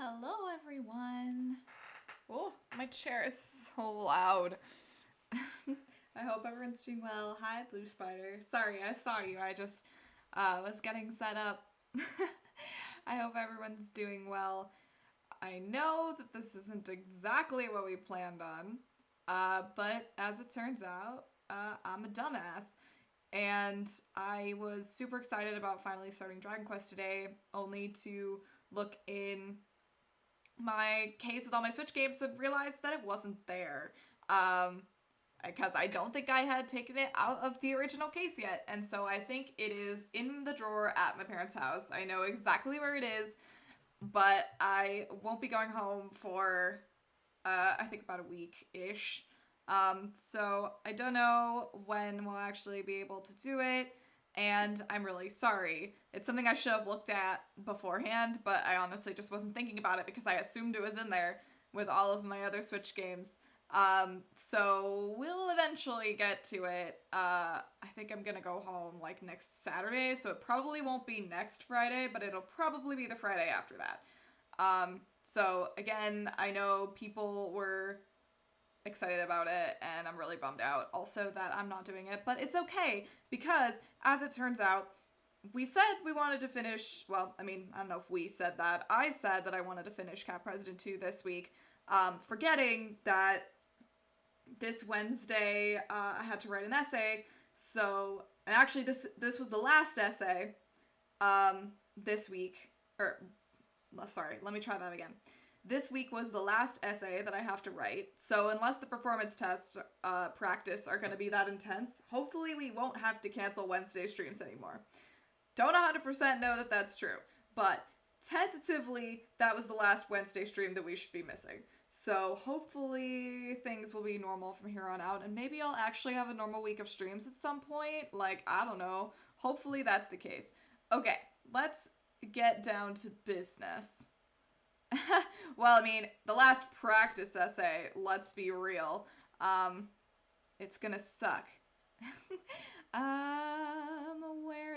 Hello, everyone. Oh, my chair is so loud. I hope everyone's doing well. Hi, Blue Spider. Sorry, I saw you. I just was getting set up. I hope everyone's doing well. I know that this isn't exactly what we planned on, but as it turns out, I'm a dumbass. And I was super excited about finally starting Dragon Quest today, only to look in my case with all my Switch games and realized that it wasn't there. Because I don't think I had taken it out of the original case yet. And so I think it is in the drawer at my parents' house. I know exactly where it is, but I won't be going home for, I think about a week-ish. So I don't know when we'll actually be able to do it, and I'm really sorry. It's something I should have looked at beforehand, but I honestly just wasn't thinking about it because I assumed it was in there with all of my other Switch games. So we'll eventually get to it. I think I'm gonna go home like next Saturday, so it probably won't be next Friday, but it'll probably be the Friday after that. So again, I know people were excited about it and I'm really bummed out also that I'm not doing it, but it's okay because as it turns out, we said we wanted to finish, well, I mean, I don't know if we said that. I said that I wanted to finish Cat President 2 this week, forgetting that this Wednesday I had to write an essay. So, and actually this was the last essay this week, or sorry, let me try that again. This week was the last essay that I have to write, so unless the performance tests practice are going to be that intense, hopefully we won't have to cancel Wednesday streams anymore. Don't 100% know that that's true, but tentatively that was the last Wednesday stream that we should be missing. So hopefully things will be normal from here on out, and maybe I'll actually have a normal week of streams at some point. Like, I don't know. Hopefully that's the case. Okay, let's get down to business. Well, I mean, the last practice essay, let's be real, it's gonna suck. Where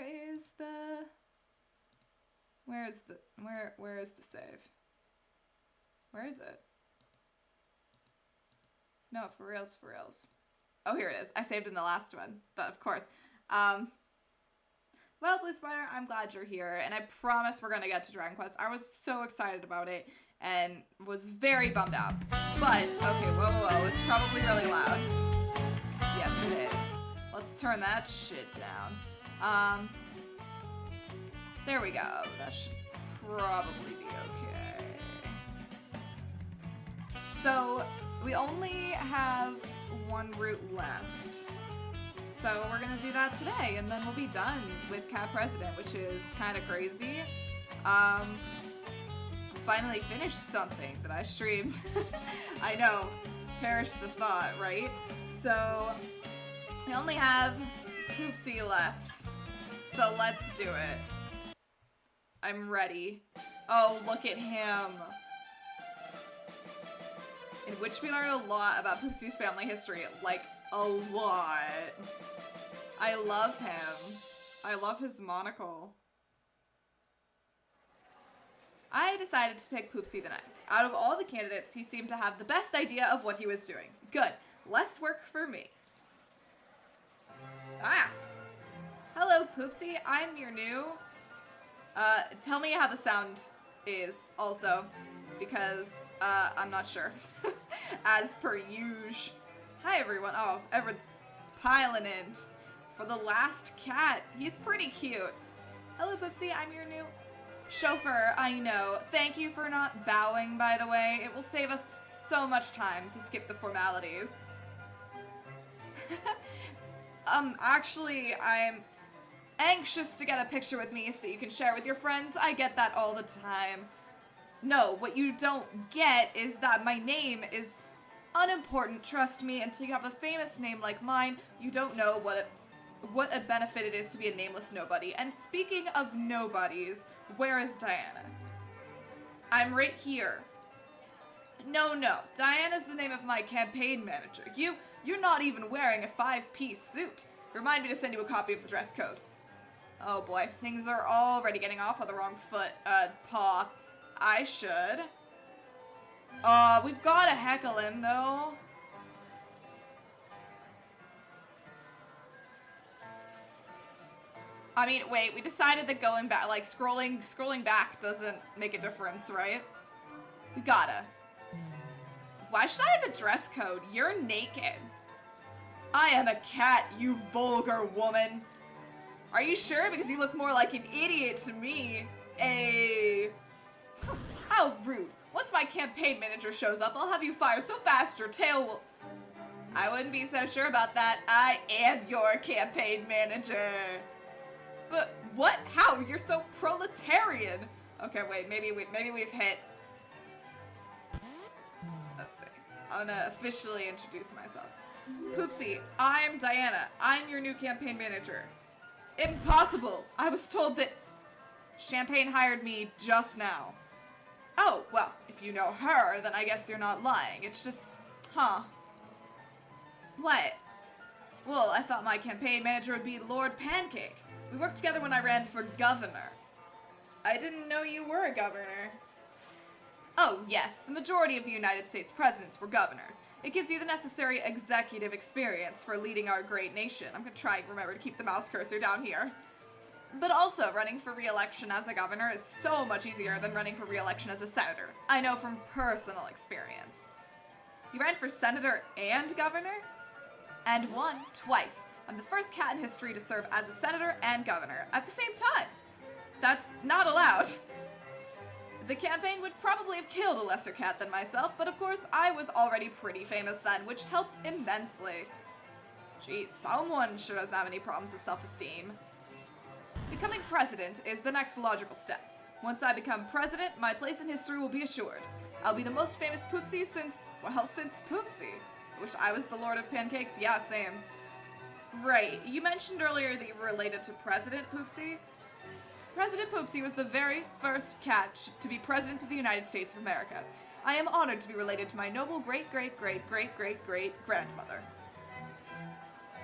is the save? Where is it? No, for reals. Oh, here it is. I saved in the last one, but of course. Well, Blue Spider, I'm glad you're here, and I promise we're gonna get to Dragon Quest. I was so excited about it, and was very bummed out. But, okay, whoa, it's probably really loud. Yes, it is. Let's turn that shit down. There we go. That should probably be okay. So, we only have one route left. So we're gonna do that today, and then we'll be done with Cat President, which is kind of crazy. Finally finished something that I streamed. I know, perish the thought, right? So we only have Poopsie left, so let's do it. I'm ready. Oh, look at him. In which we learn a lot about Poopsie's family history, like a lot. I love him. I love his monocle. I decided to pick Poopsie the Knife. Out of all the candidates, he seemed to have the best idea of what he was doing. Good. Less work for me. Ah! Hello, Poopsie. I'm your new... tell me how the sound is, also, because, I'm not sure. As per usual. Hi, everyone. Oh, everyone's piling in. For the last cat. He's pretty cute. Hello, Poopsie. I'm your new chauffeur. I know. Thank you for not bowing, by the way. It will save us so much time to skip the formalities. Actually, I'm anxious to get a picture with me so that you can share with your friends. I get that all the time. No, what you don't get is that my name is unimportant, trust me. Until you have a famous name like mine, you don't know what a benefit it is to be a nameless nobody. And speaking of nobodies, where is Diana? I'm right here. No, Diana's the name of my campaign manager. You're not even wearing a 5-piece suit. Remind me to send you a copy of the dress code. Oh boy, things are already getting off on the wrong foot, paw. I should. We've gotta heckle him, though. I mean, wait, we decided that going back, like, scrolling back doesn't make a difference, right? We gotta. Why should I have a dress code? You're naked. I am a cat, you vulgar woman. Are you sure? Because you look more like an idiot to me. How rude. Once my campaign manager shows up, I'll have you fired so fast your tail will... I wouldn't be so sure about that. I am your campaign manager. But what? How? You're so proletarian. Okay, wait, maybe we've hit... Let's see. I'm gonna officially introduce myself. Poopsie, I'm Diana. I'm your new campaign manager. Impossible! I was told that Champagne hired me just now. Oh, well, if you know her, then I guess you're not lying. It's just... Huh. What? Well, I thought my campaign manager would be Lord Pancake. We worked together when I ran for governor. I didn't know you were a governor. Oh, yes, the majority of the United States presidents were governors. It gives you the necessary executive experience for leading our great nation. I'm gonna try and remember to keep the mouse cursor down here. But also, running for re-election as a governor is so much easier than running for re-election as a senator. I know from personal experience. You ran for senator and governor? And won twice. I'm the first cat in history to serve as a senator and governor at the same time. That's not allowed. The campaign would probably have killed a lesser cat than myself, but of course I was already pretty famous then, which helped immensely. Geez, someone sure doesn't have any problems with self-esteem. Becoming president is the next logical step. Once I become president, my place in history will be assured. I'll be the most famous Poopsie since Poopsie. Wish I was the Lord of Pancakes. Yeah, same. Right, you mentioned earlier that you were related to President Poopsie? President Poopsie was the very first cat to be President of the United States of America. I am honored to be related to my noble great-great-great-great-great-great-grandmother.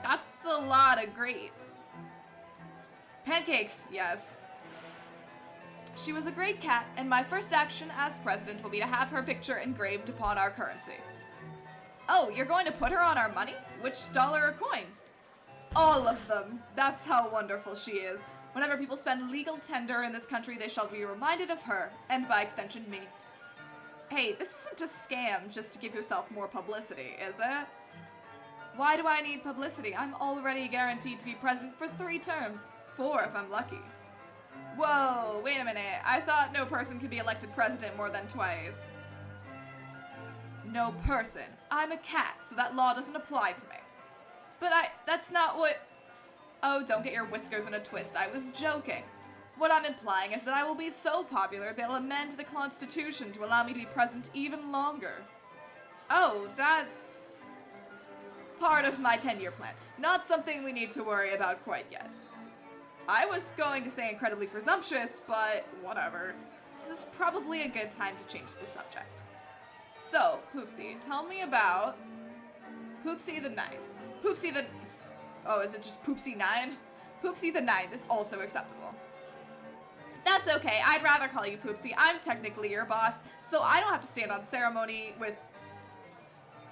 That's a lot of greats. Pancakes, yes. She was a great cat, and my first action as president will be to have her picture engraved upon our currency. Oh, you're going to put her on our money? Which dollar or coin? All of them. That's how wonderful she is. Whenever people spend legal tender in this country, they shall be reminded of her, and by extension, me. Hey, this isn't a scam just to give yourself more publicity, is it? Why do I need publicity? I'm already guaranteed to be president for 3 terms. 4 if I'm lucky. Whoa, wait a minute. I thought no person could be elected president more than twice. No person. I'm a cat, so that law doesn't apply to me. But that's not what... Oh, don't get your whiskers in a twist. I was joking. What I'm implying is that I will be so popular they'll amend the Constitution to allow me to be president even longer. Oh, that's part of my 10-year plan. Not something we need to worry about quite yet. I was going to say incredibly presumptuous, but whatever. This is probably a good time to change the subject. So, Poopsie, tell me about Poopsie the Ninth. Poopsie the... Oh, is it just Poopsie 9? Poopsie the Ninth is also acceptable. That's okay, I'd rather call you Poopsie. I'm technically your boss, so I don't have to stand on ceremony with...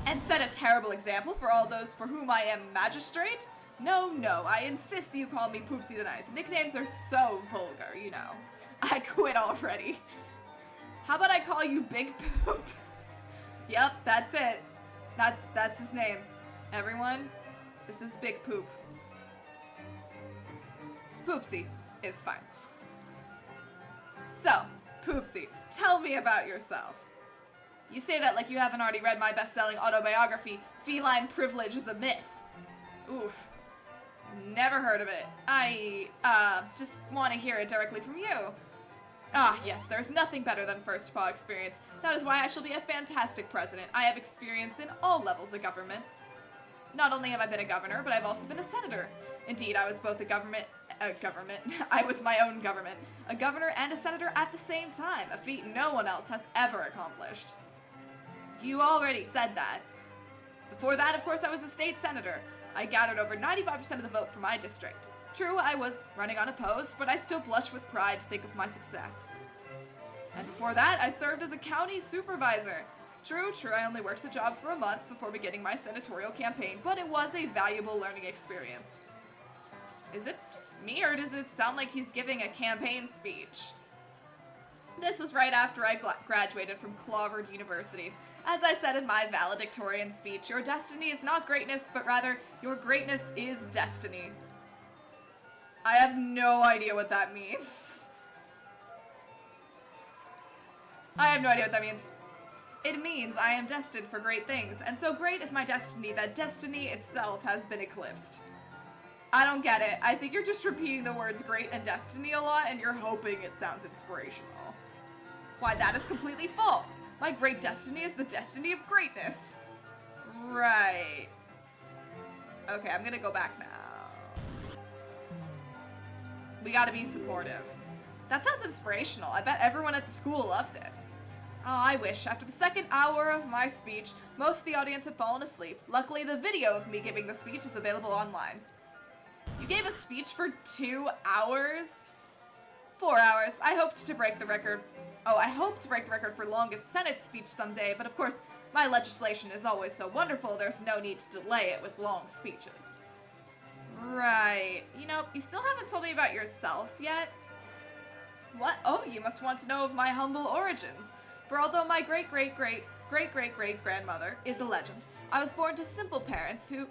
and set a terrible example for all those for whom I am magistrate. No, I insist that you call me Poopsie the Ninth. Nicknames are so vulgar, you know. I quit already. How about I call you Big Poop? Yep, that's it. That's his name. Everyone, this is Big Poop. Poopsie is fine. So, Poopsie, tell me about yourself. You say that like you haven't already read my best-selling autobiography, Feline Privilege is a Myth. Oof. Never heard of it. I, just want to hear it directly from you. Ah, yes, there's nothing better than first paw experience. That is why I shall be a fantastic president. I have experience in all levels of government. Not only have I been a governor, but I've also been a senator. Indeed, I was both I was my own government. A governor and a senator at the same time, a feat no one else has ever accomplished. You already said that. Before that, of course, I was a state senator. I gathered over 95% of the vote for my district. True, I was running unopposed, but I still blush with pride to think of my success. And before that, I served as a county supervisor. True, I only worked the job for a month before beginning my senatorial campaign, but it was a valuable learning experience. Is it just me, or does it sound like he's giving a campaign speech? This was right after I graduated from Clovard University. As I said in my valedictorian speech, your destiny is not greatness, but rather, your greatness is destiny. I have no idea what that means. I have no idea what that means. It means I am destined for great things, and so great is my destiny that destiny itself has been eclipsed. I don't get it. I think you're just repeating the words great and destiny a lot, and you're hoping it sounds inspirational. Why, that is completely false. My great destiny is the destiny of greatness. Right. Okay, I'm gonna go back now. We gotta be supportive. That sounds inspirational. I bet everyone at the school loved it. Oh, I wish. After the second hour of my speech, most of the audience had fallen asleep. Luckily, the video of me giving the speech is available online. You gave a speech for 2 hours? 4 hours. I hope to break the record for longest Senate speech someday, but of course, my legislation is always so wonderful, there's no need to delay it with long speeches. Right. You know, you still haven't told me about yourself yet. What? Oh, you must want to know of my humble origins. For although my great-great-great-great-great-great-grandmother is a legend, I was born to simple parents who...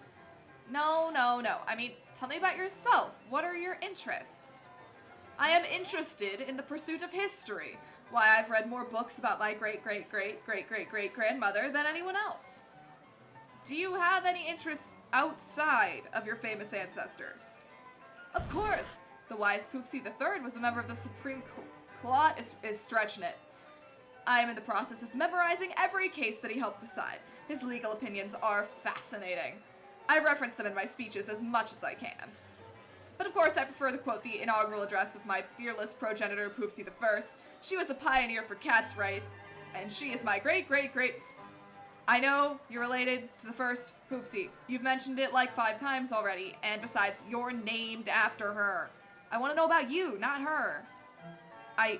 No. I mean, tell me about yourself. What are your interests? I am interested in the pursuit of history. Why, I've read more books about my great-great-great-great-great-great-grandmother than anyone else. Do you have any interests outside of your famous ancestor? Of course. The wise Poopsie III was a member of the Supreme Court is stretching it. I am in the process of memorizing every case that he helped decide. His legal opinions are fascinating. I reference them in my speeches as much as I can. But of course, I prefer to quote the inaugural address of my fearless progenitor, Poopsie I. She was a pioneer for cats' rights, and she is my great-great-great... I know you're related to the first Poopsie. You've mentioned it like 5 times already, and besides, you're named after her. I want to know about you, not her. I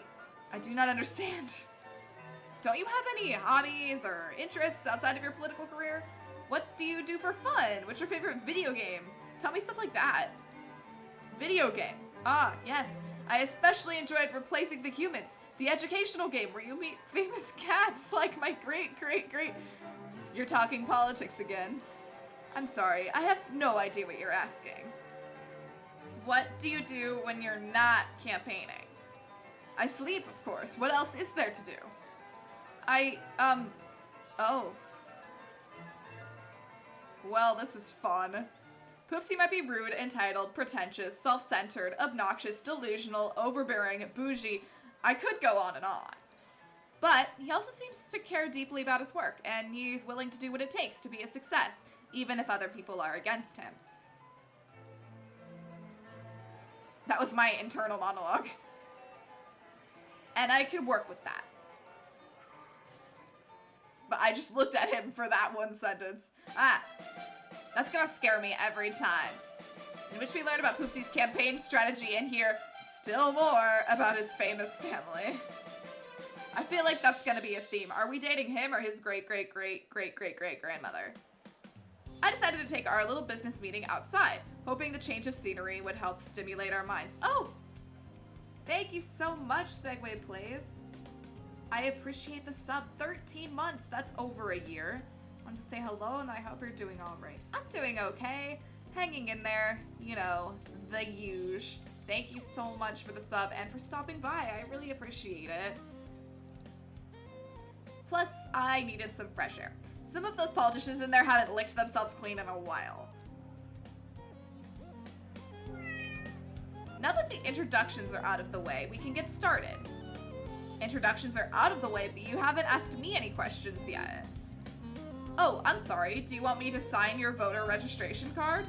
do not understand. Don't you have any hobbies or interests outside of your political career? What do you do for fun? What's your favorite video game? Tell me stuff like that. Video game. Ah, yes. I especially enjoyed Replacing the Humans, the educational game where you meet famous cats like my great-great-great... You're talking politics again. I'm sorry, I have no idea what you're asking. What do you do when you're not campaigning? I sleep, of course. What else is there to do? Oh. Well, this is fun. Poopsie might be rude, entitled, pretentious, self-centered, obnoxious, delusional, overbearing, bougie. I could go on and on. But he also seems to care deeply about his work, and he's willing to do what it takes to be a success, even if other people are against him. That was my internal monologue. And I could work with that. But I just looked at him for that one sentence. That's gonna scare me every time. In which we learn about Poopsie's campaign strategy and hear still more about his famous family. I feel like that's gonna be a theme. Are we dating him or his great-great-great-great-great-great-grandmother? I decided to take our little business meeting outside, hoping the change of scenery would help stimulate our minds. Oh! Thank you so much, Segway Plays. I appreciate the sub. 13 months. That's over a year. Wanted to say hello and I hope you're doing all right. I'm doing okay. Hanging in there. You know, the huge. Thank you so much for the sub and for stopping by. I really appreciate it. Plus, I needed some fresh air. Some of those politicians in there haven't licked themselves clean in a while. Now that the introductions are out of the way, we can get started. Introductions are out of the way, but you haven't asked me any questions yet. Oh, I'm sorry. Do you want me to sign your voter registration card?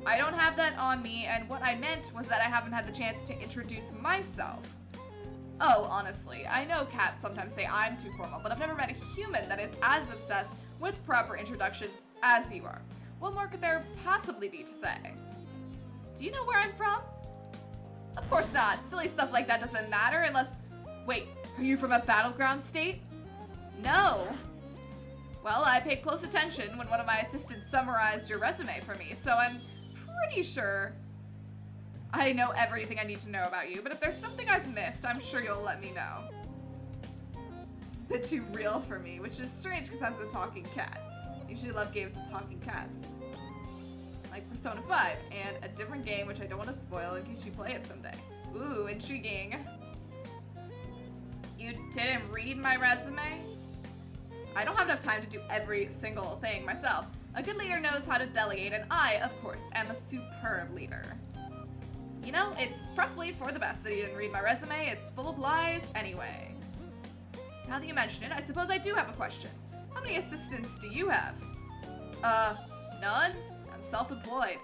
I don't have that on me, and what I meant was that I haven't had the chance to introduce myself. Oh, honestly, I know cats sometimes say I'm too formal, but I've never met a human that is as obsessed with proper introductions as you are. What more could there possibly be to say? Do you know where I'm from? Of course not. Silly stuff like that doesn't matter unless... Wait, Are you from a battleground state? No. Well, I paid close attention when one of my assistants summarized your resume for me, so I'm pretty sure I know everything I need to know about you, but if there's something I've missed, I'm sure you'll let me know. It's a bit too real for me, which is strange because that's a talking cat. I usually love games with talking cats. Like Persona 5, and a different game which I don't want to spoil in case you play it someday. Ooh, intriguing. You didn't read my resume? I don't have enough time to do every single thing myself. A good leader knows how to delegate, and I, of course, am a superb leader. You know, it's probably for the best that he didn't read my resume. It's full of lies anyway. Now that you mention it, I suppose I do have a question. How many assistants do you have? None? I'm self-employed.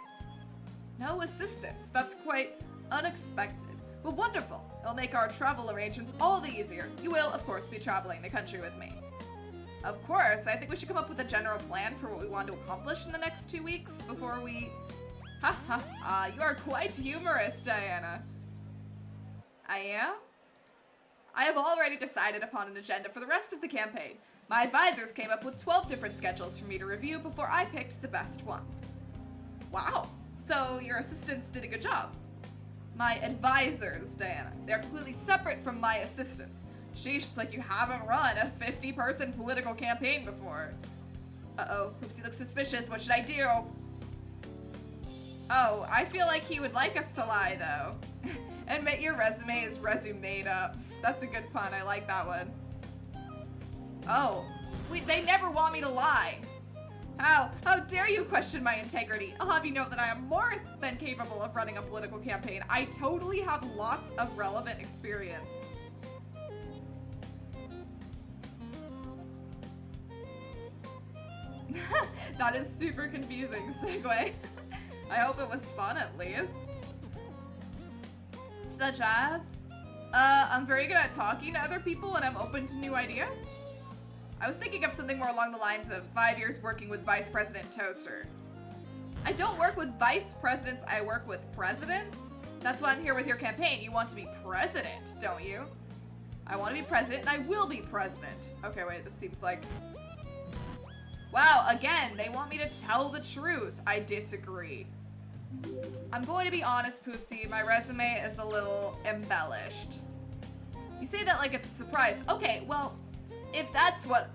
No assistants. That's quite unexpected, but wonderful. It'll make our travel arrangements all the easier. You will, of course, be traveling the country with me. Of course, I think we should come up with a general plan for what we want to accomplish in the next 2 weeks before we... Ha ha ha, you are quite humorous, Diana. I am? I have already decided upon an agenda for the rest of the campaign. My advisors came up with 12 different schedules for me to review before I picked the best one. Wow, so your assistants did a good job. My advisors, Diana. They're completely separate from my assistants. Sheesh, it's like you haven't run a 50-person political campaign before. Uh-oh, Oopsie looks suspicious. What should I do? Oh, I feel like he would like us to lie, though. Admit your resume is resume-made up. That's a good pun. I like that one. Oh, they never want me to lie. How dare you question my integrity? I'll have you know that I am more than capable of running a political campaign. I totally have lots of relevant experience. That is super confusing, segue. I hope it was fun at least. Such as, I'm very good at talking to other people and I'm open to new ideas. I was thinking of something more along the lines of 5 years working with Vice President Toaster. I don't work with vice presidents, I work with presidents. That's why I'm here with your campaign. You want to be president, don't you? I want to be president and I will be president. Okay, wait, this seems like... Wow, again, they want me to tell the truth. I disagree. I'm going to be honest, Poopsie. My resume is a little embellished. You say that like it's a surprise. Okay, well, if that's what...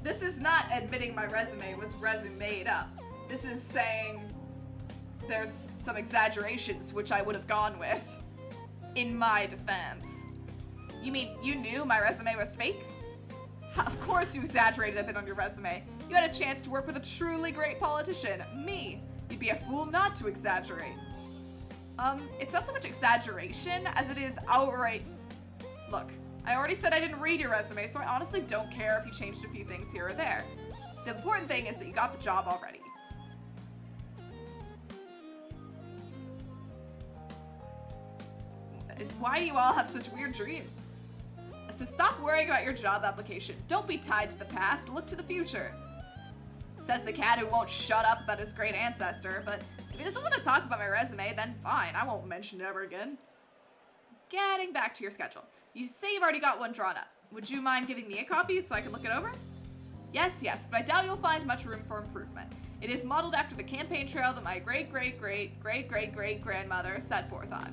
This is not admitting my resume was resume-made up. This is saying there's some exaggerations which I would have gone with in my defense. You mean you knew my resume was fake? Of course you exaggerated a bit on your resume. You had a chance to work with a truly great politician, me. You'd be a fool not to exaggerate. It's not so much exaggeration as it is outright... Look, I already said I didn't read your resume, so I honestly don't care if you changed a few things here or there. The important thing is that you got the job already. Why do you all have such weird dreams? So stop worrying about your job application. Don't be tied to the past, look to the future. Says the cat who won't shut up about his great ancestor, but if he doesn't want to talk about my resume, then fine, I won't mention it ever again. Getting back to your schedule. You say you've already got one drawn up. Would you mind giving me a copy so I can look it over? Yes, but I doubt you'll find much room for improvement. It is modeled after the campaign trail that my great-great-great-great-great-great-grandmother set forth on.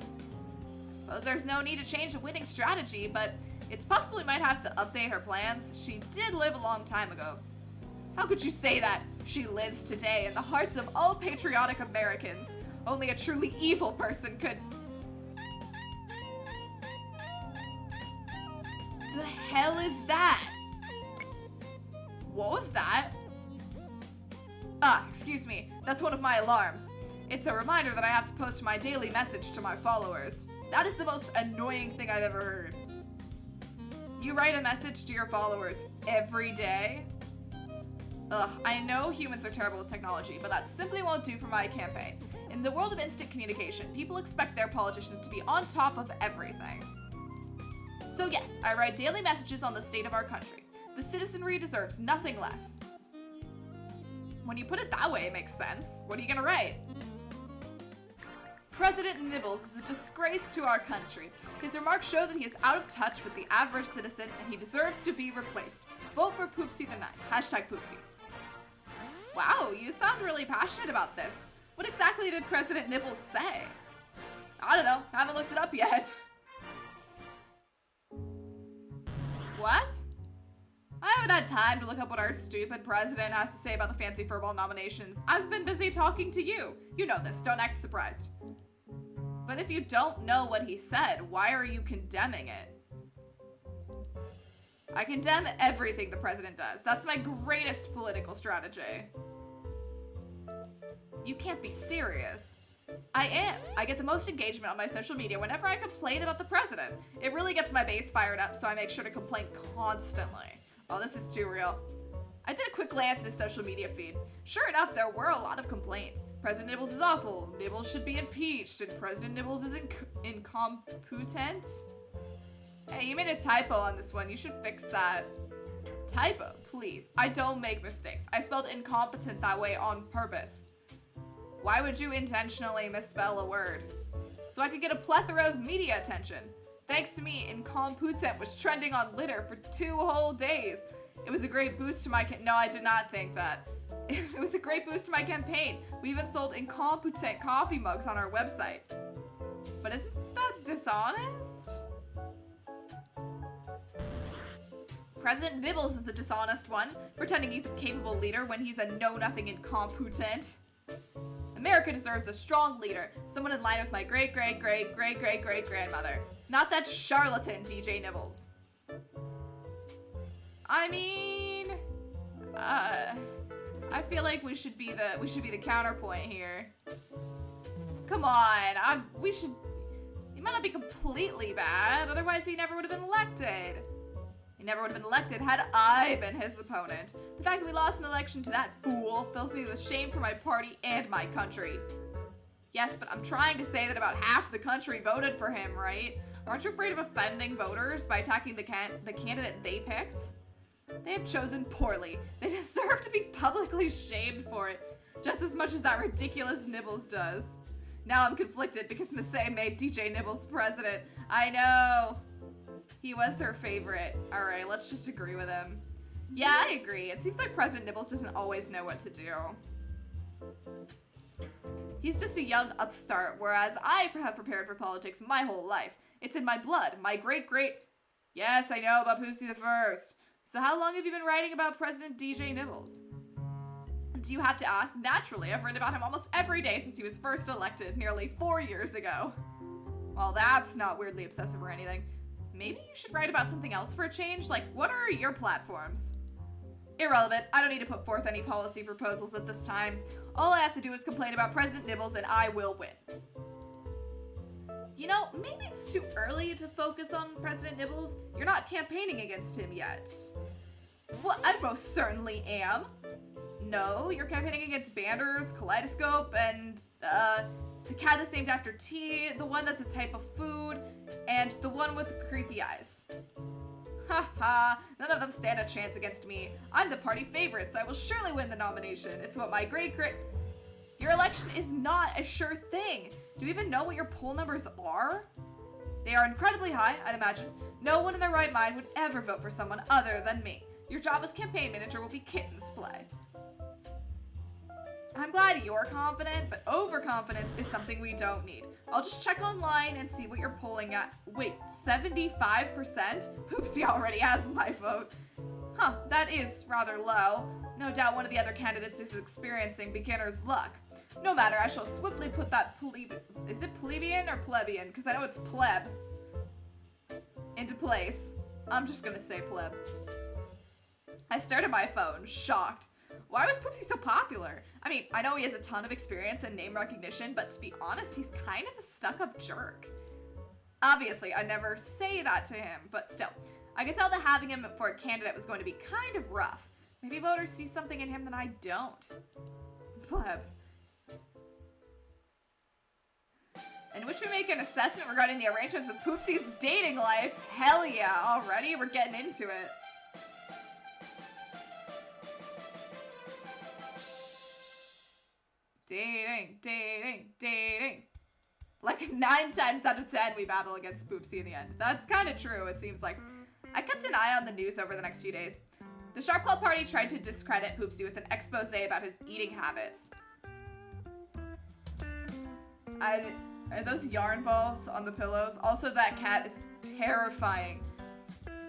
I suppose there's no need to change the winning strategy, but it's possible we might have to update her plans. She did live a long time ago. How could you say that? She lives today in the hearts of all patriotic Americans. Only a truly evil person could... The hell is that? What was that? Ah, excuse me. That's one of my alarms. It's a reminder that I have to post my daily message to my followers. That is the most annoying thing I've ever heard. You write a message to your followers every day? Ugh, I know humans are terrible with technology, but that simply won't do for my campaign. In the world of instant communication, people expect their politicians to be on top of everything. So yes, I write daily messages on the state of our country. The citizenry deserves nothing less. When you put it that way, it makes sense. What are you gonna write? President Nibbles is a disgrace to our country. His remarks show that he is out of touch with the average citizen and he deserves to be replaced. Vote for Poopsie the Ninth. Hashtag Poopsie. Wow, you sound really passionate about this. What exactly did President Nibbles say? I don't know. I haven't looked it up yet. What? I haven't had time to look up what our stupid president has to say about the fancy furball nominations. I've been busy talking to you. You know this. Don't act surprised. But if you don't know what he said, why are you condemning it? I condemn everything the president does. That's my greatest political strategy. You can't be serious. I am. I get the most engagement on my social media whenever I complain about the president. It really gets my base fired up, so I make sure to complain constantly. Oh, this is too real. I did a quick glance at his social media feed. Sure enough, there were a lot of complaints. President Nibbles is awful. Nibbles should be impeached. And President Nibbles is incompetent. Hey, you made a typo on this one. You should fix that. Typo, please. I don't make mistakes. I spelled incompetent that way on purpose. Why would you intentionally misspell a word? So I could get a plethora of media attention. Thanks to me, incompetent was trending on Litter for 2 whole days. It was a great boost to my No, I did not think that. It was a great boost to my campaign. We even sold incompetent coffee mugs on our website. But isn't that dishonest? President Nibbles is the dishonest one, pretending he's a capable leader when he's a know-nothing incompetent. America deserves a strong leader, someone in line with my great-great-great-great-great-great-grandmother. Not that charlatan DJ Nibbles. I mean, I feel like we should be the counterpoint here. Come on, he might not be completely bad, otherwise he never would have been elected. He never would have been elected had I been his opponent. The fact that we lost an election to that fool fills me with shame for my party and my country. Yes, but I'm trying to say that about half the country voted for him, right? Aren't you afraid of offending voters by attacking the candidate they picked? They have chosen poorly. They deserve to be publicly shamed for it, just as much as that ridiculous Nibbles does. Now I'm conflicted because Massey made DJ Nibbles president. I know. He was her favorite. Alright, let's just agree with him. Yeah, I agree. It seems like President Nibbles doesn't always know what to do. He's just a young upstart, whereas I have prepared for politics my whole life. It's in my blood. My great-great... Yes, I know about Poopsie the First. So how long have you been writing about President DJ Nibbles? Do you have to ask? Naturally, I've written about him almost every day since he was first elected nearly 4 years ago. Well, that's not weirdly obsessive or anything. Maybe you should write about something else for a change? Like, what are your platforms? Irrelevant. I don't need to put forth any policy proposals at this time. All I have to do is complain about President Nibbles and I will win. You know, maybe it's too early to focus on President Nibbles. You're not campaigning against him yet. Well, I most certainly am. No, you're campaigning against Banders, Kaleidoscope, and, the cat that's named after tea, the one that's a type of food, and the one with creepy eyes. Ha ha, none of them stand a chance against me. I'm the party favorite, so I will surely win the nomination. It's what my Your election is not a sure thing. Do you even know what your poll numbers are? They are incredibly high, I'd imagine. No one in their right mind would ever vote for someone other than me. Your job as campaign manager will be kitten's play. I'm glad you're confident, but overconfidence is something we don't need. I'll just check online and see what you're polling at. Wait, 75%? Poopsie already has my vote. Huh, that is rather low. No doubt one of the other candidates is experiencing beginner's luck. No matter, I shall swiftly put that is it plebeian or plebeian? Because I know it's pleb. Into place. I'm just gonna say pleb. I stared at my phone, shocked. Why was Poopsie so popular? I mean, I know he has a ton of experience and name recognition, but to be honest, he's kind of a stuck-up jerk. Obviously, I never say that to him, but still. I could tell that having him for a candidate was going to be kind of rough. Maybe voters see something in him that I don't. Pleb. In which we make an assessment regarding the arrangements of Poopsie's dating life. Hell yeah, already? We're getting into it. Dating, dating, dating. 9 times out of 10 we battle against Poopsie in the end. That's kind of true, it seems like. I kept an eye on the news over the next few days. The Sharp Claw Party tried to discredit Poopsie with an expose about his eating habits. Are those yarn balls on the pillows? Also, that cat is terrifying.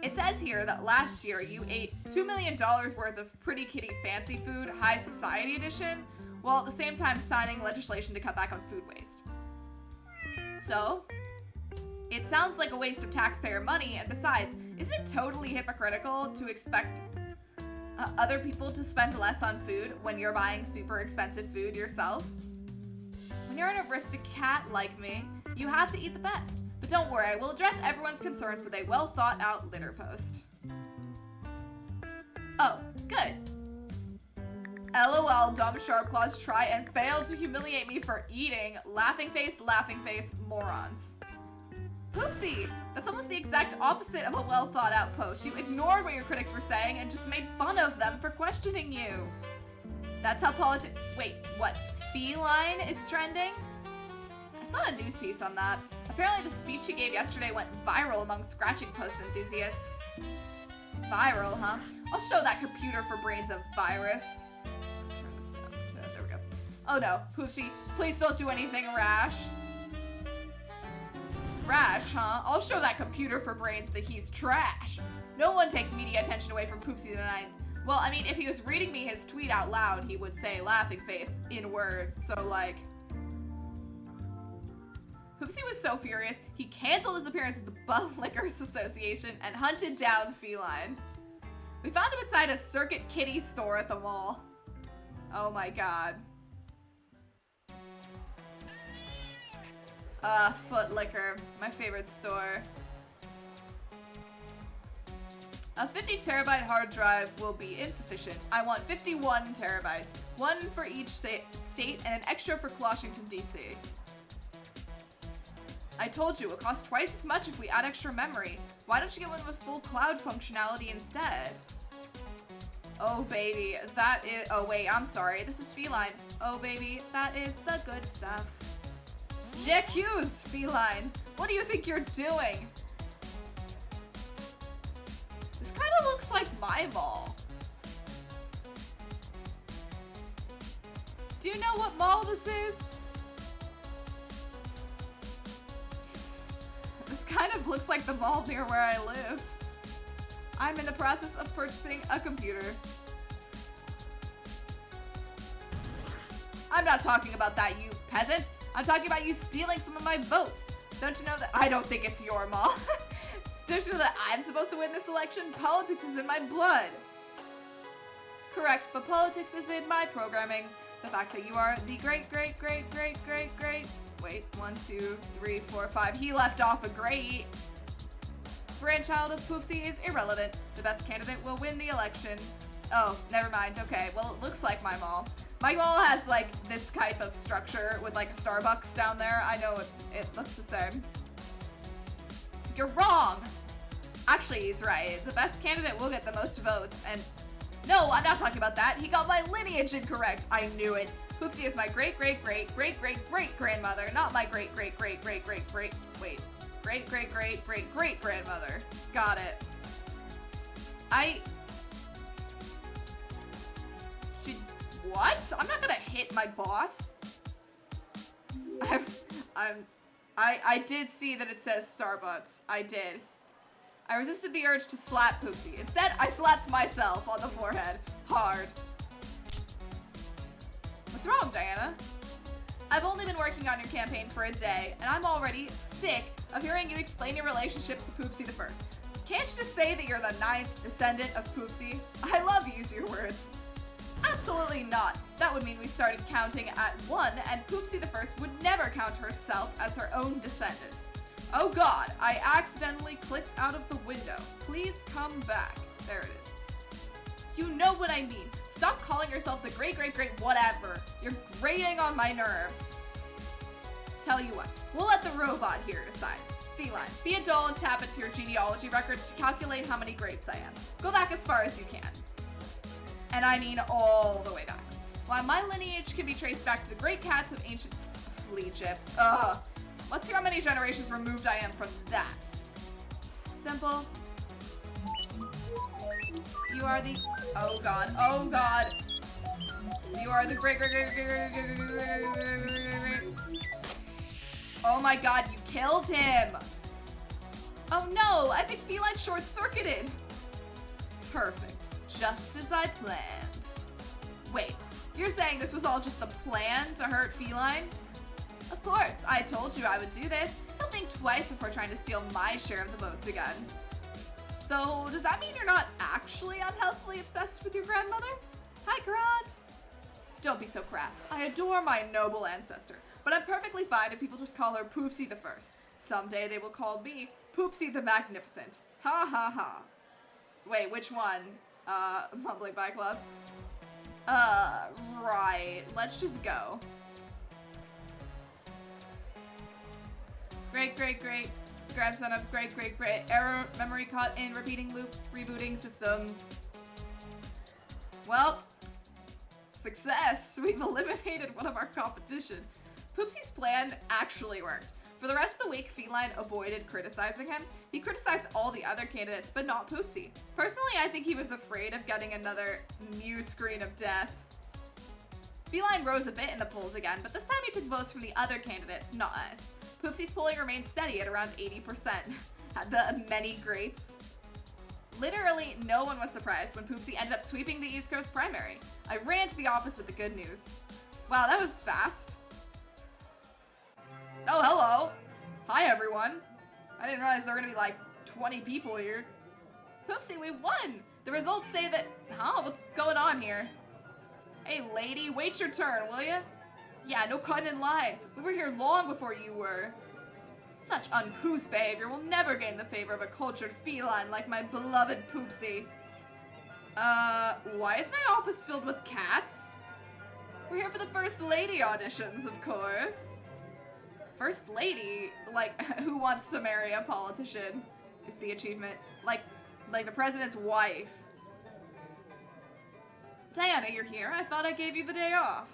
It says here that last year you ate $2 million worth of Pretty Kitty fancy food, high society edition, while at the same time signing legislation to cut back on food waste. So, it sounds like a waste of taxpayer money, and besides, isn't it totally hypocritical to expect other people to spend less on food when you're buying super expensive food yourself? When you're an aristocrat like me, you have to eat the best. But don't worry, I will address everyone's concerns with a well-thought-out litter post. Oh, good. LOL, dumb Sharp Claws try and fail to humiliate me for eating. Laughing face, morons. Poopsie, that's almost the exact opposite of a well-thought-out post. You ignored what your critics were saying and just made fun of them for questioning you. That's how wait, what? Feline is trending? I saw a news piece on that. Apparently the speech she gave yesterday went viral among scratching post enthusiasts. Viral, huh? I'll show that computer for brains a virus. Turn this down. There we go. Oh no, Poopsie, please don't do anything rash. Rash, huh? I'll show that computer for brains that he's trash. No one takes media attention away from Poopsie tonight. Well, I mean, if he was reading me his tweet out loud, he would say laughing face in words, so like... Poopsie was so furious, he canceled his appearance at the Butt Lickers Association and hunted down Feline. We found him inside a Circuit Kitty store at the mall. Oh my god. Foot Licker, my favorite store. A 50 terabyte hard drive will be insufficient. I want 51 terabytes, one for each state and an extra for Washington, D.C. I told you, it costs twice as much if we add extra memory. Why don't you get one with full cloud functionality instead? Oh baby, that is, oh wait, I'm sorry, this is Feline. Oh baby, that is the good stuff. J'accuse, Feline. What do you think you're doing? This kind of looks like my mall. Do you know what mall this is? This kind of looks like the mall near where I live. I'm in the process of purchasing a computer. I'm not talking about that, you peasant. I'm talking about you stealing some of my votes. Don't you know that I don't think it's your mall? Don't you know that I'm supposed to win this election? Politics is in my blood. Correct, but politics is in my programming. The fact that you are the great, wait, 1, 2, 3, 4, 5. He left off a great. Grandchild of Poopsie is irrelevant. The best candidate will win the election. Oh, never mind. Okay, well, it looks like my mall. My mall has, like, this type of structure with, like, a Starbucks down there. I know it looks the same. You're wrong! Actually, he's right. The best candidate will get the most votes, and... No, I'm not talking about that. He got my lineage incorrect. I knew it. Poopsie is my great-great-great-great-great-great-grandmother, not my great-great-great-great-great-great... Wait. Great-great-great-great-great-grandmother. Got it. What? I'm not gonna hit my boss. I did see that it says Starbucks. I did. I resisted the urge to slap Poopsie. Instead, I slapped myself on the forehead. Hard. What's wrong, Diana? I've only been working on your campaign for a day, and I'm already sick of hearing you explain your relationship to Poopsie the First. Can't you just say that you're the 9th descendant of Poopsie? I love easier words. Absolutely not. That would mean we started counting at 1, and Poopsie the First would never count herself as her own descendant. Oh god, I accidentally clicked out of the window. Please come back. There it is. You know what I mean. Stop calling yourself the great-great-great whatever. You're grating on my nerves. Tell you what, we'll let the robot here decide. Feline, be a doll and tap into your genealogy records to calculate how many greats I am. Go back as far as you can. And I mean all the way back. While my lineage can be traced back to the great cats of ancient flea chips. Let's see how many generations removed I am from that. Simple. You are the... Oh god. Oh god. You are the great. Oh my god, you killed him. Oh no, I think Feline short-circuited. Perfect. Just as I planned. Wait, you're saying this was all just a plan to hurt Feline? Of course, I told you I would do this. He'll think twice before trying to steal my share of the votes again. So, does that mean you're not actually unhealthily obsessed with your grandmother? Hi, Grant. Don't be so crass. I adore my noble ancestor, but I'm perfectly fine if people just call her Poopsie the First. Someday they will call me Poopsie the Magnificent. Ha ha ha. Wait, which one? Mumbling Biclops? Right. Let's just go. Great grandson of great error memory caught in repeating loop rebooting systems. Well, success. We've eliminated one of our competition. Poopsie's plan actually worked. For the rest of the week, Feline avoided criticizing him. He criticized all the other candidates, but not Poopsie. Personally, I think he was afraid of getting another new screen of death. Feline rose a bit in the polls again, but this time he took votes from the other candidates, not us. Poopsie's polling remained steady at around 80%. The many greats. Literally, no one was surprised when Poopsie ended up sweeping the East Coast primary. I ran to the office with the good news. Wow, that was fast. Oh, hello. Hi, everyone. I didn't realize there were gonna be like 20 people here. Poopsie, we won! The results say that... Huh? What's going on here? Hey, lady, wait your turn, will ya? Yeah, no cutting in line. We were here long before you were. Such uncouth behavior will never gain the favor of a cultured feline like my beloved Poopsie. Why is my office filled with cats? We're here for the First Lady auditions, of course. First Lady? Like, who wants to marry a politician? Is the achievement. Like the president's wife. Diana, you're here? I thought I gave you the day off.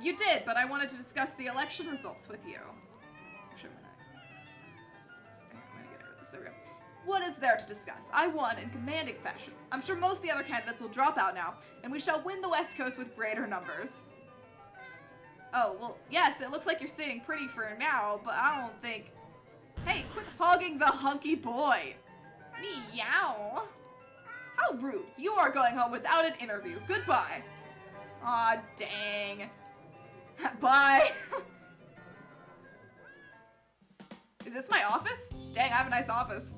You did, but I wanted to discuss the election results with you. Actually, I'm gonna get rid of this. There we go. What is there to discuss? I won in commanding fashion. I'm sure most of the other candidates will drop out now, and we shall win the West Coast with greater numbers. Oh, well, yes, it looks like you're sitting pretty for now, but I don't think... Hey, quit hogging the hunky boy! Meow! How rude. You are going home without an interview. Goodbye. Aw, dang. Bye. Is this my office? Dang, I have a nice office.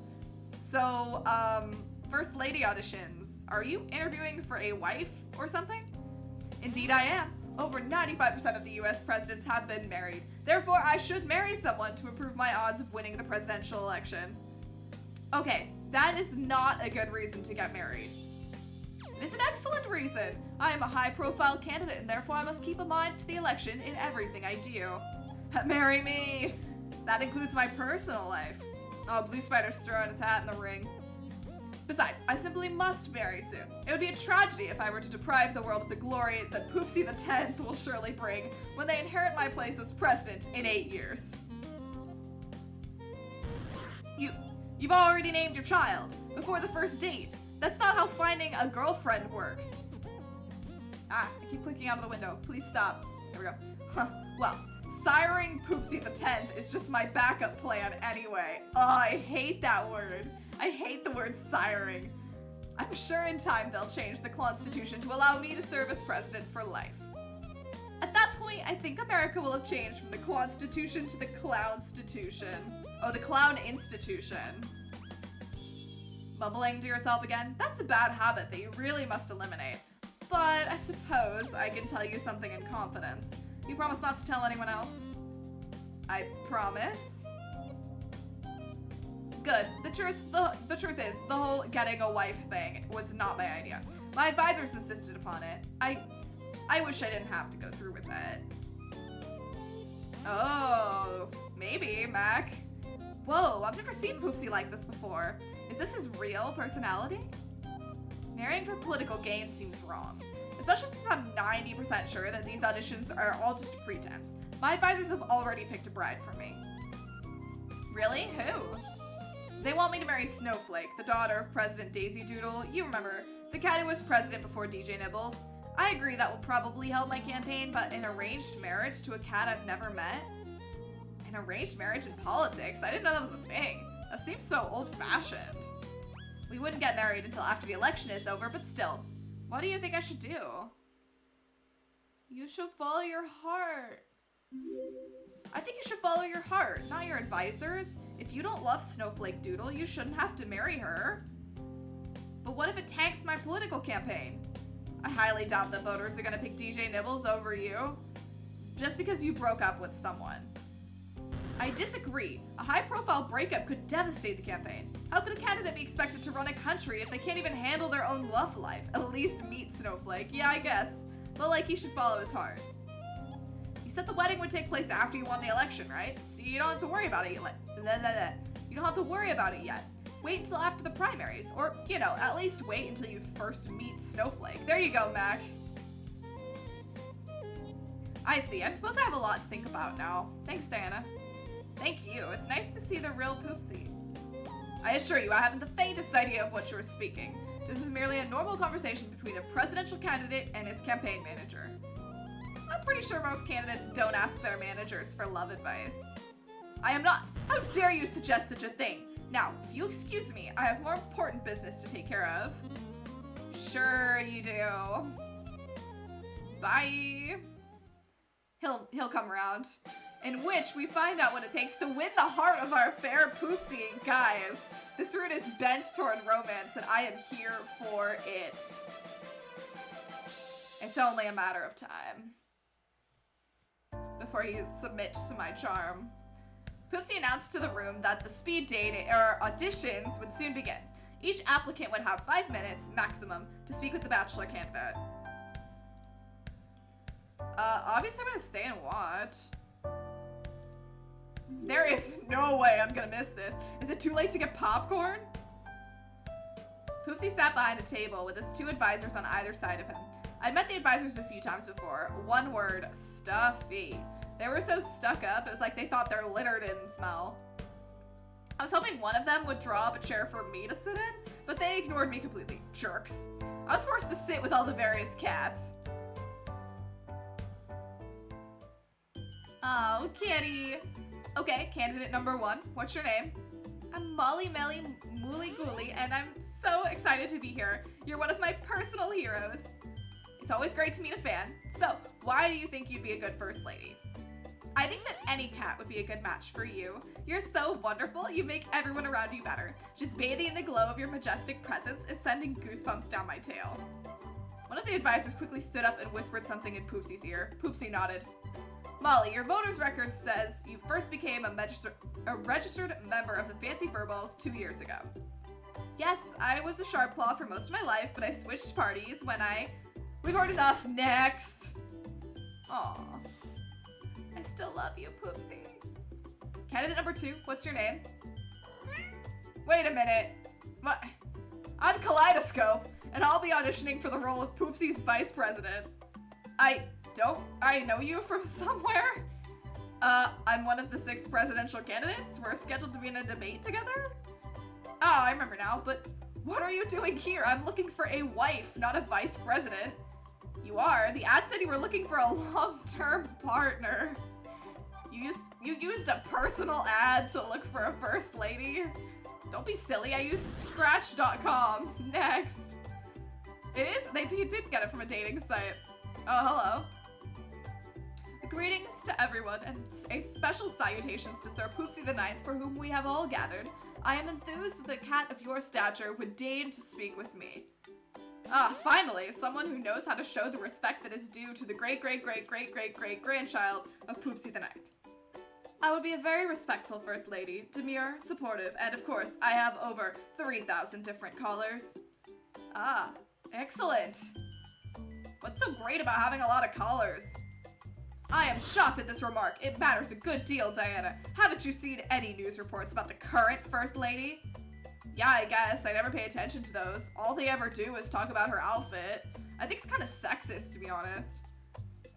So, First Lady auditions. Are you interviewing for a wife or something? Indeed I am. Over 95% of the US presidents have been married. Therefore, I should marry someone to improve my odds of winning the presidential election. Okay, that is not a good reason to get married. It is an excellent reason. I am a high-profile candidate, and therefore I must keep a mind to the election in everything I do. Marry me! That includes my personal life. Oh, Blue Spider's throwing his hat in the ring. Besides, I simply must marry soon. It would be a tragedy if I were to deprive the world of the glory that Poopsie the 10th will surely bring when they inherit my place as president in 8 years. You've already named your child, before the first date. That's not how finding a girlfriend works. Ah, I keep clicking out of the window. Please stop. There we go. Huh. Well, siring Poopsie the 10th is just my backup plan anyway. Oh, I hate that word. I hate the word siring. I'm sure in time they'll change the Constitution to allow me to serve as president for life. At that point, I think America will have changed from the Constitution to the Clownstitution. Oh, the Clown Institution. Mumbling to yourself again? That's a bad habit that you really must eliminate. But I suppose I can tell you something in confidence. You promise not to tell anyone else? I promise. Good. The truth is, the whole getting a wife thing was not my idea. My advisors insisted upon it. I wish I didn't have to go through with it. Oh, maybe, Mac. Whoa, I've never seen Poopsie like this before. Is this his real personality? Marrying for political gain seems wrong. Especially since I'm 90% sure that these auditions are all just a pretense. My advisors have already picked a bride for me. Really? Who? They want me to marry Snowflake, the daughter of President Daisy Doodle. You remember, the cat who was president before DJ Nibbles. I agree that will probably help my campaign, but an arranged marriage to a cat I've never met? An arranged marriage in politics? I didn't know that was a thing. That seems so old-fashioned. We wouldn't get married until after the election is over, but still. What do you think I should do? You should follow your heart. I think you should follow your heart, not your advisors. If you don't love Snowflake Doodle, you shouldn't have to marry her. But what if it tanks my political campaign? I highly doubt that voters are gonna pick DJ Nibbles over you, just because you broke up with someone. I disagree. A high-profile breakup could devastate the campaign. How could a candidate be expected to run a country if they can't even handle their own love life? At least meet Snowflake. Yeah, I guess. But like, he should follow his heart. You said the wedding would take place after you won the election, right? So you don't have to worry about it. You don't have to worry about it yet. Wait until after the primaries. Or, you know, at least wait until you first meet Snowflake. There you go, Mac. I see. I suppose I have a lot to think about now. Thanks, Diana. Thank you. It's nice to see the real Poopsie. I assure you, I haven't the faintest idea of what you are speaking. This is merely a normal conversation between a presidential candidate and his campaign manager. I'm pretty sure most candidates don't ask their managers for love advice. I am not. How dare you suggest such a thing? Now, if you excuse me, I have more important business to take care of. Sure you do. Bye. He'll come around. In which we find out what it takes to win the heart of our fair Poopsie. Guys, this route is bent toward romance, and I am here for it. It's only a matter of time before he submits to my charm. Poopsie announced to the room that the speed dating or auditions would soon begin. Each applicant would have 5 minutes maximum to speak with the bachelor candidate. Obviously I'm gonna stay and watch. There is no way I'm gonna miss this. Is it too late to get popcorn? Poopsie sat behind a table with his 2 advisors on either side of him. I'd met the advisors a few times before. One word, stuffy. They were so stuck up, it was like they thought their litter didn't smell. I was hoping one of them would draw up a chair for me to sit in, but they ignored me completely. Jerks. I was forced to sit with all the various cats. Oh, kitty. Okay, candidate number 1. What's your name? I'm Molly Melly Mooly Gooly, and I'm so excited to be here. You're one of my personal heroes. It's always great to meet a fan. So, why do you think you'd be a good first lady? I think that any cat would be a good match for you. You're so wonderful, you make everyone around you better. Just bathing in the glow of your majestic presence is sending goosebumps down my tail. One of the advisors quickly stood up and whispered something in Poopsie's ear. Poopsie nodded. Molly, your voter's record says you first became a registered member of the Fancy Furballs 2 years ago. Yes, I was a sharp claw for most of my life, but I switched parties when We've heard enough. Next. Aw. I still love you, Poopsie. Candidate number 2, what's your name? Wait a minute. What? I'm Kaleidoscope, and I'll be auditioning for the role of Poopsie's vice president. I know you from somewhere? I'm one of the 6 presidential candidates. We're scheduled to be in a debate together? Oh, I remember now, but what are you doing here? I'm looking for a wife, not a vice president. You are? The ad said you were looking for a long-term partner. You used a personal ad to look for a first lady? Don't be silly, I used Scratch.com. Next. They did get it from a dating site. Oh, hello. Greetings to everyone, and a special salutations to Sir Poopsie the Ninth, for whom we have all gathered. I am enthused that a cat of your stature would deign to speak with me. Ah, finally, someone who knows how to show the respect that is due to the great-great-great-great-great-great-grandchild of Poopsie the Ninth. I would be a very respectful first lady, demure, supportive, and of course, I have over 3,000 different callers. Ah, excellent. What's so great about having a lot of callers? I am shocked at this remark. It matters a good deal, Diana. Haven't you seen any news reports about the current First Lady? Yeah, I guess. I never pay attention to those. All they ever do is talk about her outfit. I think it's kind of sexist, to be honest.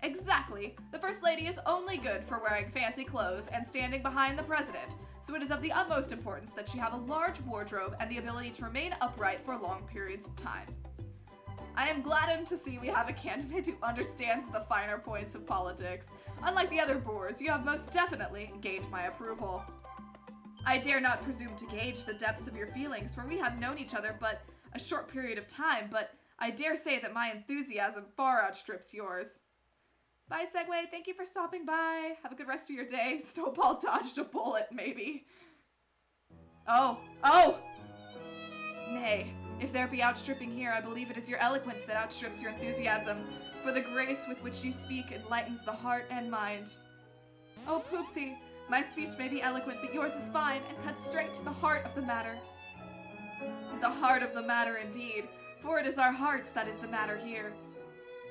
Exactly. The First Lady is only good for wearing fancy clothes and standing behind the president. so it is of the utmost importance that she have a large wardrobe and the ability to remain upright for long periods of time. I am gladdened to see we have a candidate who understands the finer points of politics. Unlike the other boors, you have most definitely gained my approval. I dare not presume to gauge the depths of your feelings, for we have known each other but a short period of time, but I dare say that my enthusiasm far outstrips yours. Bye, Segway. Thank you for stopping by. Have a good rest of your day. Snowball dodged a bullet, maybe. Oh! Nay, if there be outstripping here, I believe it is your eloquence that outstrips your enthusiasm, for the grace with which you speak enlightens the heart and mind. Oh, Poopsie, my speech may be eloquent, but yours is fine and cuts straight to the heart of the matter. The heart of the matter, indeed, for it is our hearts that is the matter here.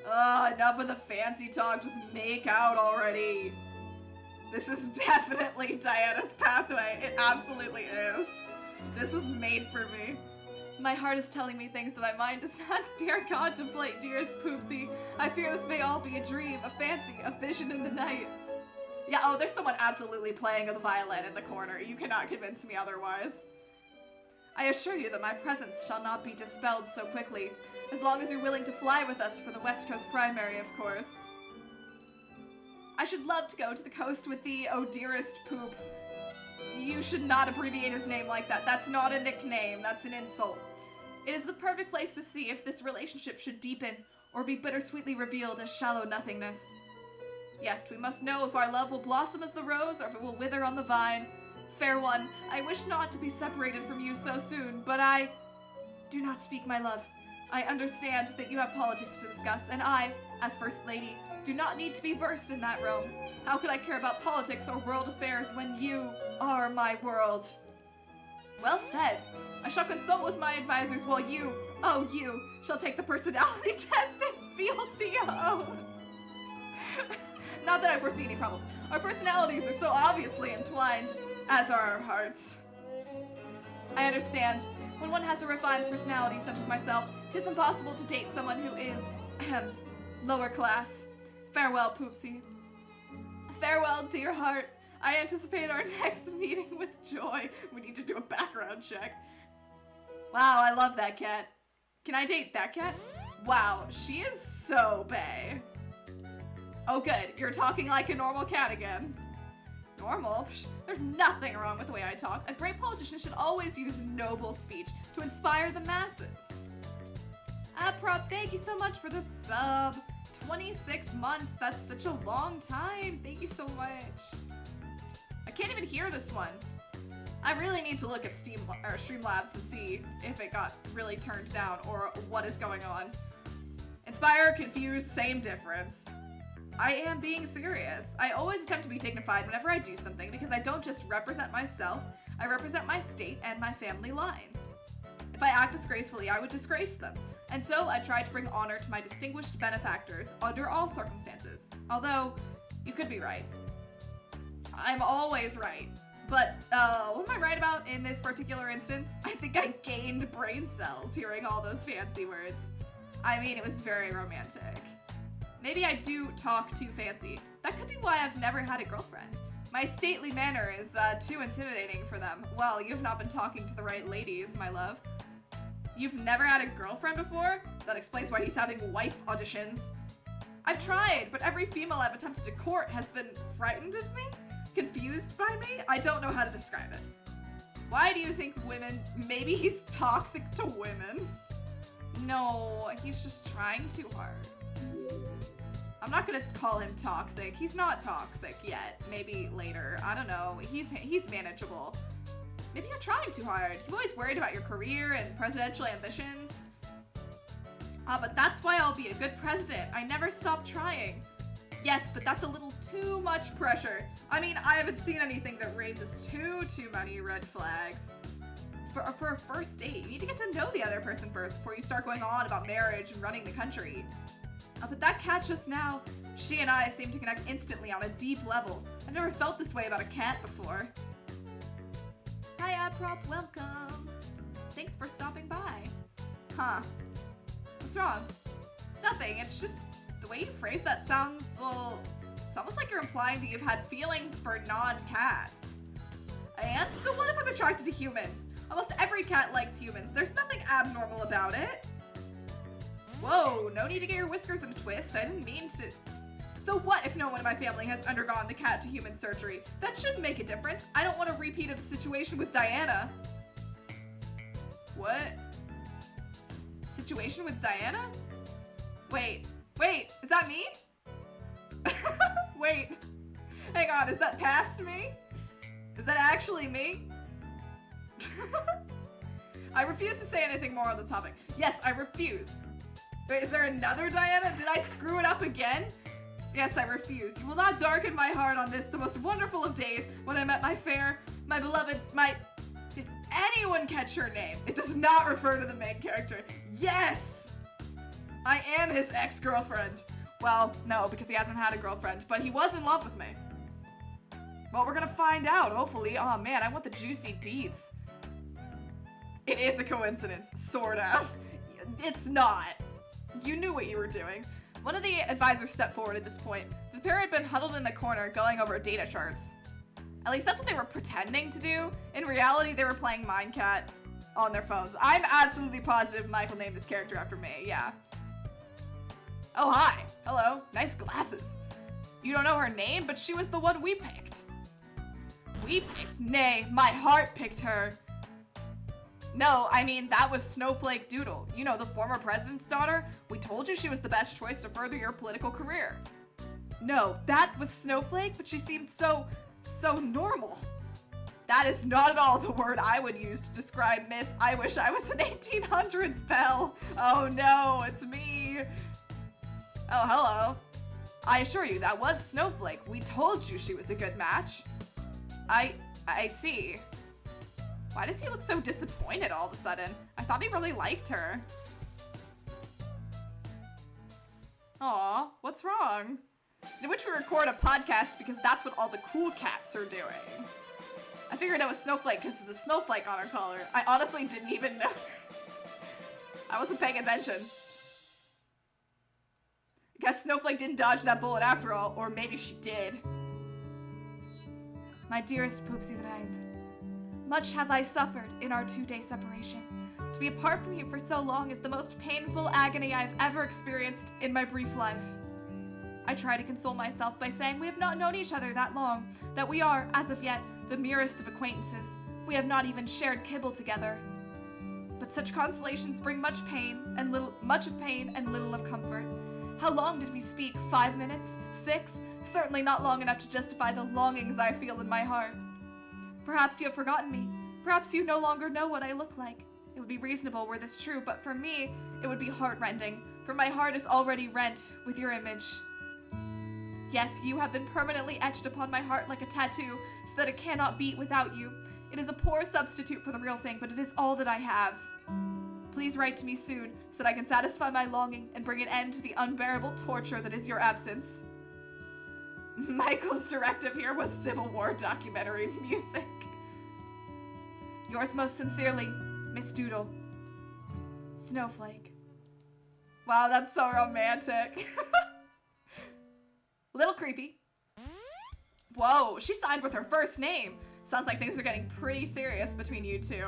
Enough with the fancy talk, just make out already. This is definitely Diana's pathway. It absolutely is. This was made for me. My heart is telling me things that my mind does not dare contemplate, dearest Poopsie. I fear this may all be a dream, a fancy, a vision in the night. Yeah, oh, there's someone absolutely playing the violin in the corner. You cannot convince me otherwise. I assure you that my presence shall not be dispelled so quickly, as long as you're willing to fly with us for the West Coast primary, of course. I should love to go to the coast with thee, oh dearest Poop. You should not abbreviate his name like that. That's not a nickname, that's an insult. It is the perfect place to see if this relationship should deepen or be bittersweetly revealed as shallow nothingness. Yes, we must know if our love will blossom as the rose or if it will wither on the vine. Fair one, I wish not to be separated from you so soon, but I... Do not speak, my love. I understand that you have politics to discuss, and I, as First Lady, do not need to be versed in that realm. How could I care about politics or world affairs when you are my world? Well said. I shall consult with my advisors while you, oh you, shall take the personality test and feel T.O. Not that I foresee any problems. Our personalities are so obviously entwined, as are our hearts. I understand. When one has a refined personality such as myself, 'tis impossible to date someone who is, lower class. Farewell, Poopsie. Farewell, dear heart. I anticipate our next meeting with joy. We need to do a background check. Wow, I love that cat. Can I date that cat? Wow, she is so bae. Oh good, you're talking like a normal cat again. Normal? Psh, there's nothing wrong with the way I talk. A great politician should always use noble speech to inspire the masses. Prop, thank you so much for the sub. 26 months, that's such a long time. Thank you so much. I can't even hear this one. I really need to look at Streamlabs to see if it got really turned down or what is going on. Inspire, confused, same difference. I am being serious. I always attempt to be dignified whenever I do something because I don't just represent myself, I represent my state and my family line. If I act disgracefully, I would disgrace them. And so I try to bring honor to my distinguished benefactors under all circumstances. Although, you could be right. I'm always right. But, what am I right about in this particular instance? I think I gained brain cells hearing all those fancy words. I mean, it was very romantic. Maybe I do talk too fancy. That could be why I've never had a girlfriend. My stately manner is, too intimidating for them. Well, you've not been talking to the right ladies, my love. You've never had a girlfriend before? That explains why he's having wife auditions. I've tried, but every female I've attempted to court has been frightened of me? Confused by me? I don't know how to describe it. Why do you think women... Maybe he's toxic to women? No, he's just trying too hard. I'm not gonna call him toxic. He's not toxic yet. Maybe later. I don't know. He's manageable. Maybe you're trying too hard. You're always worried about your career and presidential ambitions. But that's why I'll be a good president. I never stop trying. Yes, but that's a little too much pressure. I mean, I haven't seen anything that raises too many red flags. For a first date, you need to get to know the other person first before you start going on about marriage and running the country. But that cat just now, she and I seem to connect instantly on a deep level. I've never felt this way about a cat before. Hi, Prop, welcome. Thanks for stopping by. Huh. What's wrong? Nothing, it's just the way you phrase that sounds, well, it's almost like you're implying that you've had feelings for non-cats. And so what if I'm attracted to humans? Almost every cat likes humans. There's nothing abnormal about it. Whoa, no need to get your whiskers in a twist. I didn't mean to. So what if no one in my family has undergone the cat to human surgery? That shouldn't make a difference. I don't want a repeat of the situation with Diana. What? Situation with Diana? Wait, is that me? Wait, hang on, is that past me? Is that actually me? I refuse to say anything more on the topic. Yes, I refuse. Wait, is there another Diana? Did I screw it up again? Yes, I refuse. You will not darken my heart on this, the most wonderful of days, when I met my fair, my beloved, my... Did anyone catch her name? It does not refer to the main character. Yes! I am his ex-girlfriend. Well, no, because he hasn't had a girlfriend, but he was in love with me. Well, we're gonna find out, hopefully. Oh man, I want the juicy deets. It is a coincidence, sort of. It's not. You knew what you were doing. One of the advisors stepped forward at this point. The pair had been huddled in the corner going over data charts. At least that's what they were pretending to do. In reality, they were playing Mindcat on their phones. I'm absolutely positive Michael named his character after me, yeah. Oh, hi. Hello. Nice glasses. You don't know her name, but she was the one we picked. We picked? Nay, my heart picked her. No, I mean, that was Snowflake Doodle. You know, the former president's daughter? We told you she was the best choice to further your political career. No, that was Snowflake, but she seemed so normal. That is not at all the word I would use to describe Miss I wish I was an 1800s belle. Oh no, it's me. Oh, hello. I assure you, that was Snowflake. We told you she was a good match. I see. Why does he look so disappointed all of a sudden? I thought he really liked her. Aw, what's wrong? In which we record a podcast because that's what all the cool cats are doing. I figured it was Snowflake because of the snowflake on her collar. I honestly didn't even notice. I wasn't paying attention. I guess Snowflake didn't dodge that bullet after all, or maybe she did. My dearest Poopsie the Ninth, much have I suffered in our 2-day separation. To be apart from you for so long is the most painful agony I've ever experienced in my brief life. I try to console myself by saying we have not known each other that long, that we are, as of yet, the merest of acquaintances. We have not even shared kibble together. But such consolations bring much of pain and little of comfort. How long did we speak? 5 minutes? 6? Certainly not long enough to justify the longings I feel in my heart. Perhaps you have forgotten me. Perhaps you no longer know what I look like. It would be reasonable were this true, but for me, it would be heart-rending, for my heart is already rent with your image. Yes, you have been permanently etched upon my heart like a tattoo, so that it cannot beat without you. It is a poor substitute for the real thing, but it is all that I have. Please write to me soon, so that I can satisfy my longing and bring an end to the unbearable torture that is your absence. Michael's directive here was Civil War documentary music. Yours most sincerely, Miss Doodle. Snowflake. Wow, that's so romantic. Little creepy. Whoa, she signed with her first name. Sounds like things are getting pretty serious between you two.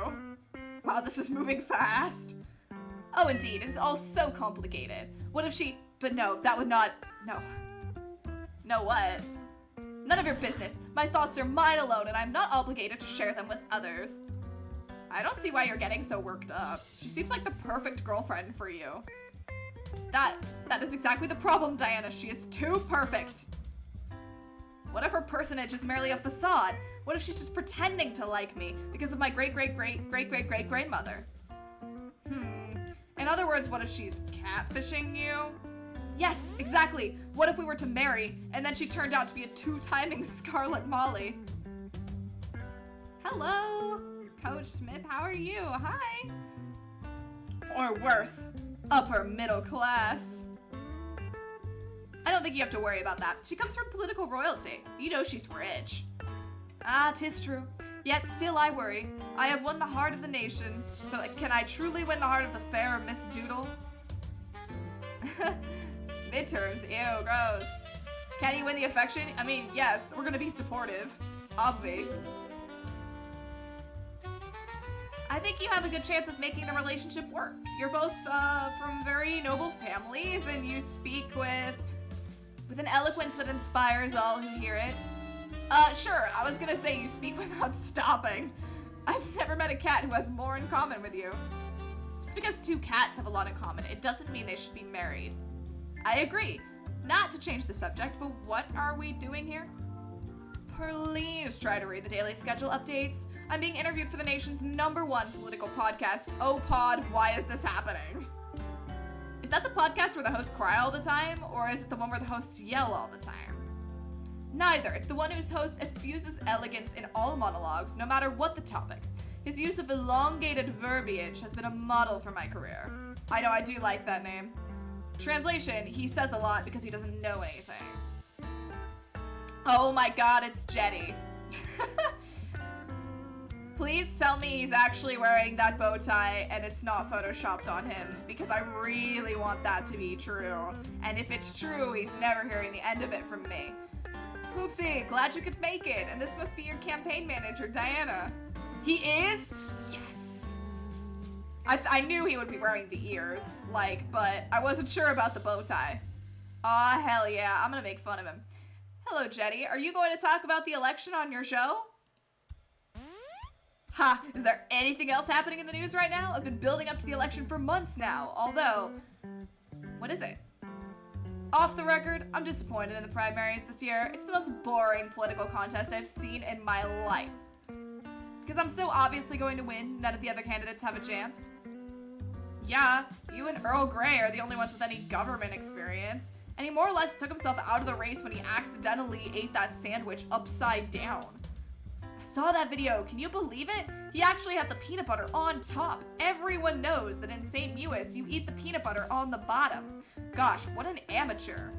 Wow, this is moving fast. Oh, indeed, it is all so complicated. What if she... But no, that would not... No. No what? None of your business. My thoughts are mine alone, and I'm not obligated to share them with others. I don't see why you're getting so worked up. She seems like the perfect girlfriend for you. That is exactly the problem, Diana. She is too perfect. What if her personage is merely a facade? What if she's just pretending to like me because of my great-great-great-great-great-great-grandmother? In other words, what if she's catfishing you? Yes, exactly. What if we were to marry, and then she turned out to be a 2-timing Scarlet Molly? Hello, Coach Smith, how are you? Hi. Or worse, upper middle class. I don't think you have to worry about that. She comes from political royalty. You know she's rich. Ah, 'tis true. Yet still I worry. I have won the heart of the nation, but can I truly win the heart of the fair Miss Doodle? Midterms, ew, gross. Can you win the affection? I mean, yes, we're gonna be supportive. Obvi. think you have a good chance of making the relationship work. You're both from very noble families, and you speak with an eloquence that inspires all who hear it. Sure, I was gonna say you speak without stopping. I've never met a cat who has more in common with you. Just because two cats have a lot in common, it doesn't mean they should be married. I agree. Not to change the subject, but what are we doing here? Please try to read the daily schedule updates. I'm being interviewed for the nation's #1 political podcast, Oh Pod, Why Is This Happening? Is that the podcast where the hosts cry all the time, or is it the one where the hosts yell all the time? Neither. It's the one whose host effuses elegance in all monologues, no matter what the topic. His use of elongated verbiage has been a model for my career. I know, I do like that name. Translation, he says a lot because he doesn't know anything. Oh my god, it's Jetty. Please tell me he's actually wearing that bow tie and it's not photoshopped on him, because I really want that to be true. And if it's true, he's never hearing the end of it from me. Poopsie, glad you could make it, and this must be your campaign manager, Diana. He is? Yes. I knew he would be wearing the ears, but I wasn't sure about the bow tie. Aw, hell yeah, I'm gonna make fun of him. Hello, Jetty. Are you going to talk about the election on your show? Ha, is there anything else happening in the news right now? I've been building up to the election for months now, although... What is it? Off the record, I'm disappointed in the primaries this year. It's the most boring political contest I've seen in my life. Because I'm so obviously going to win, none of the other candidates have a chance. Yeah, you and Earl Grey are the only ones with any government experience. And he more or less took himself out of the race when he accidentally ate that sandwich upside down. I saw that video, can you believe it? He actually had the peanut butter on top. Everyone knows that in St. Louis, you eat the peanut butter on the bottom. Gosh, what an amateur.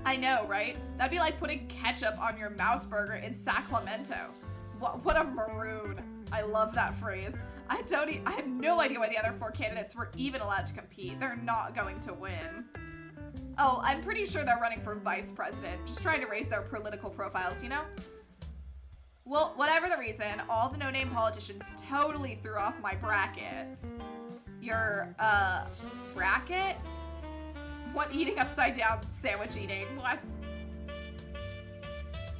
I know, right? That'd be like putting ketchup on your mouse burger in Sacramento. What a maroon. I love that phrase. I have no idea why the other 4 candidates were even allowed to compete. They're not going to win. Oh, I'm pretty sure they're running for vice president, just trying to raise their political profiles, you know? Well, whatever the reason, all the no-name politicians totally threw off my bracket. Your, bracket? What, eating upside down sandwich eating? What?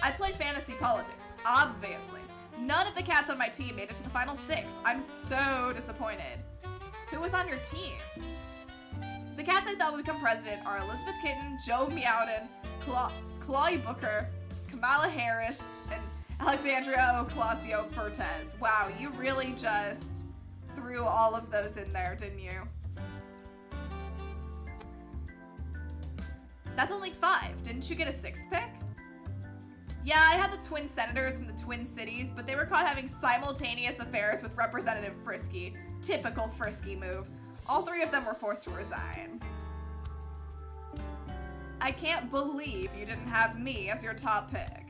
I play fantasy politics, obviously. None of the cats on my team made it to the final 6. I'm so disappointed. Who was on your team? The cats I thought would become president are Elizabeth Kitten, Joe Meowden, Chloe Booker, Kamala Harris, and Alexandria Ocasio-Cortez. Wow, you really just threw all of those in there, didn't you? That's only 5. Didn't you get a 6th pick? Yeah, I had the twin senators from the Twin Cities, but they were caught having simultaneous affairs with Representative Frisky. Typical Frisky move. All 3 of them were forced to resign. I can't believe you didn't have me as your top pick.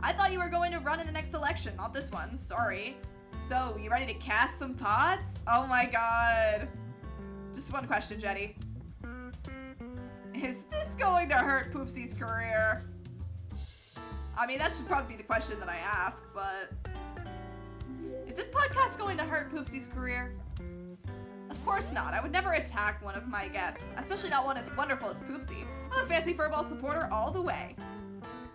I thought you were going to run in the next election, not this one, sorry. So, you ready to cast some pods? Oh my god. Just one question, Jetty. Is this going to hurt Poopsie's career? I mean, that should probably be the question that I ask, but... Is this podcast going to hurt Poopsie's career? Of course not. I would never attack one of my guests, especially not one as wonderful as Poopsie. I'm a fancy furball supporter all the way.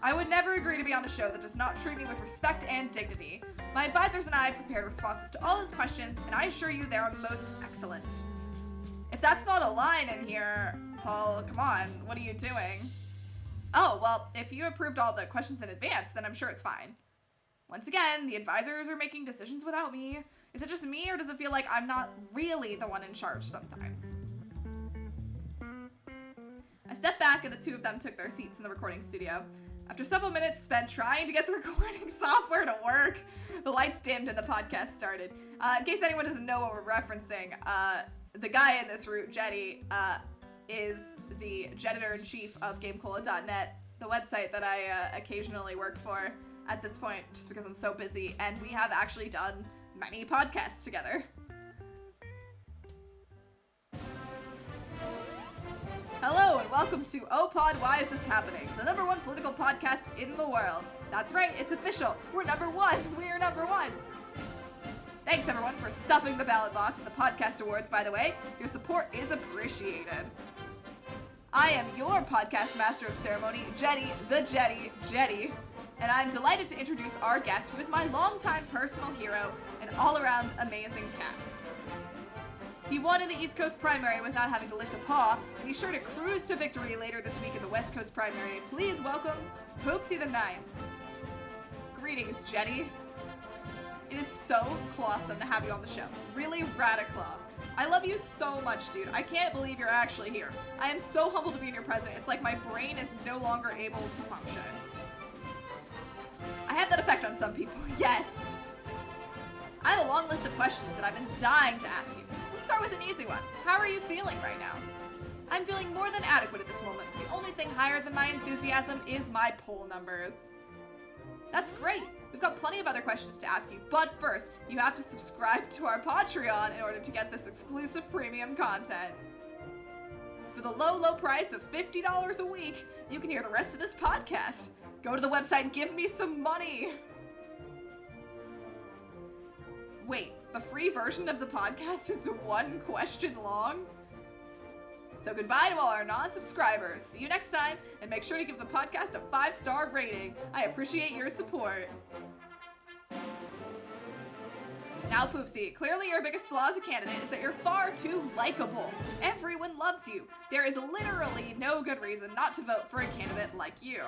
I would never agree to be on a show that does not treat me with respect and dignity. My advisors and I prepared responses to all those questions, and I assure you they are most excellent. If that's not a line in here, Paul, come on, what are you doing? Oh, well, if you approved all the questions in advance, then I'm sure it's fine. Once again, the advisors are making decisions without me. Is it just me, or does it feel like I'm not really the one in charge sometimes? I stepped back and the 2 of them took their seats in the recording studio. After several minutes spent trying to get the recording software to work, the lights dimmed and the podcast started. In case anyone doesn't know what we're referencing, the guy in this route, Jetty, is the editor-in-chief of GameCola.net, the website that I occasionally work for at this point, just because I'm so busy, and we have actually done many podcasts together. Hello, and welcome to Oh Pod, Why Is This Happening? The #1 political podcast in the world. That's right, it's official. We're #1. We're #1. Thanks everyone for stuffing the ballot box at the podcast awards, by the way. Your support is appreciated. I am your podcast master of ceremony, Jetty, the Jetty, and I'm delighted to introduce our guest, who is my longtime personal hero and all-around amazing cat. He won in the East Coast primary without having to lift a paw, and he's sure to cruise to victory later this week in the West Coast primary. Please welcome Poopsie the Ninth. Greetings, Jetty. It is so awesome to have you on the show. Really radical. I love you so much, dude. I can't believe you're actually here. I am so humbled to be in your presence. It's like my brain is no longer able to function. I have that effect on some people, yes. I have a long list of questions that I've been dying to ask you. Let's start with an easy one. How are you feeling right now? I'm feeling more than adequate at this moment. The only thing higher than my enthusiasm is my poll numbers. That's great. We've got plenty of other questions to ask you, but first, you have to subscribe to our Patreon in order to get this exclusive premium content. For the low, low price of $50 a week, you can hear the rest of this podcast. Go to the website and give me some money. Wait, the free version of the podcast is one question long? So goodbye to all our non-subscribers. See you next time, and make sure to give the podcast a 5-star rating. I appreciate your support. Now, Poopsie, clearly your biggest flaw as a candidate is that you're far too likable. Everyone loves you. There is literally no good reason not to vote for a candidate like you.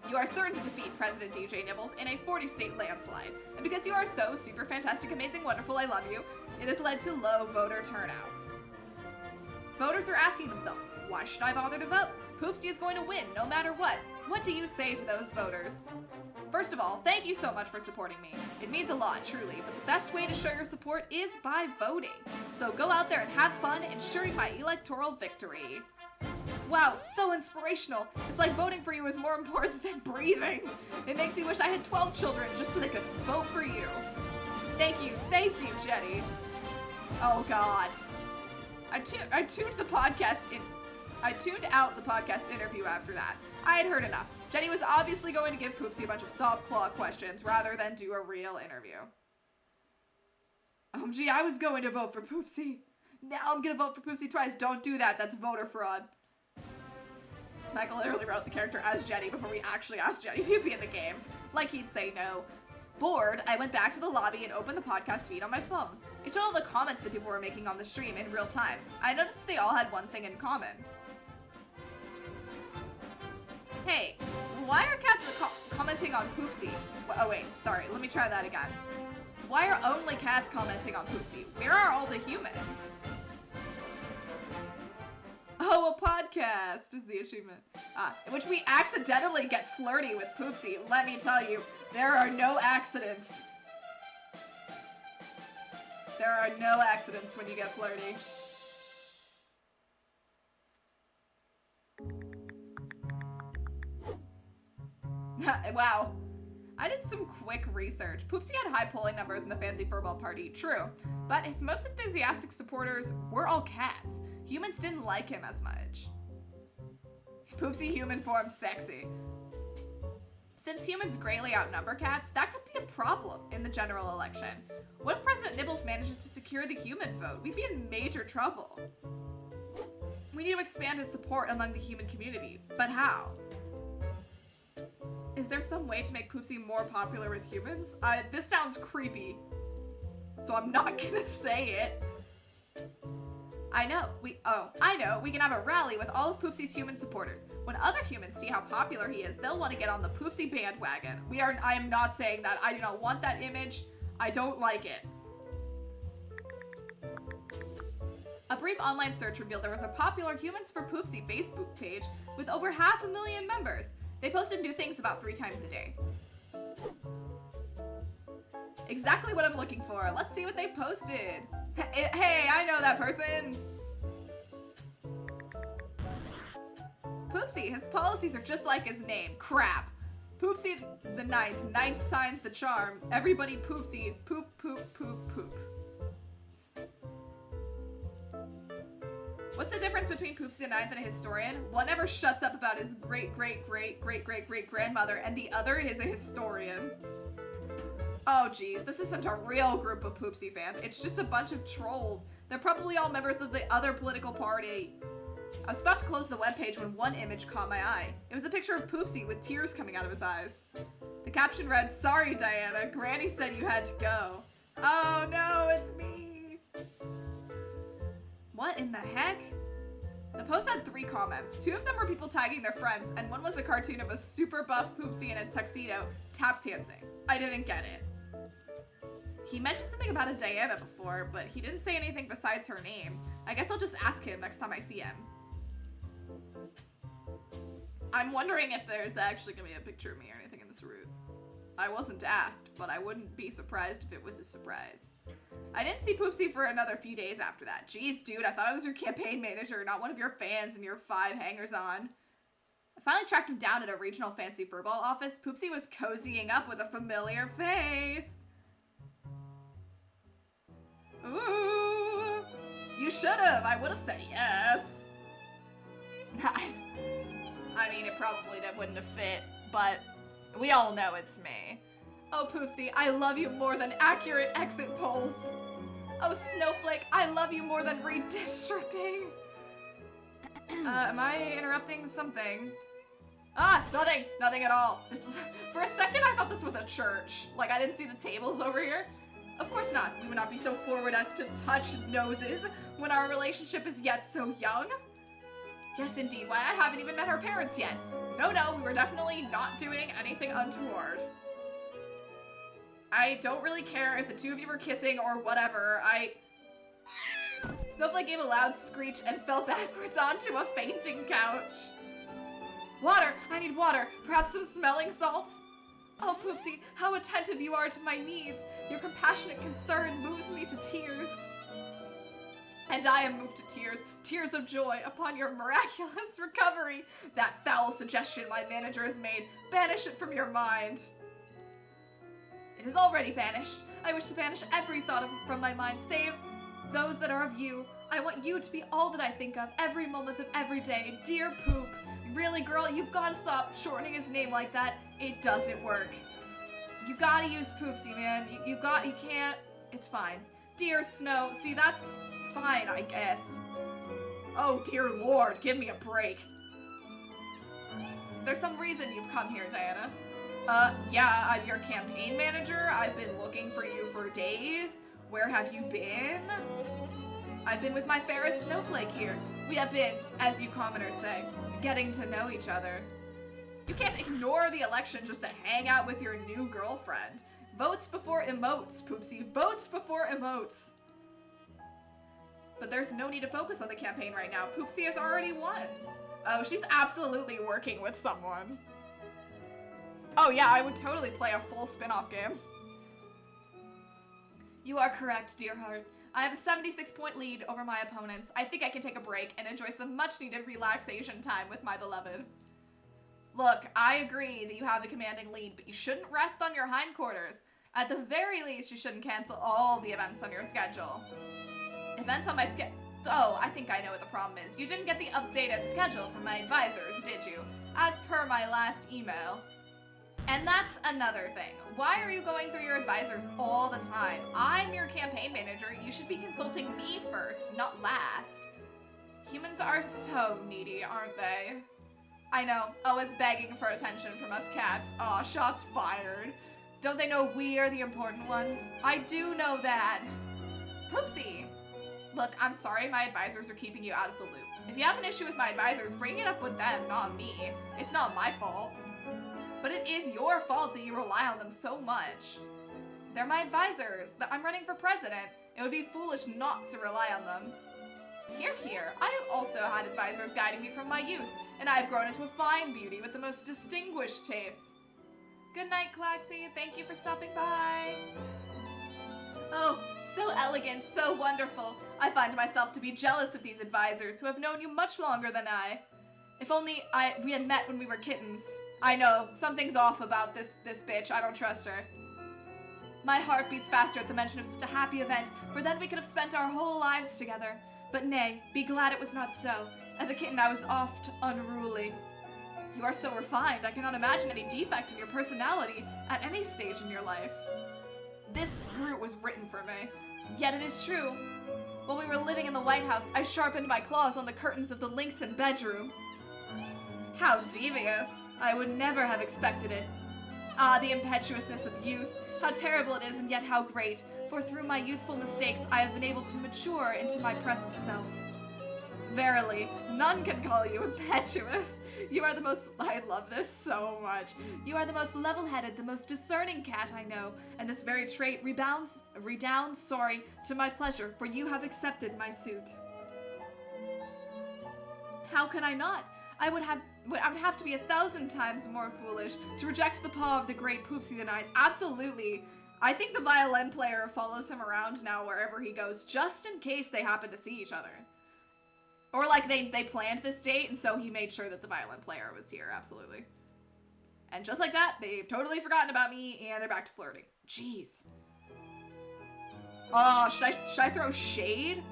You are certain to defeat President DJ Nibbles in a 40-state landslide. And because you are so super fantastic, amazing, wonderful, I love you, it has led to low voter turnout. Voters are asking themselves, why should I bother to vote? Poopsie is going to win no matter what. What do you say to those voters? First of all, thank you so much for supporting me. It means a lot, truly, but the best way to show your support is by voting. So go out there and have fun ensuring my electoral victory. Wow, so inspirational. It's like voting for you is more important than breathing. It makes me wish I had 12 children just so they could vote for you. Thank you, Jetty. Oh God. I tuned out the podcast interview after that. I had heard enough. Jenny was obviously going to give Poopsie a bunch of soft claw questions rather than do a real interview. Gee, I was going to vote for Poopsie. Now I'm gonna vote for Poopsie twice. Don't do that. That's voter fraud. Michael literally wrote the character as Jenny before we actually asked Jenny if he'd be in the game. Like he'd say no. Bored, I went back to the lobby and opened the podcast feed on my phone. It showed all the comments that people were making on the stream in real time. I noticed they all had one thing in common. Hey, why are cats commenting on Poopsie? Oh wait, sorry, let me try that again. Why are only cats commenting on Poopsie? Where are all the humans? Oh, a podcast is the achievement. In which we accidentally get flirty with Poopsie. Let me tell you, there are no accidents. There are no accidents when you get flirty. Wow. I did some quick research. Poopsie had high polling numbers in the fancy furball party, true, but his most enthusiastic supporters were all cats. Humans didn't like him as much. Poopsie human form sexy. Since humans greatly outnumber cats, that could be a problem in the general election. What if President Nibbles manages to secure the human vote? We'd be in major trouble. We need to expand his support among the human community, but how? Is there some way to make Poopsie more popular with humans? This sounds creepy, so I'm not gonna say it. I know, we can have a rally with all of Poopsie's human supporters. When other humans see how popular he is, they'll want to get on the Poopsie bandwagon. I am not saying that. I do not want that image. I don't like it. A brief online search revealed there was a popular Humans for Poopsie Facebook page with over 500,000 members. They posted new things about 3 times a day. Exactly what I'm looking for. Let's see what they posted. Hey, I know that person. Poopsie, his policies are just like his name. Crap. Poopsie the ninth times the charm. Everybody Poopsie, poop, poop, poop, poop. What's the difference between Poopsie the Ninth and a historian? One never shuts up about his great-great-great-great-great-great-grandmother, and the other is a historian. Oh geez, this isn't a real group of Poopsie fans. It's just a bunch of trolls. They're probably all members of the other political party. I was about to close the webpage when one image caught my eye. It was a picture of Poopsie with tears coming out of his eyes. The caption read, "Sorry, Diana, Granny said you had to go." Oh no, it's me. What in the heck? The post had 3 comments. 2 of them were people tagging their friends, and one was a cartoon of a super buff Poopsie in a tuxedo tap dancing. I didn't get it. He mentioned something about a Diana before, but he didn't say anything besides her name. I guess I'll just ask him next time I see him. I'm wondering if there's actually gonna be a picture of me or anything in this route. I wasn't asked, but I wouldn't be surprised if it was a surprise. I didn't see Poopsie for another few days after that. Jeez, dude, I thought I was your campaign manager, not one of your fans and your 5 hangers-on. I finally tracked him down at a regional fancy furball office. Poopsie was cozying up with a familiar face. Ooh. You should've. I would've said yes. I mean, it probably wouldn't have fit, but we all know it's me. Oh, Poopsie, I love you more than accurate exit polls. Oh, Snowflake, I love you more than redistricting. Am I interrupting something? Ah, nothing at all. This is, for a second I thought this was a church. Like, I didn't see the tables over here. Of course not. We would not be so forward as to touch noses when our relationship is yet so young. Yes, indeed. Why, I haven't even met her parents yet. No, we were definitely not doing anything untoward. I don't really care if the 2 of you were kissing or whatever. Snowflake gave a loud screech and fell backwards onto a fainting couch. Water! I need water. Perhaps some smelling salts? Oh, Poopsie, how attentive you are to my needs. Your compassionate concern moves me to tears. And I am moved to tears. Tears of joy upon your miraculous recovery. That foul suggestion my manager has made. Banish it from your mind. It is already banished. I wish to banish every thought from my mind, save those that are of you. I want you to be all that I think of every moment of every day. Dear Poop. Really, girl, you've got to stop shortening his name like that. It doesn't work. You gotta use Poopsie, man. You can't. It's fine. Dear Snow. See, that's fine, I guess. Oh, dear Lord, give me a break. Is there some reason you've come here, Diana? Yeah, I'm your campaign manager. I've been looking for you for days. Where have you been? I've been with my fairest snowflake here. We have been, as you commoners say, getting to know each other. You can't ignore the election just to hang out with your new girlfriend. Votes before emotes, Poopsie. Votes before emotes. But there's no need to focus on the campaign right now. Poopsie has already won. Oh, she's absolutely working with someone. Oh yeah, I would totally play a full spin-off game. You are correct, dear heart. I have a 76-point lead over my opponents. I think I can take a break and enjoy some much-needed relaxation time with my beloved. Look, I agree that you have a commanding lead, but you shouldn't rest on your hindquarters. At the very least, you shouldn't cancel all the events on your schedule. Events on my schedule? Oh, I think I know what the problem is. You didn't get the updated schedule from my advisors, did you? As per my last email. And that's another thing. Why are you going through your advisors all the time? I'm your campaign manager. You should be consulting me first, not last. Humans are so needy, aren't they? I know, always begging for attention from us cats. Aw, shots fired. Don't they know we are the important ones? I do know that. Poopsie. Look, I'm sorry my advisors are keeping you out of the loop. If you have an issue with my advisors, bring it up with them, not me. It's not my fault. But it is your fault that you rely on them so much. They're my advisors. I'm running for president. It would be foolish not to rely on them. Hear, hear. I have also had advisors guiding me from my youth, and I have grown into a fine beauty with the most distinguished tastes. Good night, Claxie. Thank you for stopping by. Oh, so elegant, so wonderful. I find myself to be jealous of these advisors who have known you much longer than I. If only we had met when we were kittens. I know, something's off about this bitch. I don't trust her. My heart beats faster at the mention of such a happy event, for then we could have spent our whole lives together. But nay, be glad it was not so. As a kitten, I was oft unruly. You are so refined, I cannot imagine any defect in your personality at any stage in your life. This Groot was written for me. Yet it is true. While we were living in the White House, I sharpened my claws on the curtains of the Lynxon bedroom. How devious. I would never have expected it. Ah, the impetuousness of youth. How terrible it is, and yet how great. For through my youthful mistakes, I have been able to mature into my present self. Verily, none can call you impetuous. You are the most, I love this so much. You are the most level-headed, the most discerning cat I know, and this very trait redounds, to my pleasure, for you have accepted my suit. How can I not? I would have to be 1,000 times more foolish to reject the paw of the great Poopsie the Ninth. Absolutely. I think the violin player follows him around now wherever he goes, just in case they happen to see each other. Or like they planned this date, and so he made sure that the violin player was here, absolutely. And just like that, they've totally forgotten about me, and they're back to flirting. Jeez. Oh, should I throw shade?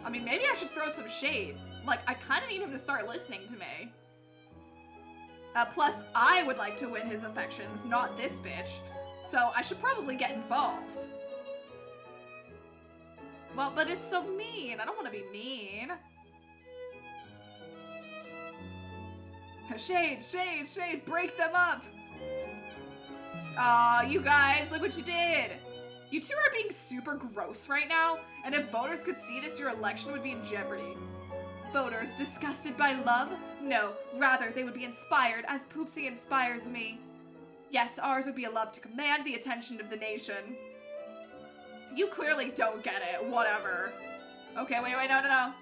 I mean, maybe I should throw some shade. Like, I kind of need him to start listening to me. Plus, I would like to win his affections, not this bitch. So I should probably get involved. Well, but it's so mean. I don't want to be mean. Shade, shade, shade. Break them up. Aw, you guys, look what you did. You two are being super gross right now, and if voters could see this, your election would be in jeopardy. Voters disgusted by love? No, rather they would be inspired as Poopsie inspires me. Yes, ours would be a love to command the attention of the nation. You clearly don't get it, whatever. Okay, wait, no.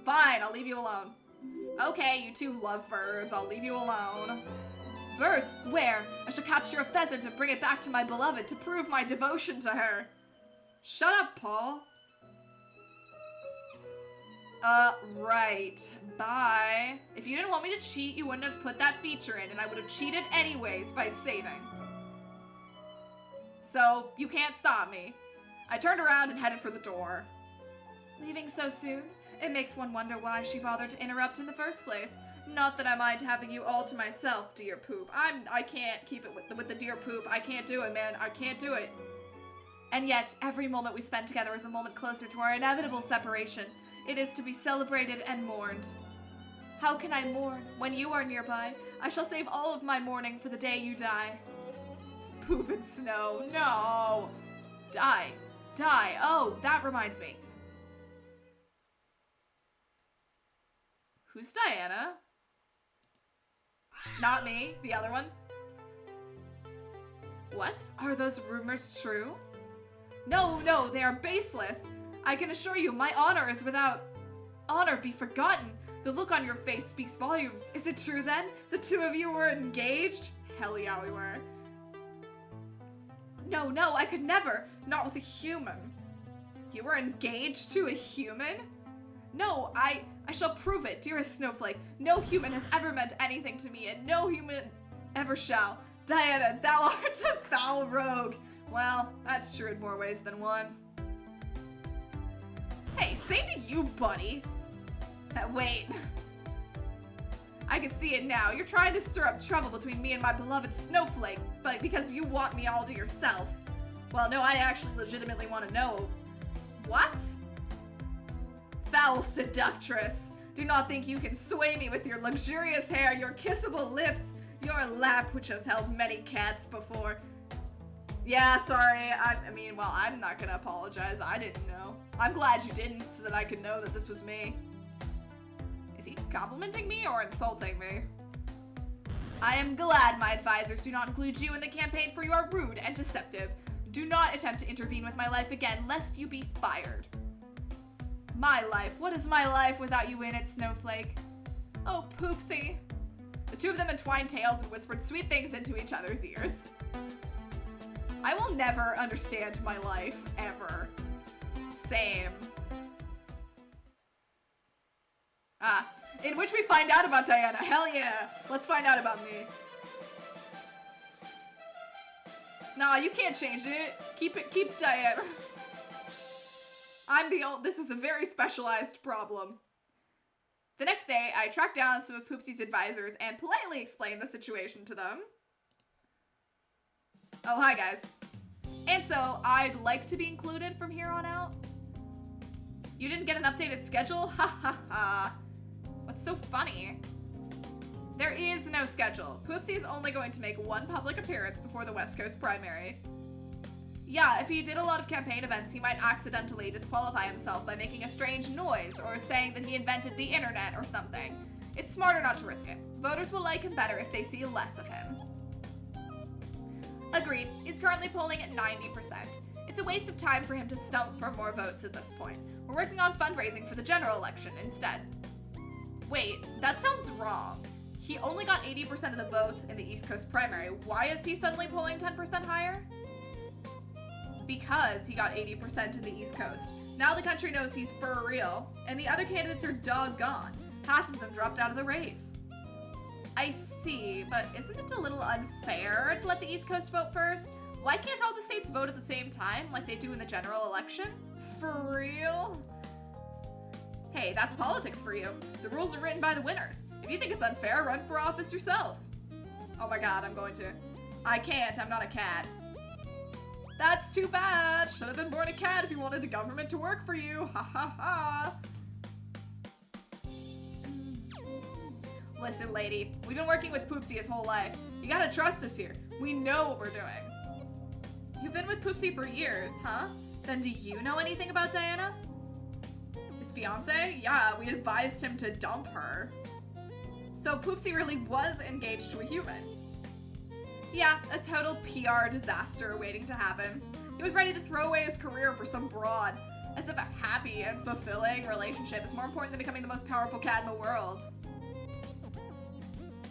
Fine, I'll leave you alone. Okay, you two lovebirds, I'll leave you alone. Birds? Where? I shall capture a pheasant and bring it back to my beloved to prove my devotion to her. Shut up, Paul. Right. Bye. If you didn't want me to cheat, you wouldn't have put that feature in, and I would have cheated anyways by saving. So, you can't stop me. I turned around and headed for the door. Leaving so soon? It makes one wonder why she bothered to interrupt in the first place. Not that I mind having you all to myself, dear Poop. I can't keep it with the dear Poop. I can't do it, man. I can't do it. And yet, every moment we spend together is a moment closer to our inevitable separation. It is to be celebrated and mourned. How can I mourn when you are nearby? I shall save all of my mourning for the day you die. Poop and snow. No. Die. Oh, that reminds me. Who's Diana? Not me. The other one. What? Are those rumors true? No, they are baseless. I can assure you, my honor is without honor be forgotten. The look on your face speaks volumes. Is it true then? The two of you were engaged? Hell yeah, we were. No, I could never. Not with a human. You were engaged to a human? No, I shall prove it, dearest Snowflake. No human has ever meant anything to me, and no human ever shall. Diana, thou art a foul rogue. Well, that's true in more ways than one. Hey, same to you, buddy. Wait. I can see it now. You're trying to stir up trouble between me and my beloved Snowflake, but because you want me all to yourself. Well, no, I actually legitimately want to know. What? Foul seductress. Do not think you can sway me with your luxurious hair, your kissable lips, your lap which has held many cats before. Yeah, sorry. I mean, well, I'm not gonna apologize. I didn't know. I'm glad you didn't, so that I could know that this was me. Is he complimenting me or insulting me? I am glad my advisors do not include you in the campaign, for you are rude and deceptive. Do not attempt to intervene with my life again, lest you be fired. My life? What is my life without you in it, Snowflake? Oh, Poopsie. The two of them entwined tails and whispered sweet things into each other's ears. I will never understand my life, ever. Same. In which we find out about Diana. Hell yeah! Let's find out about me. Nah, you can't change it. Keep Diana. This is a very specialized problem. The next day, I tracked down some of Poopsie's advisors and politely explained the situation to them. Oh, hi guys. And so, I'd like to be included from here on out. You didn't get an updated schedule? Ha ha ha. What's so funny? There is no schedule. Poopsie is only going to make one public appearance before the West Coast primary. Yeah, if he did a lot of campaign events, he might accidentally disqualify himself by making a strange noise or saying that he invented the internet or something. It's smarter not to risk it. Voters will like him better if they see less of him. Agreed. He's currently polling at 90%. It's a waste of time for him to stump for more votes at this point. We're working on fundraising for the general election instead. Wait, that sounds wrong. He only got 80% of the votes in the East Coast primary. Why is he suddenly polling 10% higher? Because he got 80% in the East Coast. Now the country knows he's for real, and the other candidates are doggone. Half of them dropped out of the race. I see, but isn't it a little unfair to let the East Coast vote first? Why can't all the states vote at the same time, like they do in the general election? For real? Hey, that's politics for you. The rules are written by the winners. If you think it's unfair, run for office yourself. Oh my god, I'm going to. I can't, I'm not a cat. That's too bad. Should have been born a cat if you wanted the government to work for you. Ha ha ha. Listen, lady, we've been working with Poopsie his whole life. You gotta trust us here. We know what we're doing. You've been with Poopsie for years, huh? Then do you know anything about Diana? His fiance? Yeah, we advised him to dump her. So Poopsie really was engaged to a human. Yeah, a total PR disaster waiting to happen. He was ready to throw away his career for some broad, as if a happy and fulfilling relationship is more important than becoming the most powerful cat in the world.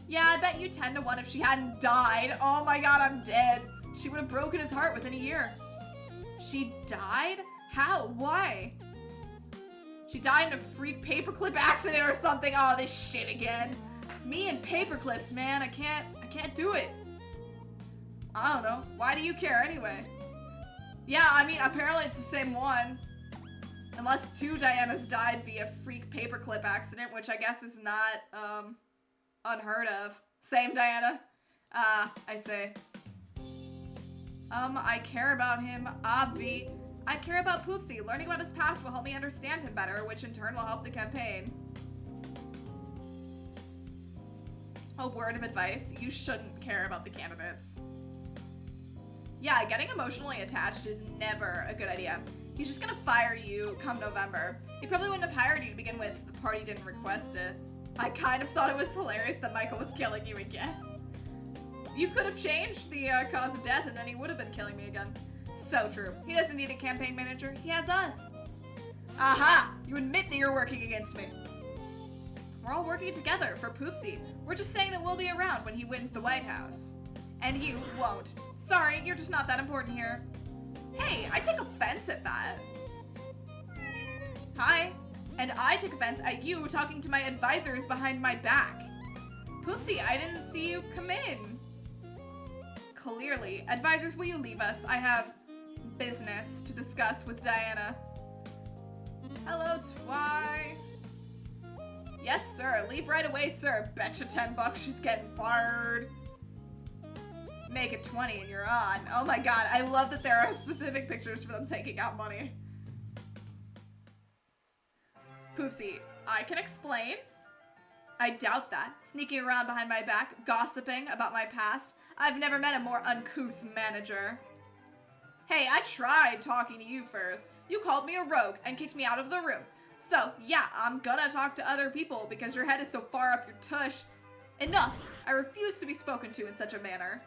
Yeah, I bet you 10 to 1 if she hadn't died. Oh my god, I'm dead. She would have broken his heart within a year. She died? How? Why? She died in a freak paperclip accident or something. Oh, this shit again. Me and paperclips, man. I can't do it. I don't know. Why do you care anyway? Yeah, I mean, apparently it's the same one. Unless 2 Dianas died via freak paperclip accident, which I guess is not, unheard of. Same Diana. I say. I care about him, obvi. I care about Poopsie. Learning about his past will help me understand him better, which in turn will help the campaign. A word of advice, you shouldn't care about the candidates. Yeah, getting emotionally attached is never a good idea. He's just gonna fire you come November. He probably wouldn't have hired you to begin with. The party didn't request it. I kind of thought it was hilarious that Michael was killing you again. You could have changed the cause of death and then he would have been killing me again. So true. He doesn't need a campaign manager. He has us. Aha! You admit that you're working against me. We're all working together for Poopsie. We're just saying that we'll be around when he wins the White House. And you won't. Sorry, you're just not that important here. Hey, I take offense at that. Hi. And I take offense at you talking to my advisors behind my back. Poopsie, I didn't see you come in. Clearly. Advisors, will you leave us? I have business to discuss with Diana. Hello, Twy. Yes, sir. Leave right away, sir. Betcha $10 she's getting fired. Make it 20 and you're on. Oh my god, I love that there are specific pictures for them taking out money. Poopsie, I can explain. I doubt that. Sneaking around behind my back, gossiping about my past. I've never met a more uncouth manager. Hey, I tried talking to you first. You called me a rogue and kicked me out of the room. So, yeah, I'm gonna talk to other people because your head is so far up your tush. Enough! I refuse to be spoken to in such a manner.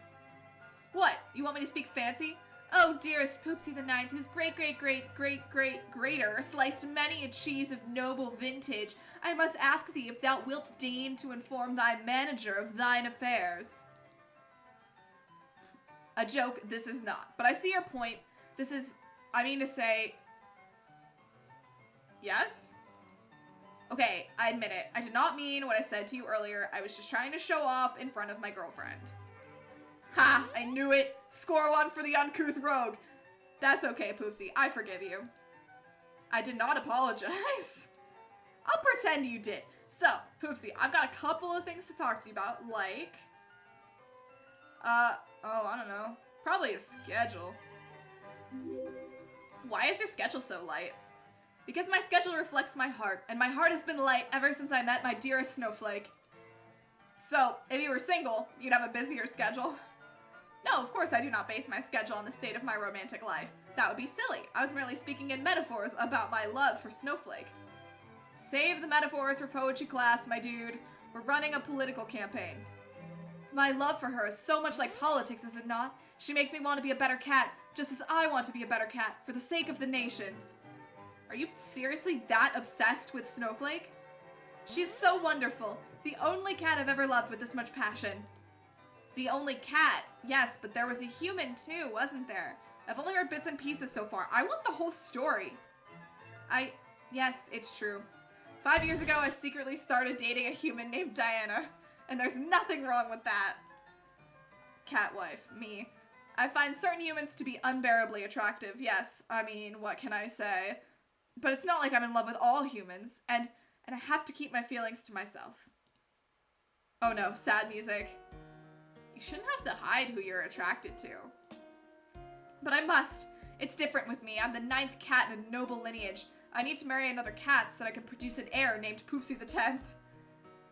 What? You want me to speak fancy? Oh, dearest Poopsie the Ninth, whose great-great-great-great-greater sliced many a cheese of noble vintage, I must ask thee if thou wilt deign to inform thy manager of thine affairs. A joke, this is not. But I see your point. This is, I mean to say... Yes? Okay, I admit it. I did not mean what I said to you earlier. I was just trying to show off in front of my girlfriend. Ha! I knew it! Score 1 for the uncouth rogue! That's okay, Poopsie. I forgive you. I did not apologize. I'll pretend you did. So, Poopsie, I've got a couple of things to talk to you about, like... I don't know. Probably his schedule. Why is your schedule so light? Because my schedule reflects my heart, and my heart has been light ever since I met my dearest snowflake. So, if you were single, you'd have a busier schedule. No, of course I do not base my schedule on the state of my romantic life. That would be silly. I was merely speaking in metaphors about my love for Snowflake. Save the metaphors for poetry class, my dude. We're running a political campaign. My love for her is so much like politics, is it not? She makes me want to be a better cat, just as I want to be a better cat, for the sake of the nation. Are you seriously that obsessed with Snowflake? She is so wonderful. The only cat I've ever loved with this much passion. The only cat, yes, but there was a human too, wasn't there? I've only heard bits and pieces so far. I want the whole story. Yes, it's true. 5 years ago, I secretly started dating a human named Diana, and there's nothing wrong with that. Cat wife, me. I find certain humans to be unbearably attractive, yes. I mean, what can I say? But it's not like I'm in love with all humans, and I have to keep my feelings to myself. Oh no, sad music. You shouldn't have to hide who you're attracted to. But I must. It's different with me. I'm the 9th cat in a noble lineage. I need to marry another cat so that I can produce an heir named Poopsie the 10th.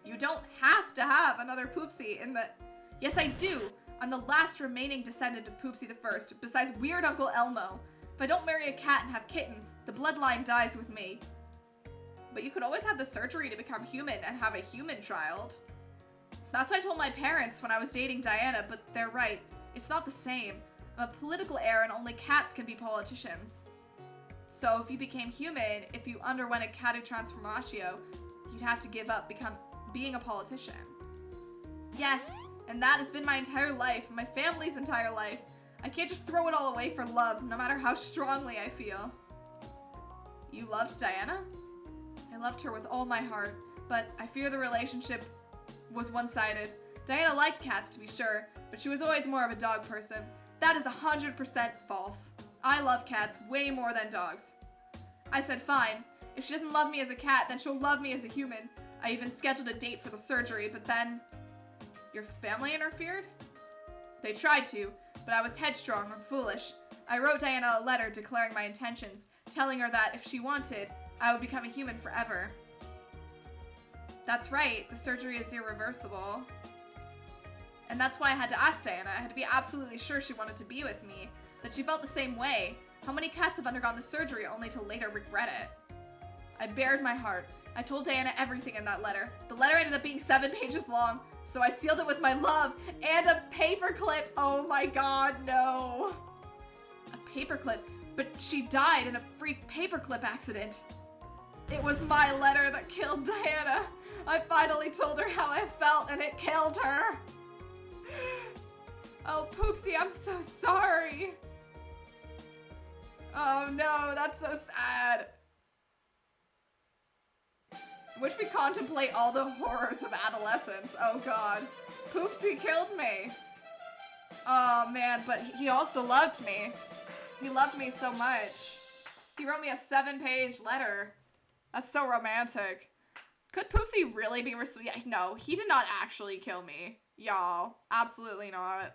You don't have to have another Poopsie in the... Yes, I do. I'm the last remaining descendant of Poopsie the First, besides weird Uncle Elmo. If I don't marry a cat and have kittens, the bloodline dies with me. But you could always have the surgery to become human and have a human child. That's what I told my parents when I was dating Diana, but they're right. It's not the same. I'm a political heir and only cats can be politicians. So if you became human, if you underwent a catty transformatio, you'd have to give up being a politician. Yes, and that has been my entire life, my family's entire life. I can't just throw it all away for love, no matter how strongly I feel. You loved Diana? I loved her with all my heart, but I fear the relationship was one-sided. Diana liked cats, to be sure, but she was always more of a dog person. That is 100% false. I love cats way more than dogs. I said, fine. If she doesn't love me as a cat, then she'll love me as a human. I even scheduled a date for the surgery, but then... Your family interfered? They tried to, but I was headstrong and foolish. I wrote Diana a letter declaring my intentions, telling her that if she wanted, I would become a human forever. That's right, the surgery is irreversible. And that's why I had to ask Diana. I had to be absolutely sure she wanted to be with me, that she felt the same way. How many cats have undergone the surgery only to later regret it? I bared my heart. I told Diana everything in that letter. The letter ended up being 7 pages long, so I sealed it with my love and a paperclip. Oh my god, no. A paperclip? But she died in a freak paperclip accident. It was my letter that killed Diana. I finally told her how I felt and it killed her. Oh, Poopsie, I'm so sorry. Oh no, that's so sad. Which we contemplate all the horrors of adolescence. Oh god. Poopsie killed me. Oh man, but he also loved me. He loved me so much. He wrote me a 7-page letter. That's so romantic. Could Poopsie really be No, he did not actually kill me. Y'all. Absolutely not.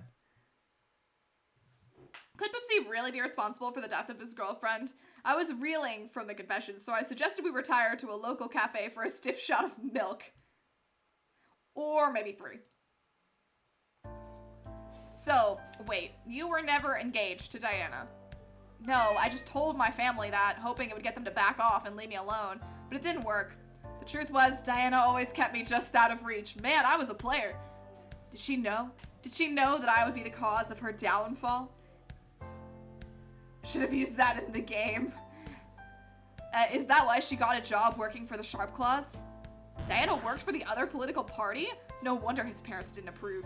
Could Poopsie really be responsible for the death of his girlfriend? I was reeling from the confession, so I suggested we retire to a local cafe for a stiff shot of milk. Or maybe 3. So, wait, you were never engaged to Diana? No, I just told my family that, hoping it would get them to back off and leave me alone, but it didn't work. The truth was, Diana always kept me just out of reach. Man, I was a player. Did she know? Did she know that I would be the cause of her downfall? Should have used that in the game. Is that why she got a job working for the Sharp Claws? Diana worked for the other political party? No wonder his parents didn't approve.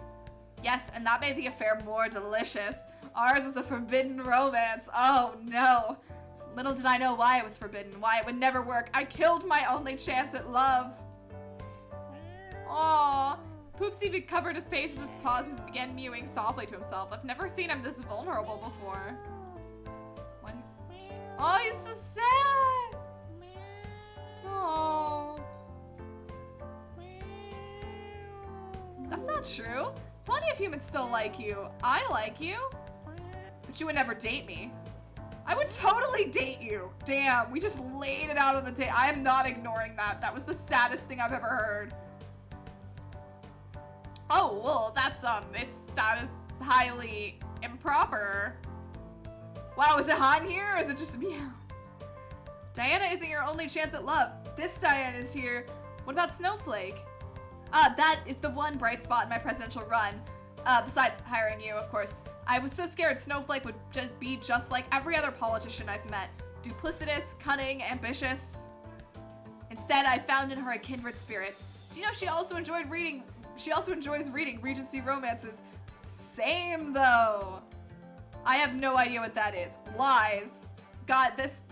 Yes, and that made the affair more delicious. Ours was a forbidden romance. Oh no. Little did I know why it was forbidden, why it would never work. I killed my only chance at love. Aww. Poopsie covered his face with his paws and began mewing softly to himself. I've never seen him this vulnerable before. Oh, he's so sad. Oh. That's not true. Plenty of humans still like you. I like you. But you would never date me. I would totally date you. Damn, we just laid it out on the table. I am not ignoring that. That was the saddest thing I've ever heard. Oh, well, that is highly improper. Wow, is it hot in here, or is it just me? Diana isn't your only chance at love. This Diana is here. What about Snowflake? That is the one bright spot in my presidential run. Besides hiring you, of course. I was so scared Snowflake would just be just like every other politician I've met. Duplicitous, cunning, ambitious. Instead, I found in her a kindred spirit. Do you know she also enjoys reading Regency romances? Same, though. I have no idea what that is. Lies. God, this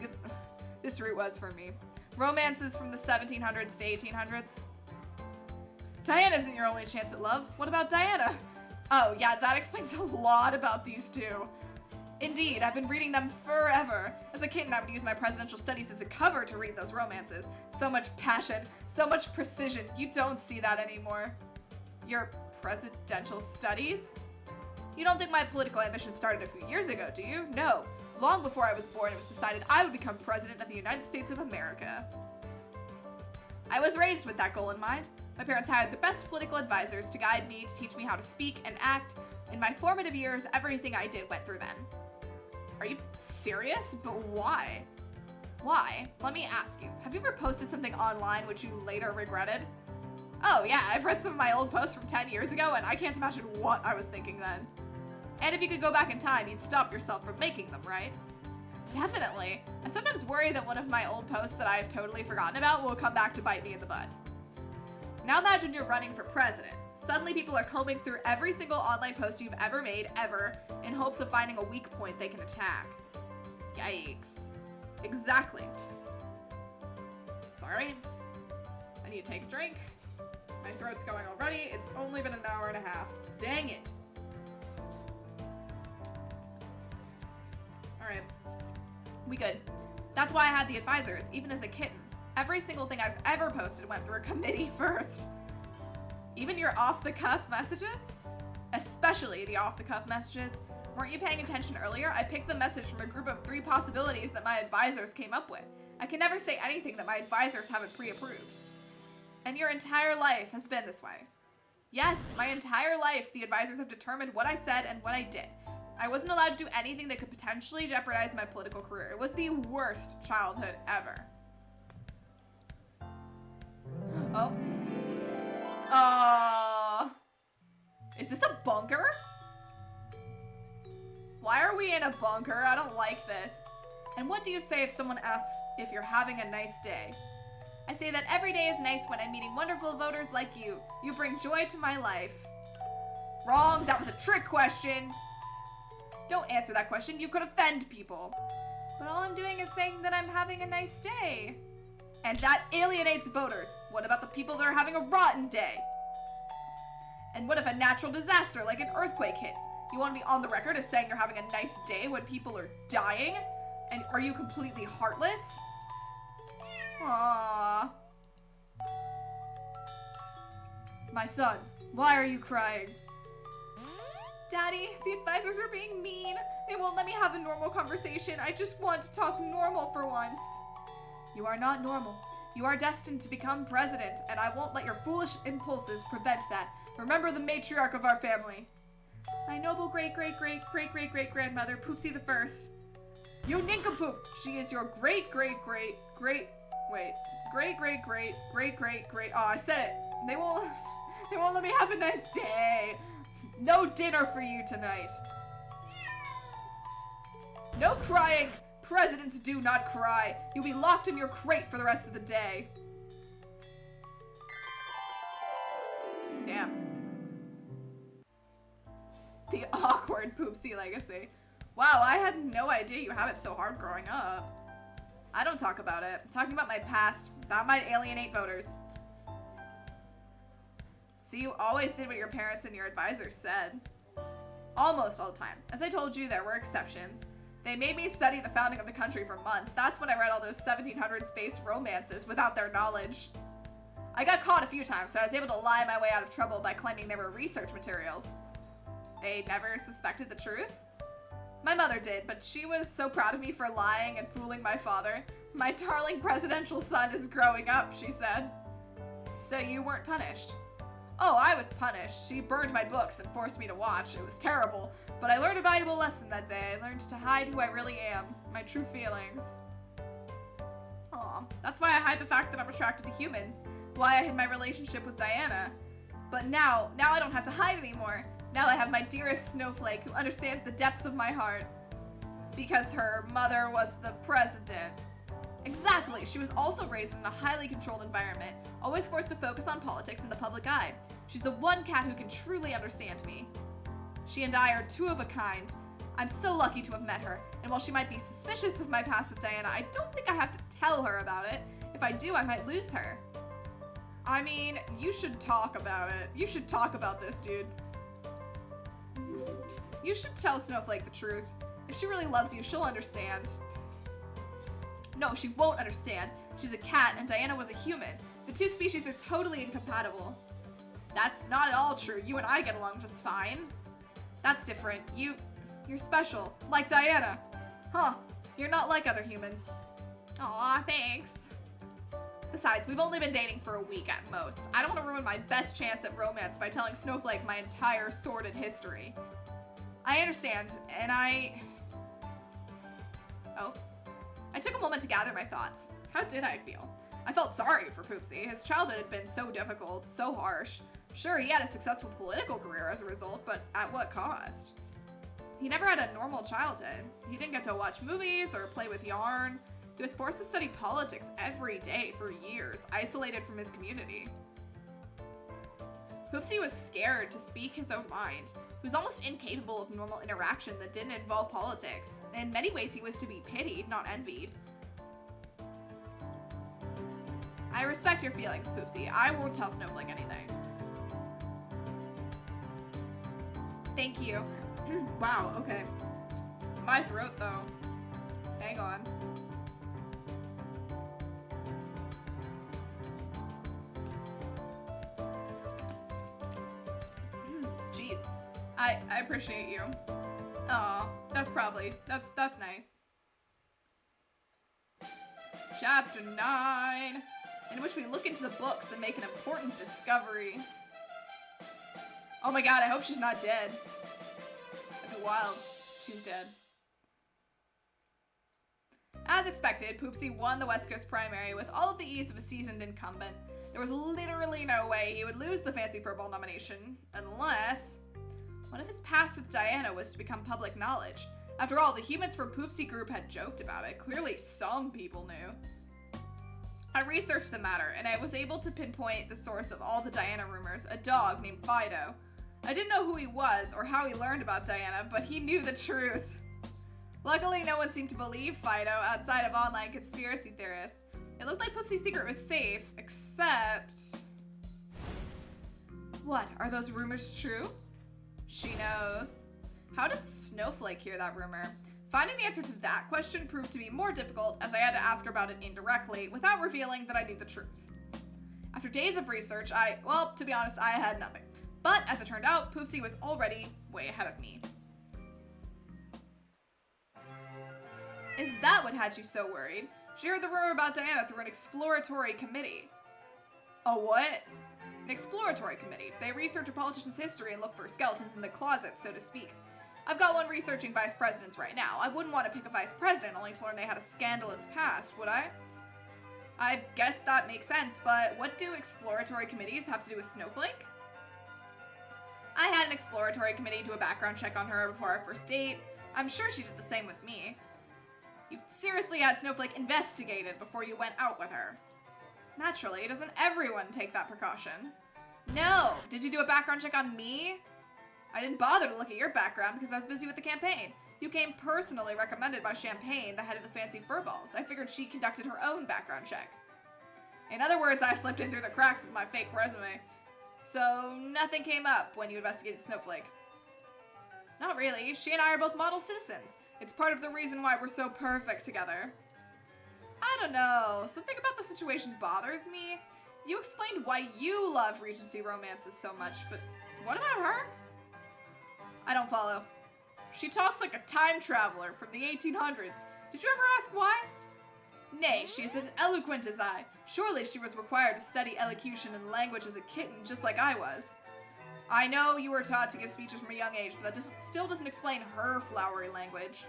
route was for me. Romances from the 1700s to 1800s. Diana isn't your only chance at love. What about Diana? Oh, yeah, that explains a lot about these two. Indeed, I've been reading them forever. As a kitten, I would use my presidential studies as a cover to read those romances. So much passion, so much precision. You don't see that anymore. Your presidential studies? You don't think my political ambition started a few years ago, do you? No. Long before I was born, it was decided I would become president of the United States of America. I was raised with that goal in mind. My parents hired the best political advisors to guide me, to teach me how to speak and act. In my formative years, everything I did went through them. Are you serious? But why? Why? Let me ask you, have you ever posted something online which you later regretted? Oh yeah, I've read some of my old posts from 10 years ago and I can't imagine what I was thinking then. And if you could go back in time, you'd stop yourself from making them, right? Definitely. I sometimes worry that one of my old posts that I have totally forgotten about will come back to bite me in the butt. Now imagine you're running for president. Suddenly people are combing through every single online post you've ever made, ever, in hopes of finding a weak point they can attack. Yikes. Exactly. Sorry. I need to take a drink. My throat's going already. It's only been an hour and a half. Dang it. Alright. We good. That's why I had the advisors, even as a kitten. Every single thing I've ever posted went through a committee first. Even your off-the-cuff messages? Especially the off-the-cuff messages. Weren't you paying attention earlier? I picked the message from a group of 3 possibilities that my advisors came up with. I can never say anything that my advisors haven't pre-approved. And your entire life has been this way. Yes, my entire life, the advisors have determined what I said and what I did. I wasn't allowed to do anything that could potentially jeopardize my political career. It was the worst childhood ever. Oh. Is this a bunker? Why are we in a bunker? I don't like this. And what do you say if someone asks if you're having a nice day? I say that every day is nice when I'm meeting wonderful voters like you. You bring joy to my life. Wrong, that was a trick question. Don't answer that question, you could offend people. But all I'm doing is saying that I'm having a nice day. And that alienates voters. What about the people that are having a rotten day? And what if a natural disaster like an earthquake hits? You want to be on the record as saying you're having a nice day when people are dying? And are you completely heartless? Aww. My son, why are you crying? Daddy, the advisors are being mean. They won't let me have a normal conversation. I just want to talk normal for once. You are not normal. You are destined to become president, and I won't let your foolish impulses prevent that. Remember the matriarch of our family. My noble great-great-great-great-great-great-grandmother, Poopsie the First. You nincompoop! She is your great-great-great-great... Wait. Great-great-great-great-great-great... Oh, I said it. They won't let me have a nice day. No dinner for you tonight. No crying! Presidents do not cry. You'll be locked in your crate for the rest of the day. Damn. The awkward Poopsie legacy. Wow, I had no idea you had it so hard growing up. I don't talk about it. I'm talking about my past. That might alienate voters. See, you always did what your parents and your advisors said. Almost all the time. As I told you, there were exceptions. They made me study the founding of the country for months. That's when I read all those 1700s-based romances without their knowledge. I got caught a few times, so I was able to lie my way out of trouble by claiming they were research materials. They never suspected the truth? My mother did, but she was so proud of me for lying and fooling my father. My darling presidential son is growing up, she said. So you weren't punished? Oh, I was punished. She burned my books and forced me to watch. It was terrible, but I learned a valuable lesson that day. I learned to hide who I really am, my true feelings. Aw, that's why I hide the fact that I'm attracted to humans, why I hid my relationship with Diana. But now I don't have to hide anymore. Now I have my dearest snowflake who understands the depths of my heart. Because her mother was the president. Exactly, she was also raised in a highly controlled environment, always forced to focus on politics in the public eye. She's the one cat who can truly understand me. She and I are two of a kind. I'm so lucky to have met her, and while she might be suspicious of my past with Diana, I don't think I have to tell her about it. If I do, I might lose her. I mean, you should talk about it. You should talk about this, dude. You should tell Snowflake the truth. If she really loves you, she'll understand. No, she won't understand. She's a cat and Diana was a human. The two species are totally incompatible. That's not at all true. You and I get along just fine. That's different. You're special. Like Diana. Huh. You're not like other humans. Aw, thanks. Besides, we've only been dating for a week at most. I don't want to ruin my best chance at romance by telling Snowflake my entire sordid history. I understand, and Oh. I took a moment to gather my thoughts. How did I feel? I felt sorry for Poopsie. His childhood had been so difficult, so harsh. Sure, he had a successful political career as a result, but at what cost? He never had a normal childhood. He didn't get to watch movies or play with yarn. He was forced to study politics every day for years, isolated from his community. Poopsie was scared to speak his own mind. He was almost incapable of normal interaction that didn't involve politics. In many ways, he was to be pitied, not envied. I respect your feelings, Poopsie. I won't tell Snowflake anything. Thank you. Wow, okay. My throat, though. Hang on. Jeez. I appreciate you. Aw, that's nice. Chapter 9, in which we look into the books and make an important discovery. Oh my god, I hope she's not dead. That'd be wild. She's dead. As expected, Poopsie won the West Coast primary with all of the ease of a seasoned incumbent. There was literally no way he would lose the Fancy Furball nomination, unless one of his past with Diana was to become public knowledge. After all, the humans from Poopsie Group had joked about it. Clearly some people knew. I researched the matter, and I was able to pinpoint the source of all the Diana rumors, a dog named Fido. I didn't know who he was or how he learned about Diana, but he knew the truth. Luckily, no one seemed to believe Fido outside of online conspiracy theorists. It looked like Poopsie's secret was safe, except... What, are those rumors true? She knows. How did Snowflake hear that rumor? Finding the answer to that question proved to be more difficult as I had to ask her about it indirectly without revealing that I knew the truth. After days of research, well, to be honest, I had nothing. But as it turned out, Poopsie was already way ahead of me. Is that what had you so worried? She heard the rumor about Diana through an exploratory committee. A what? An exploratory committee. They research a politician's history and look for skeletons in the closet, so to speak. I've got one researching vice presidents right now. I wouldn't want to pick a vice president only to learn they had a scandalous past, would I? I guess that makes sense, but what do exploratory committees have to do with Snowflake? I had an exploratory committee do a background check on her before our first date. I'm sure she did the same with me. You seriously had Snowflake investigated before you went out with her. Naturally, doesn't everyone take that precaution? No! Did you do a background check on me? I didn't bother to look at your background because I was busy with the campaign. You came personally recommended by Champagne, the head of the Fancy Furballs. I figured she conducted her own background check. In other words, I slipped in through the cracks with my fake resume. So nothing came up when you investigated Snowflake. Not really. She and I are both model citizens. It's part of the reason why we're so perfect together. I don't know. Something about the situation bothers me. You explained why you love Regency romances so much, but what about her? I don't follow. She talks like a time traveler from the 1800s. Did you ever ask why? Nay, she is as eloquent as I. Surely she was required to study elocution and language as a kitten, just like I was. I know you were taught to give speeches from a young age, but that still doesn't explain her flowery language.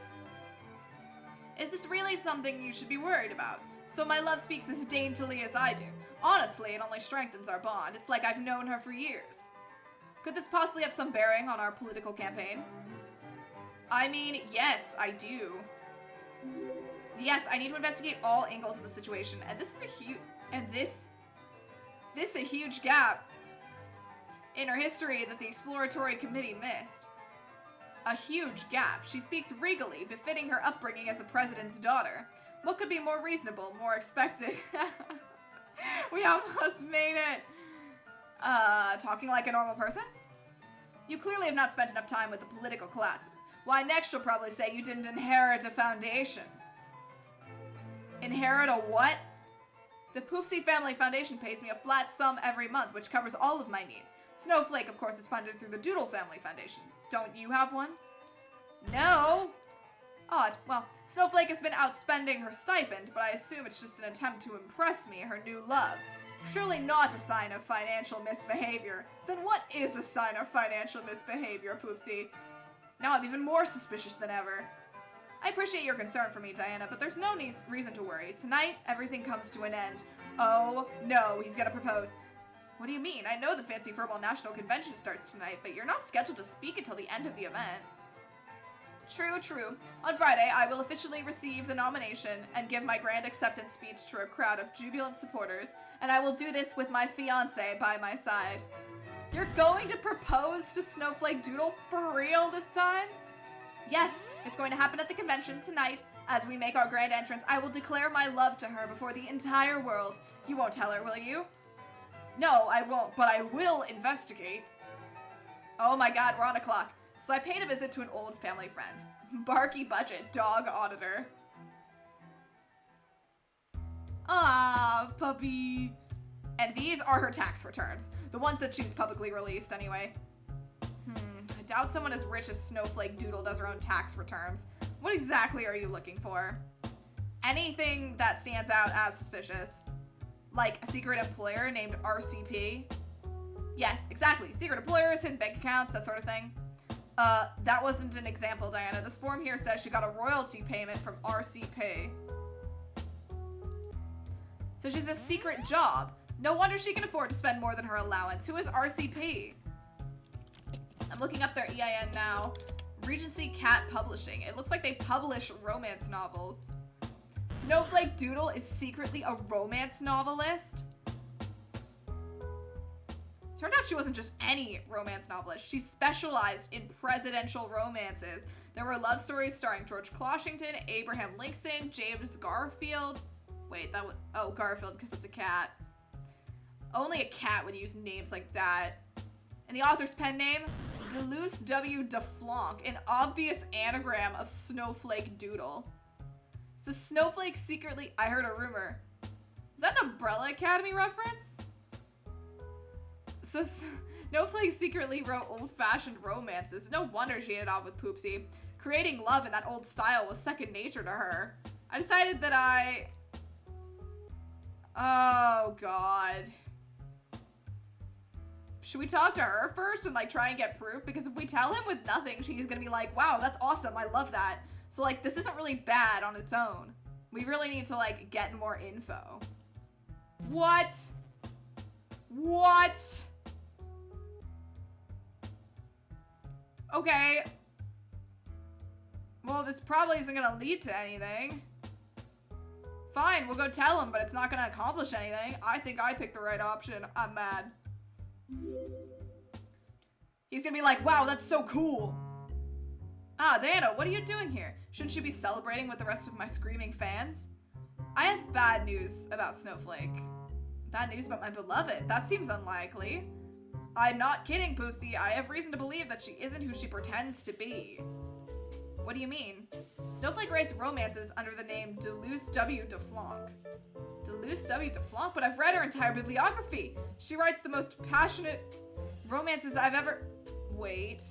Is this really something you should be worried about? So my love speaks as daintily as I do. Honestly, it only strengthens our bond. It's like I've known her for years. Could this possibly have some bearing on our political campaign? I mean, yes, I do. Yes, I need to investigate all angles of the situation, and this is a huge gap in her history that the exploratory committee missed. A huge gap. She speaks regally, befitting her upbringing as the president's daughter. What could be more reasonable, more expected? We almost made it. Talking like a normal person? You clearly have not spent enough time with the political classes. Why, next she'll probably say you didn't inherit a foundation. Inherit a what? The Poopsie Family Foundation pays me a flat sum every month, which covers all of my needs. Snowflake, of course, is funded through the Doodle Family Foundation. Don't you have one? No. Odd. Well, Snowflake has been outspending her stipend, but I assume it's just an attempt to impress me, her new love. Surely not a sign of financial misbehavior. Then what is a sign of financial misbehavior, Poopsie? Now I'm even more suspicious than ever. I appreciate your concern for me, Diana, but there's no reason to worry. Tonight, everything comes to an end. Oh, no, he's gonna propose. What do you mean? I know the Fancy Furball National Convention starts tonight, but you're not scheduled to speak until the end of the event. True, true. On Friday, I will officially receive the nomination and give my grand acceptance speech to a crowd of jubilant supporters, and I will do this with my fiancé by my side. You're going to propose to Snowflake Doodle for real this time? Yes, it's going to happen at the convention tonight. As we make our grand entrance, I will declare my love to her before the entire world. You won't tell her, will you? No, I won't, but I will investigate. Oh my god, we're on a clock. So I paid a visit to an old family friend. Barky Budget, dog auditor. Ah, puppy. And these are her tax returns. The ones that she's publicly released, anyway. I doubt someone as rich as Snowflake Doodle does her own tax returns. What exactly are you looking for? Anything that stands out as suspicious. Like a secret employer named RCP. Yes, exactly. Secret employers, hidden bank accounts, that sort of thing. That wasn't an example, Diana. This form here says she got a royalty payment from RCP. So she's a secret job. No wonder she can afford to spend more than her allowance. Who is RCP? I'm looking up their EIN now. Regency Cat Publishing. It looks like they publish romance novels. Snowflake Doodle is secretly a romance novelist? Turned out she wasn't just any romance novelist. She specialized in presidential romances. There were love stories starring George Closhington, Abraham Lincoln, James Garfield. Wait, that was... Oh, Garfield, because that's a cat. Only a cat would use names like that. And the author's pen name? Deleuze W. DeFlanc, an obvious anagram of Snowflake Doodle. So Snowflake secretly... I heard a rumor. Is that an Umbrella Academy reference? So Snowflake secretly wrote old-fashioned romances. No wonder she hit it off with Poopsie. Creating love in that old style was second nature to her. I decided that Oh, God. Should we talk to her first and, like, try and get proof? Because if we tell him with nothing, she's gonna be like, wow, that's awesome, I love that. So, like, this isn't really bad on its own. We really need to, like, get more info. What? What? Okay. Well, this probably isn't gonna lead to anything. Fine, we'll go tell him, but it's not gonna accomplish anything. I think I picked the right option. I'm mad. He's gonna be like, wow, that's so cool. Ah, Diana, what are you doing here? Shouldn't you be celebrating with the rest of my screaming fans? I have bad news about Snowflake. Bad news about my beloved? That seems unlikely. I'm not kidding, Poopsie. I have reason to believe that she isn't who she pretends to be. What do you mean? Snowflake writes romances under the name Deleuze W. DeFlanc. Deleuze W. DeFlanc? But I've read her entire bibliography. She writes the most passionate romances I've ever... Wait.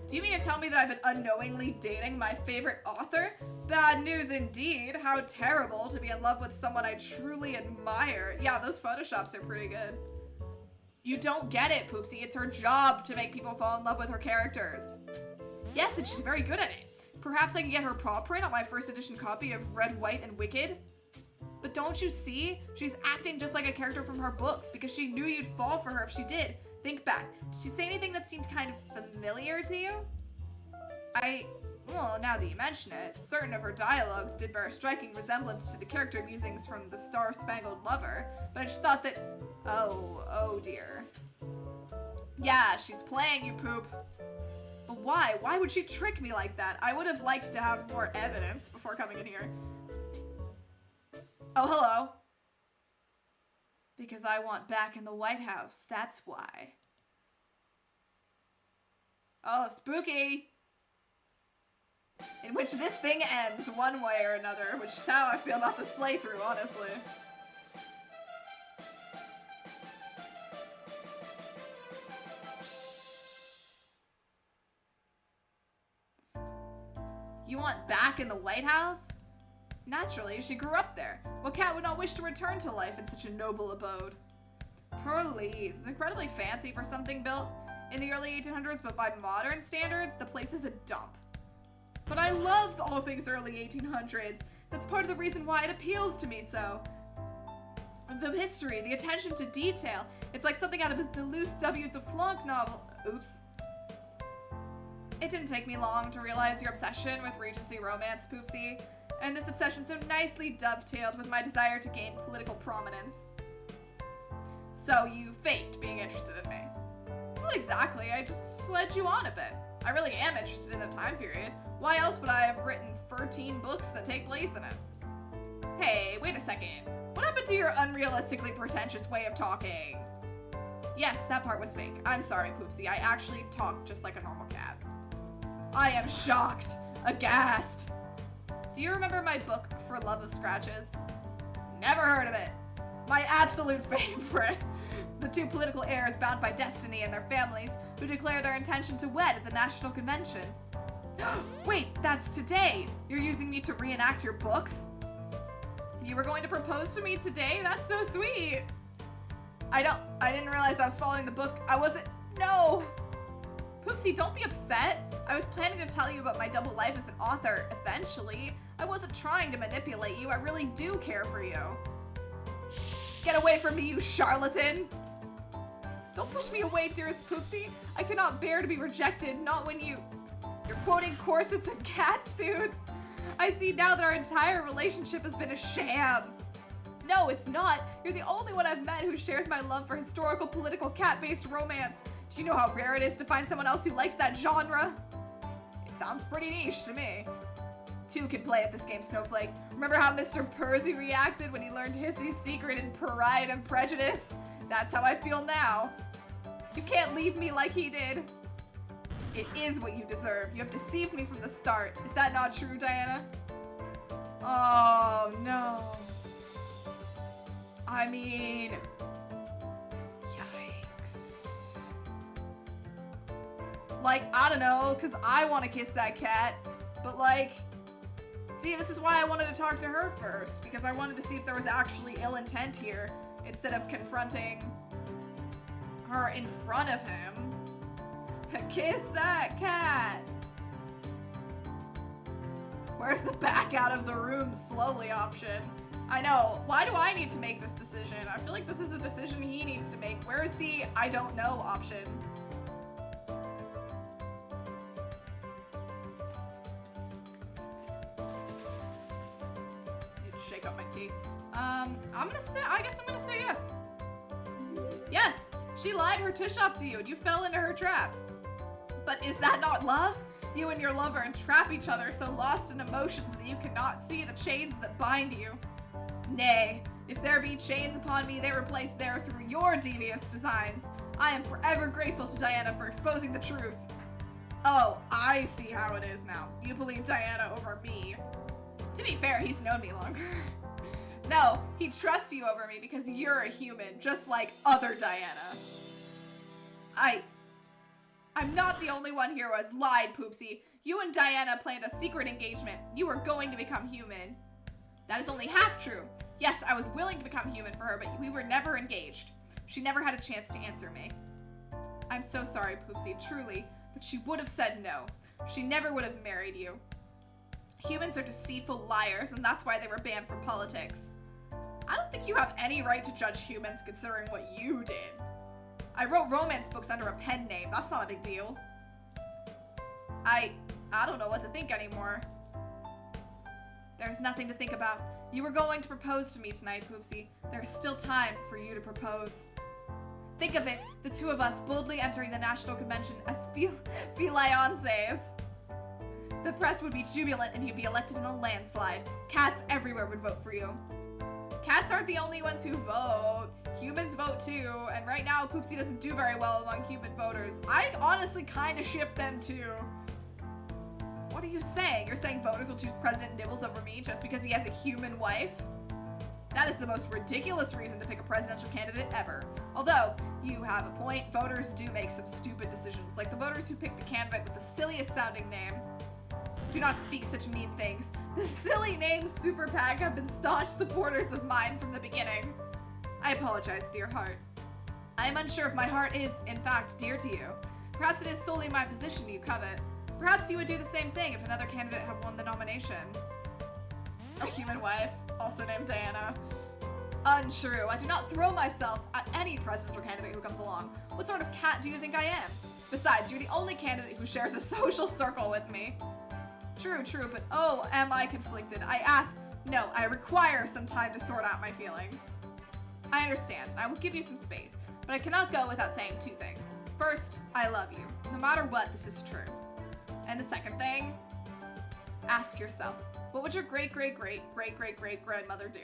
Do you mean to tell me that I've been unknowingly dating my favorite author? Bad news indeed. How terrible to be in love with someone I truly admire. Yeah, those photoshops are pretty good. You don't get it, Poopsie. It's her job to make people fall in love with her characters. Yes, and she's very good at it. Perhaps I can get her paw print on my first edition copy of Red, White, and Wicked? But don't you see? She's acting just like a character from her books because she knew you'd fall for her if she did. Think back. Did she say anything that seemed kind of familiar to you? Well, now that you mention it, certain of her dialogues did bear a striking resemblance to the character musings from The Star-Spangled Lover, but I just thought that... Oh dear. Yeah, she's playing you, Poop. But why? Why would she trick me like that? I would have liked to have more evidence before coming in here. Oh, hello. Because I want back in the White House, that's why. Oh, spooky! In which this thing ends one way or another, which is how I feel about this playthrough, honestly. You want back in the White House? Naturally, she grew up there. What cat would not wish to return to life in such a noble abode? Purrlitical. It's incredibly fancy for something built in the early 1800s, but by modern standards, the place is a dump. But I love all things early 1800s. That's part of the reason why it appeals to me so. The history, the attention to detail. It's like something out of his Deleuze W. DeFlunk novel. Oops. It didn't take me long to realize your obsession with Regency romance, Poopsie. And this obsession so nicely dovetailed with my desire to gain political prominence. So you faked being interested in me. Not exactly, I just led you on a bit. I really am interested in the time period. Why else would I have written 13 books that take place in it? Hey, wait a second. What happened to your unrealistically pretentious way of talking? Yes, that part was fake. I'm sorry, Poopsie. I actually talk just like a normal cat. I am shocked. Aghast. Do you remember my book, For Love of Scratches? Never heard of it. My absolute favorite. The two political heirs bound by destiny and their families who declare their intention to wed at the National Convention. Wait, that's today. You're using me to reenact your books? You were going to propose to me today? That's so sweet. I didn't realize I was following the book. No. Poopsie, don't be upset. I was planning to tell you about my double life as an author eventually. I wasn't trying to manipulate you. I really do care for you. Get away from me, you charlatan! Don't push me away, dearest Poopsie. I cannot bear to be rejected, not when you're quoting corsets and cat suits. I see now that our entire relationship has been a sham. No, it's not. You're the only one I've met who shares my love for historical, political, cat-based romance. Do you know how rare it is to find someone else who likes that genre? It sounds pretty niche to me. Two can play at this game, Snowflake. Remember how Mr. Percy reacted when he learned Hissy's secret in Pride and Prejudice? That's how I feel now. You can't leave me like he did. It is what you deserve. You have deceived me from the start. Is that not true, Diana? Oh, no. I mean... Yikes. Like, I don't know, because I want to kiss that cat, but like... See, this is why I wanted to talk to her first, because I wanted to see if there was actually ill intent here, instead of confronting her in front of him. Kiss that cat! Where's the back out of the room slowly option? I know, why do I need to make this decision? I feel like this is a decision he needs to make. Where's the I don't know option? Shake up my tea. I guess I'm gonna say yes. Yes, she lied her tush off to you and you fell into her trap. But is that not love? You and your lover entrap each other so lost in emotions that you cannot see the chains that bind you. Nay, if there be chains upon me, they replace there through your devious designs. I am forever grateful to Diana for exposing the truth. Oh, I see how it is now. You believe Diana over me. To be fair, he's known me longer. No, he trusts you over me because you're a human, just like other Diana. I'm not the only one here who has lied, Poopsie. You and Diana planned a secret engagement. You were going to become human. That is only half true. Yes, I was willing to become human for her, but we were never engaged. She never had a chance to answer me. I'm so sorry, Poopsie, truly, but she would have said no. She never would have married you. Humans are deceitful liars, and that's why they were banned from politics. I don't think you have any right to judge humans considering what you did. I wrote romance books under a pen name. That's not a big deal. I don't know what to think anymore. There's nothing to think about. You were going to propose to me tonight, Poopsie. There's still time for you to propose. Think of it, the two of us boldly entering the National Convention as fiancés. The press would be jubilant and you'd be elected in a landslide. Cats everywhere would vote for you. Cats aren't the only ones who vote. Humans vote too, and right now Poopsie doesn't do very well among human voters. I honestly kind of ship them too. What are you saying? You're saying voters will choose President Nibbles over me just because he has a human wife? That is the most ridiculous reason to pick a presidential candidate ever. Although, you have a point, voters do make some stupid decisions, like the voters who picked the candidate with the silliest sounding name. Do not speak such mean things. The silly names Super PAC have been staunch supporters of mine from the beginning. I apologize, dear heart. I am unsure if my heart is, in fact, dear to you. Perhaps it is solely my position you covet. Perhaps you would do the same thing if another candidate had won the nomination. A human wife, also named Diana. Untrue. I do not throw myself at any presidential candidate who comes along. What sort of cat do you think I am? Besides, you're the only candidate who shares a social circle with me. True, but oh, am I conflicted? No, I require some time to sort out my feelings. I understand, and I will give you some space, but I cannot go without saying two things. First, I love you. No matter what, this is true. And the second thing, ask yourself, what would your great-great-great-great-great-great-grandmother do?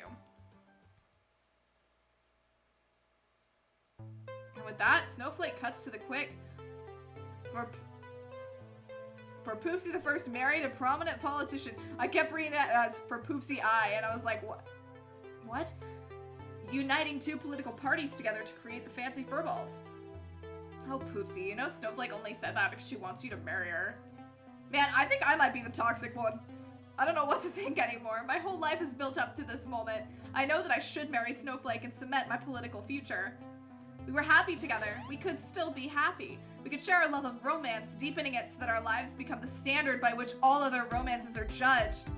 And with that, Snowflake cuts to the quick. For Poopsie the First married a prominent politician. I kept reading that as for Poopsie I, and I was like, what? What? Uniting two political parties together to create the fancy furballs. Oh, Poopsie, you know Snowflake only said that because she wants you to marry her. Man, I think I might be the toxic one. I don't know what to think anymore. My whole life is built up to this moment. I know that I should marry Snowflake and cement my political future. We were happy together. We could still be happy. We could share our love of romance, deepening it so that our lives become the standard by which all other romances are judged.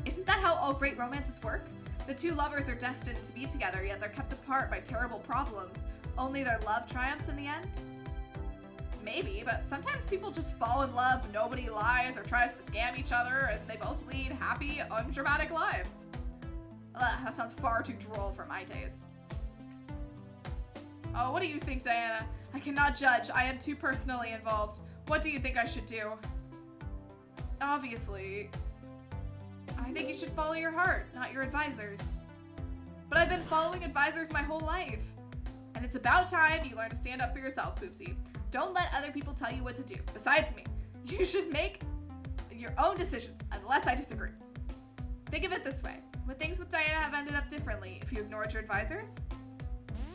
Isn't that how all great romances work? The two lovers are destined to be together, yet they're kept apart by terrible problems. Only their love triumphs in the end? Maybe, but sometimes people just fall in love, nobody lies or tries to scam each other, and they both lead happy, undramatic lives. Ugh, that sounds far too droll for my taste. Oh, what do you think, Diana? I cannot judge. I am too personally involved. What do you think I should do? Obviously, I think you should follow your heart, not your advisors. But I've been following advisors my whole life. And it's about time you learn to stand up for yourself, Poopsie. Don't let other people tell you what to do. Besides me, you should make your own decisions, unless I disagree. Think of it this way. Would things with Diana have ended up differently if you ignored your advisors?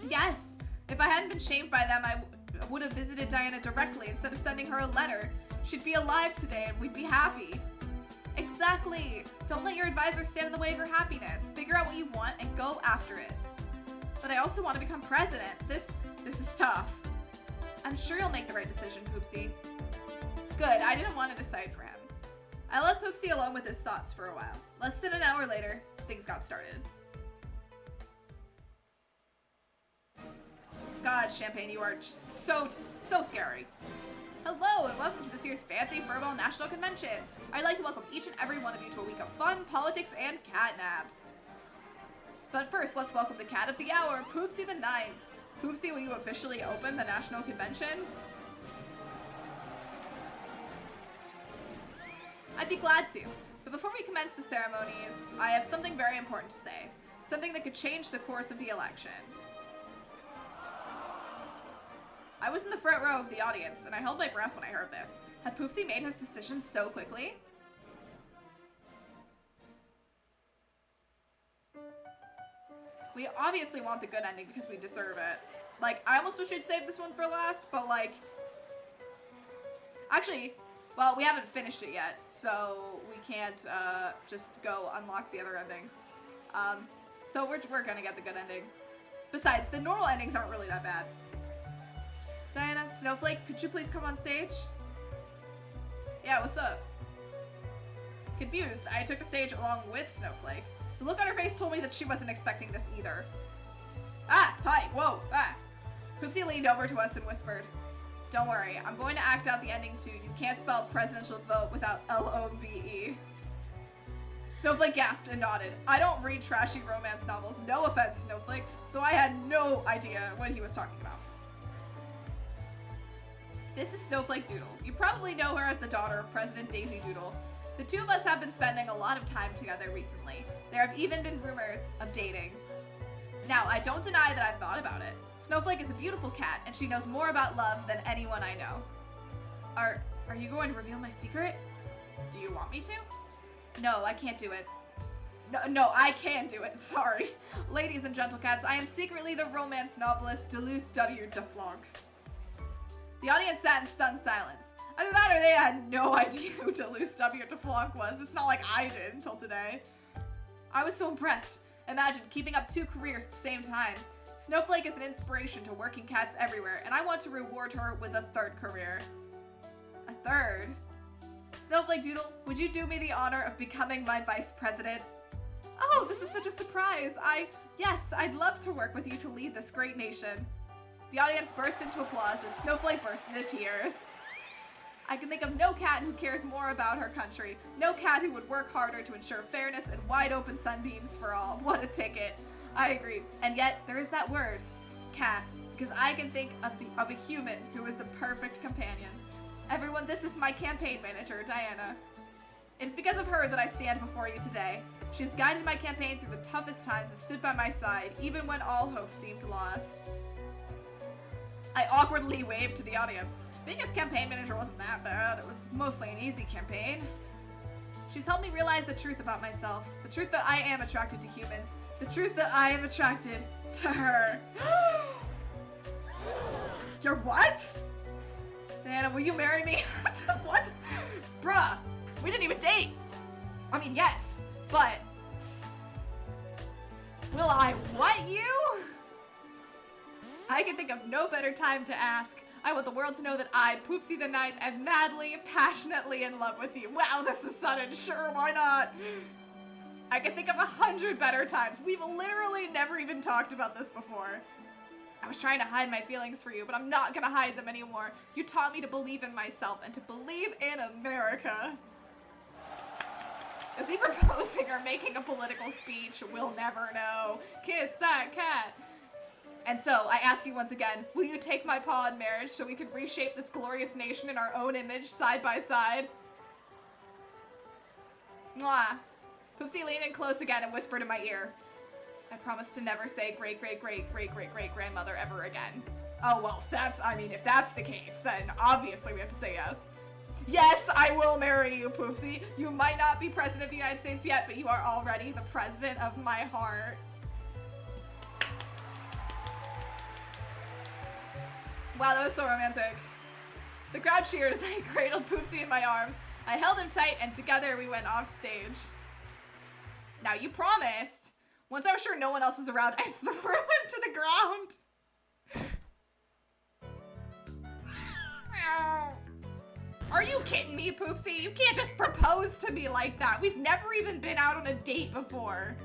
Yes. If I hadn't been shamed by them, I would have visited Diana directly instead of sending her a letter. She'd be alive today and we'd be happy. Exactly. Don't let your advisors stand in the way of your happiness. Figure out what you want and go after it. But I also want to become president. This is tough. I'm sure you'll make the right decision, Poopsie. Good, I didn't want to decide for him. I left Poopsie alone with his thoughts for a while. Less than an hour later, things got started. God, Champagne, you are just so scary. Hello, and welcome to this year's Fancy Furball National Convention. I'd like to welcome each and every one of you to a week of fun, politics, and catnaps. But first, let's welcome the cat of the hour, Poopsie the Ninth. Poopsie, will you officially open the National Convention? I'd be glad to. But before we commence the ceremonies, I have something very important to say. Something that could change the course of the election. I was in the front row of the audience, and I held my breath when I heard this. Had Poopsie made his decision so quickly? We obviously want the good ending because we deserve it. Like, I almost wish we'd saved this one for last, but like, Actually, well, we haven't finished it yet, so we can't just go unlock the other endings. So we're gonna get the good ending. Besides, the normal endings aren't really that bad. Diana, Snowflake, could you please come on stage? Yeah, what's up? Confused, I took the stage along with Snowflake. The look on her face told me that she wasn't expecting this either. Ah, hi, whoa, ah. Poopsie leaned over to us and whispered, don't worry, I'm going to act out the ending to You Can't Spell Presidential Vote Without L-O-V-E. Snowflake gasped and nodded. I don't read trashy romance novels, no offense, Snowflake, so I had no idea what he was talking about. This is Snowflake Doodle. You probably know her as the daughter of President Daisy Doodle. The two of us have been spending a lot of time together recently. There have even been rumors of dating. Now, I don't deny that I've thought about it. Snowflake is a beautiful cat, and she knows more about love than anyone I know. Are you going to reveal my secret? Do you want me to? No, I can't do it. No, I can do it, sorry. Ladies and gentle cats, I am secretly the romance novelist Deleuze W. DeFlanc. The audience sat in stunned silence. Either that or they had no idea who Deleuze W. DeFlanc was. It's not like I did until today. I was so impressed. Imagine keeping up 2 careers at the same time. Snowflake is an inspiration to working cats everywhere, and I want to reward her with a 3rd career. A 3rd? Snowflake Doodle, would you do me the honor of becoming my vice president? Oh, this is such a surprise. Yes, I'd love to work with you to lead this great nation. The audience burst into applause as Snowflake burst into tears. I can think of no cat who cares more about her country. No cat who would work harder to ensure fairness and wide open sunbeams for all. What a ticket. I agree. And yet, there is that word, cat, because I can think of a human who is the perfect companion. Everyone, this is my campaign manager, Diana. It's because of her that I stand before you today. She has guided my campaign through the toughest times and stood by my side, even when all hope seemed lost. I awkwardly waved to the audience. Being his campaign manager wasn't that bad. It was mostly an easy campaign. She's helped me realize the truth about myself. The truth that I am attracted to humans. The truth that I am attracted to her. You're what? Diana, will you marry me? What? Bruh, we didn't even date. I mean, yes, but will I what you? I can think of no better time to ask. I want the world to know that I, Poopsie the Ninth, am madly, passionately in love with you. Wow, this is sudden. Sure, why not? I can think of 100 better times. We've literally never even talked about this before. I was trying to hide my feelings for you, but I'm not gonna hide them anymore. You taught me to believe in myself and to believe in America. Is he proposing or making a political speech? We'll never know. Kiss that cat. And so, I ask you once again, will you take my paw in marriage so we can reshape this glorious nation in our own image, side by side? Mwah. Poopsie leaned in close again and whispered in my ear, I promise to never say great-great-great-great-great-great-grandmother ever again. Oh, well, if that's the case, then obviously we have to say yes. Yes, I will marry you, Poopsie. You might not be president of the United States yet, but you are already the president of my heart. Wow, that was so romantic. The crowd cheered as I cradled Poopsie in my arms. I held him tight, and together we went off stage. Now, you promised. Once I was sure no one else was around, I threw him to the ground. Are you kidding me, Poopsie? You can't just propose to me like that. We've never even been out on a date before.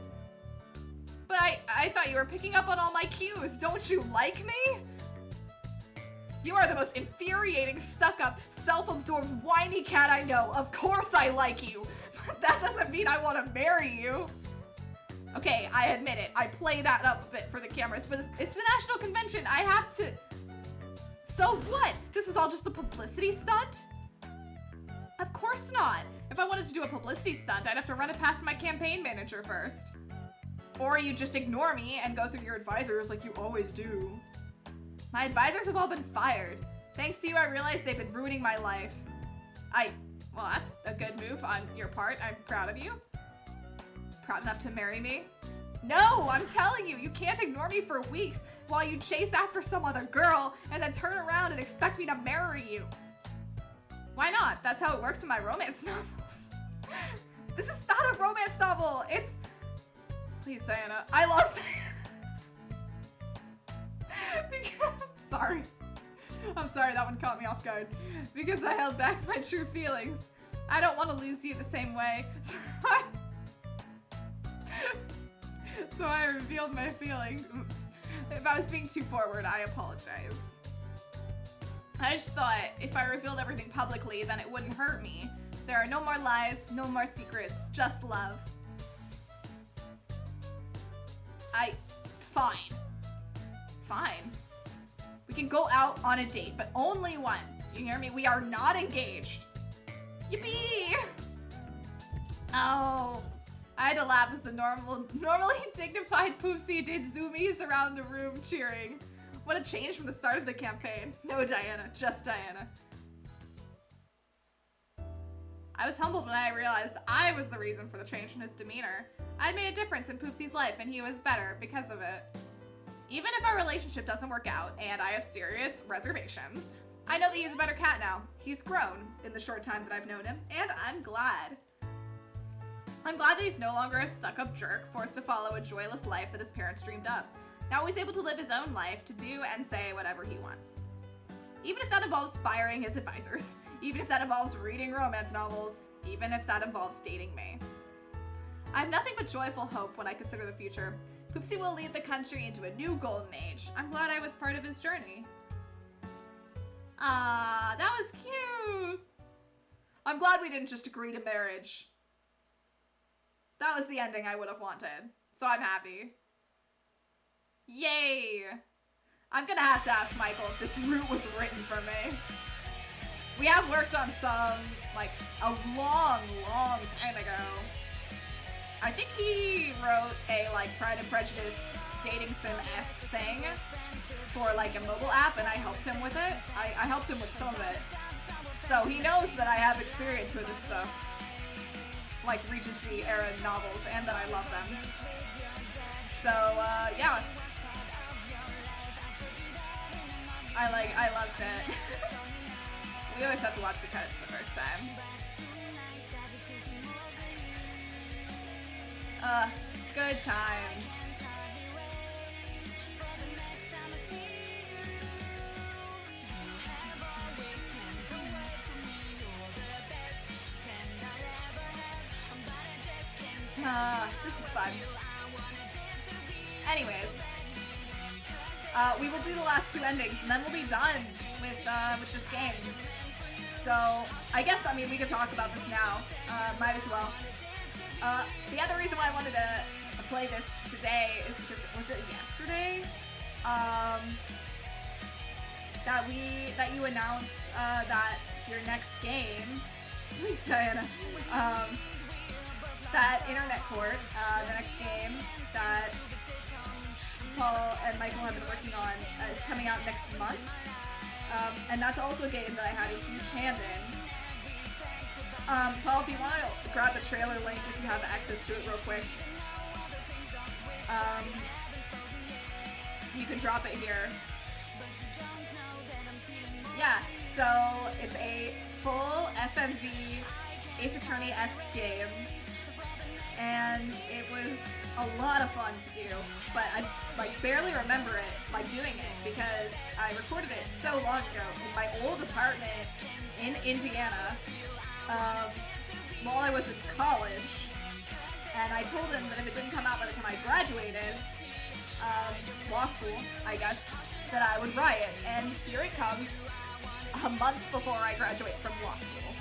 But I thought you were picking up on all my cues. Don't you like me? You are the most infuriating, stuck-up, self-absorbed, whiny cat I know. Of course I like you, but that doesn't mean I want to marry you. Okay, I admit it. I play that up a bit for the cameras, but it's the National Convention. I have to... So what? This was all just a publicity stunt? Of course not. If I wanted to do a publicity stunt, I'd have to run it past my campaign manager first. Or you just ignore me and go through your advisors like you always do. My advisors have all been fired. Thanks to you, I realized they've been ruining my life. Well, that's a good move on your part. I'm proud of you. Proud enough to marry me? No, I'm telling you, you can't ignore me for weeks while you chase after some other girl and then turn around and expect me to marry you. Why not? That's how it works in my romance novels. This is not a romance novel. It's... Please, Diana. I lost Diana. I'm sorry, that one caught me off guard. Because I held back my true feelings. I don't want to lose you the same way. So I revealed my feelings. Oops. If I was being too forward, I apologize. I just thought if I revealed everything publicly, then it wouldn't hurt me. There are no more lies, no more secrets, just love. Fine. We can go out on a date, but only one. You hear me? We are not engaged. Yippee! Oh, I had to laugh as the normally dignified Poopsie did zoomies around the room cheering. What a change from the start of the campaign. No Diana, just Diana. I was humbled when I realized I was the reason for the change in his demeanor. I had made a difference in Poopsie's life and he was better because of it. Even if our relationship doesn't work out and I have serious reservations, I know that he's a better cat now. He's grown in the short time that I've known him, and I'm glad. I'm glad that he's no longer a stuck-up jerk forced to follow a joyless life that his parents dreamed up. Now he's able to live his own life, to do and say whatever he wants. Even if that involves firing his advisors, even if that involves reading romance novels, even if that involves dating me. I have nothing but joyful hope when I consider the future. Poopsie will lead the country into a new golden age. I'm glad I was part of his journey. Ah, that was cute. I'm glad we didn't just agree to marriage. That was the ending I would have wanted, so I'm happy. Yay! I'm gonna have to ask Michael if this route was written for me. We have worked on some, like, a long time ago. I think he wrote a, like, Pride and Prejudice dating sim-esque thing for, like, a mobile app, and I helped him with it. I helped him with some of it. So he knows that I have experience with this stuff. Like, Regency-era novels, and that I love them. So, yeah. I loved it. We always have to watch the credits the first time. Good times. This is fun. Anyways, we will do the last two endings, and then we'll be done with this game. So, I guess, I mean, we could talk about this now. Might as well. The other reason why I wanted to play this today is because, was it yesterday? That you announced, that your next game, please Diana, that Internet Court, the next game that Paul and Michael have been working on, is coming out next month. And that's also a game that I had a huge hand in. Paul, if you want to grab the trailer link if you have access to it real quick, you can drop it here. Yeah, so it's a full FMV Ace Attorney-esque game, and it was a lot of fun to do, but I barely remember it, doing it, because I recorded it so long ago in my old apartment in Indiana, while I was in college, and I told him that if it didn't come out by the time I graduated, law school, I guess, that I would riot, and here it comes, a month before I graduate from law school.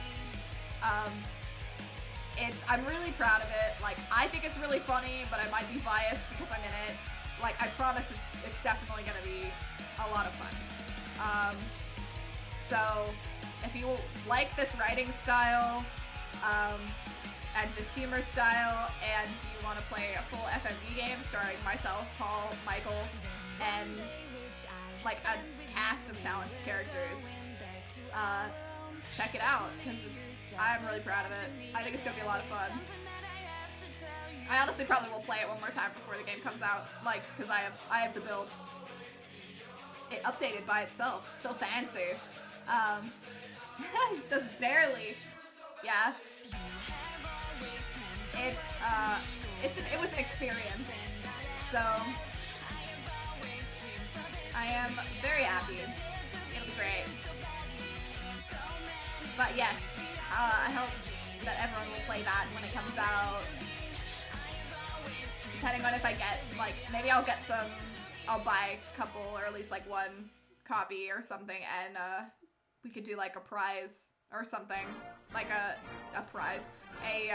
I'm really proud of it. I think it's really funny, but I might be biased because I'm in it. I promise it's definitely gonna be a lot of fun. So, if you like this writing style, and this humor style, and you want to play a full FMV game starring myself, Paul, Michael, and a cast of talented characters, check it out, because I'm really proud of it. I think it's gonna be a lot of fun. I honestly probably will play it one more time before the game comes out, because I have the build. It updated by itself. So fancy. Just barely. Yeah. It was an experience. So I am very happy. It'll be great. But yes, I hope that everyone will play that when it comes out. Depending on if I get, like, maybe I'll get some, I'll buy a couple or at least like one copy or something, and we could do like a prize or something. Like a prize. A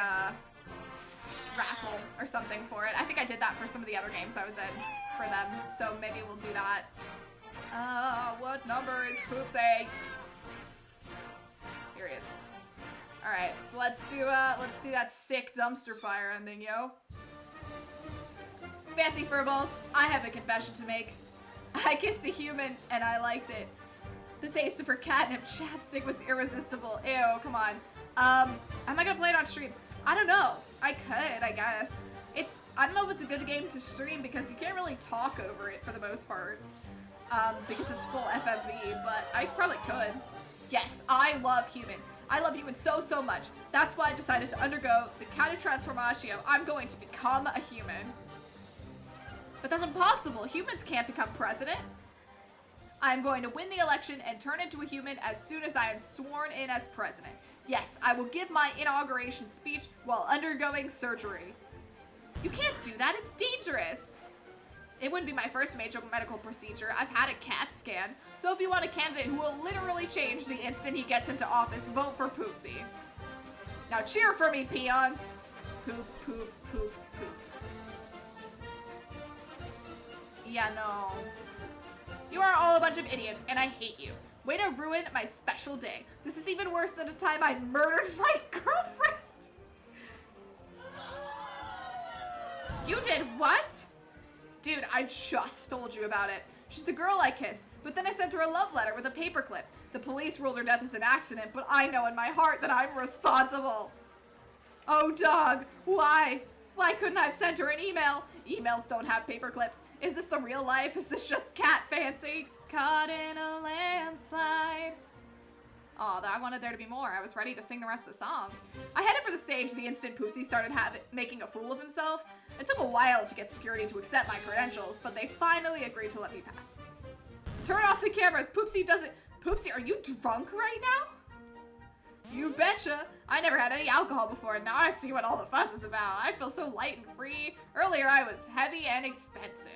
raffle or something for it. I think I did that for some of the other games I was in for them, so maybe we'll do that. What number is Poopsy? Here he is. Alright, so let's do that sick dumpster fire ending, yo. Fancy furballs, I have a confession to make. I kissed a human and I liked it. The taste of her catnip chapstick was irresistible. Ew, come on. Am I gonna play it on stream? I don't know. I could, I guess. I don't know if it's a good game to stream because you can't really talk over it for the most part. Because it's full FMV, but I probably could. Yes, I love humans. I love humans so, so much. That's why I decided to undergo the counter-transformatio. I'm going to become a human. But that's impossible. Humans can't become president. I'm going to win the election and turn into a human as soon as I am sworn in as president. Yes, I will give my inauguration speech while undergoing surgery. You can't do that. It's dangerous. It wouldn't be my first major medical procedure. I've had a CAT scan. So if you want a candidate who will literally change the instant he gets into office, vote for Poopsy. Now cheer for me, peons. Poop, poop, poop, poop. Yeah, no. You are all a bunch of idiots, and I hate you. Way to ruin my special day. This is even worse than the time I murdered my girlfriend. You did what? Dude, I just told you about it. She's the girl I kissed, but then I sent her a love letter with a paperclip. The police ruled her death as an accident, but I know in my heart that I'm responsible. Oh, dog, why? Why couldn't I have sent her an email? Emails don't have paperclips. Is this the real life? Is this just cat fancy? Caught in a landslide. Oh, I wanted there to be more. I was ready to sing the rest of the song. I headed for the stage the instant Poopsy started making a fool of himself. It took a while to get security to accept my credentials, but they finally agreed to let me pass. Turn off the cameras. Poopsy doesn't... Poopsy, are you drunk right now? You betcha. I never had any alcohol before, and now I see what all the fuss is about. I feel so light and free. Earlier, I was heavy and expensive.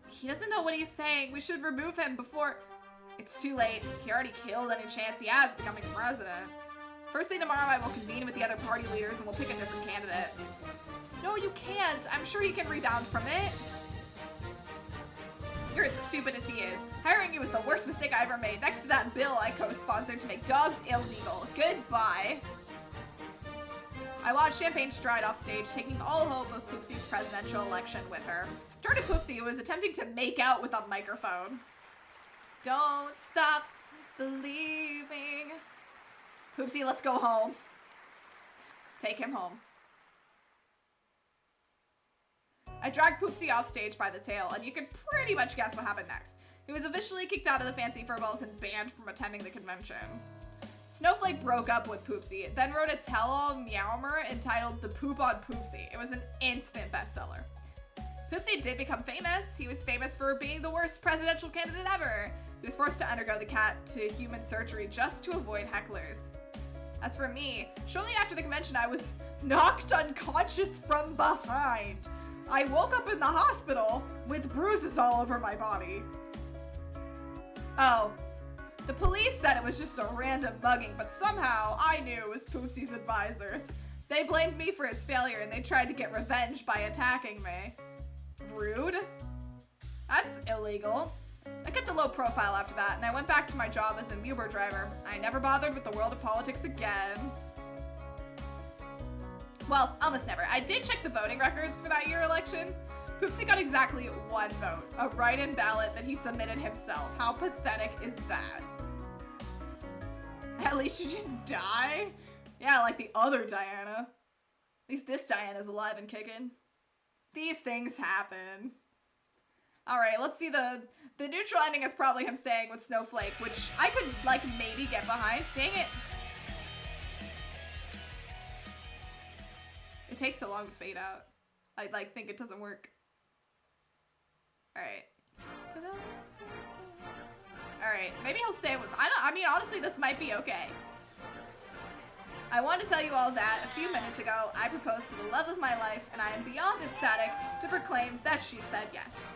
He doesn't know what he's saying. We should remove him before... It's too late. He already killed any chance he has of becoming president. First thing tomorrow, I will convene with the other party leaders and we'll pick a different candidate. No, you can't. I'm sure he can rebound from it. You're as stupid as he is. Hiring you was the worst mistake I ever made, next to that bill I co-sponsored to make dogs illegal. Goodbye. I watched Champagne stride off stage, taking all hope of Poopsy's presidential election with her. Turned to Poopsy, who was attempting to make out with a microphone. Don't stop believing. Poopsy, let's go home. Take him home. I dragged Poopsy off stage by the tail, and you can pretty much guess what happened next. He was officially kicked out of the Fancy Furballs and banned from attending the convention. Snowflake broke up with Poopsy, then wrote a tell-all meowmer entitled The Poop on Poopsy. It was an instant bestseller. Poopsy did become famous. He was famous for being the worst presidential candidate ever. He was forced to undergo the cat-to-human surgery just to avoid hecklers. As for me, shortly after the convention, I was knocked unconscious from behind. I woke up in the hospital with bruises all over my body. Oh, the police said it was just a random mugging, but somehow I knew it was Poopsy's advisors. They blamed me for his failure and they tried to get revenge by attacking me. Rude? That's illegal. I kept a low profile after that, and I went back to my job as a Uber driver. I never bothered with the world of politics again. Well, almost never. I did check the voting records for that year election. Poopsy got exactly one vote, a write-in ballot that he submitted himself. How pathetic is that? At least you didn't die? Yeah, like the other Diana. At least this Diana's alive and kicking. These things happen. Alright, let's see the neutral ending is probably him staying with Snowflake, which I could, like, maybe get behind. Dang it. It takes so long to fade out. I, like, think it doesn't work. Alright. Alright, maybe he'll stay with... I mean, honestly, this might be okay. I want to tell you all that a few minutes ago, I proposed to the love of my life, and I am beyond ecstatic to proclaim that she said yes.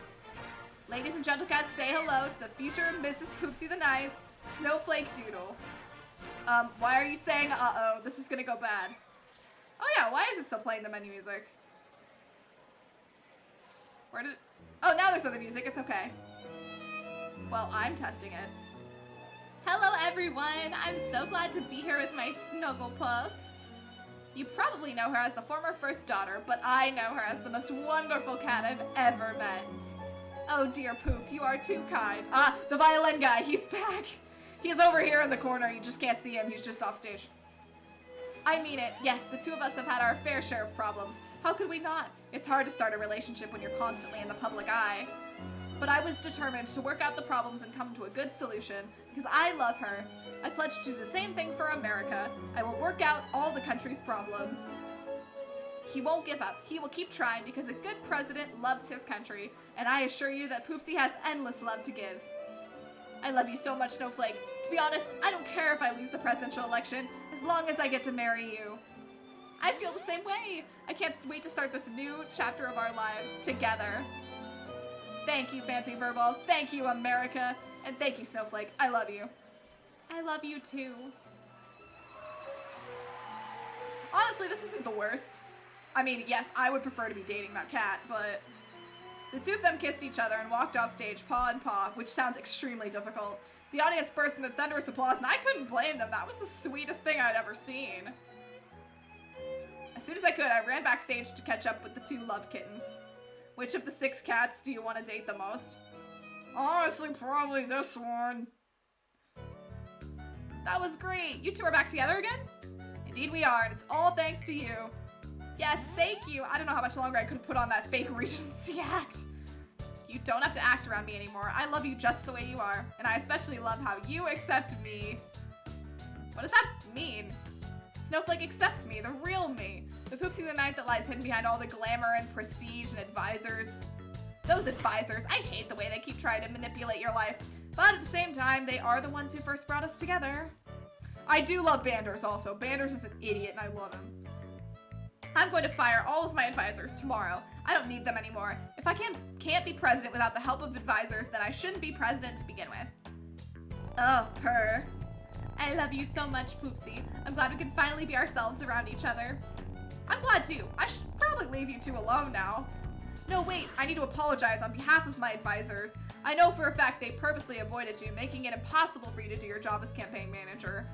Ladies and gentlecats, say hello to the future Mrs. Poopsie the Ninth, Snowflake Doodle. Why are you saying uh-oh? This is gonna go bad. Oh yeah, why is it still playing the menu music? Where did it... Oh, now there's other music, it's okay. Well, I'm testing it. Hello everyone, I'm so glad to be here with my Snugglepuff. You probably know her as the former first daughter, but I know her as the most wonderful cat I've ever met. Oh dear Poop, you are too kind. Ah, the violin guy, he's back. He's over here in the corner, you just can't see him, he's just off stage. I mean it, yes, the two of us have had our fair share of problems. How could we not? It's hard to start a relationship when you're constantly in the public eye. But I was determined to work out the problems and come to a good solution, because I love her. I pledged to do the same thing for America. I will work out all the country's problems. He won't give up. He will keep trying because a good president loves his country, and I assure you that Poopsie has endless love to give. I love you so much, Snowflake. To be honest, I don't care if I lose the presidential election, as long as I get to marry you. I feel the same way. I can't wait to start this new chapter of our lives together. Thank you, Fancy Furballs. Thank you, America. And thank you, Snowflake. I love you. I love you too. Honestly, this isn't the worst. I mean, yes, I would prefer to be dating that cat, but... The two of them kissed each other and walked off stage, paw in paw, which sounds extremely difficult. The audience burst into thunderous applause, and I couldn't blame them. That was the sweetest thing I'd ever seen. As soon as I could, I ran backstage to catch up with the two love kittens. Which of the 6 cats do you want to date the most? Honestly, probably this one. That was great. You two are back together again? Indeed we are, and it's all thanks to you. Yes, thank you. I don't know how much longer I could have put on that fake Regency act. You don't have to act around me anymore. I love you just the way you are, and I especially love how you accept me. What does that mean? Snowflake accepts me, the real me. The Poopsie the Ninth that lies hidden behind all the glamour and prestige and advisors. Those advisors, I hate the way they keep trying to manipulate your life. But at the same time, they are the ones who first brought us together. I do love Banders also. Banders is an idiot and I love him. I'm going to fire all of my advisors tomorrow. I don't need them anymore. If I can't be president without the help of advisors, then I shouldn't be president to begin with. Oh, purr. I love you so much, Poopsie. I'm glad we can finally be ourselves around each other. I'm glad too. I should probably leave you two alone now. No, wait, I need to apologize on behalf of my advisors. I know for a fact they purposely avoided you, making it impossible for you to do your job as campaign manager.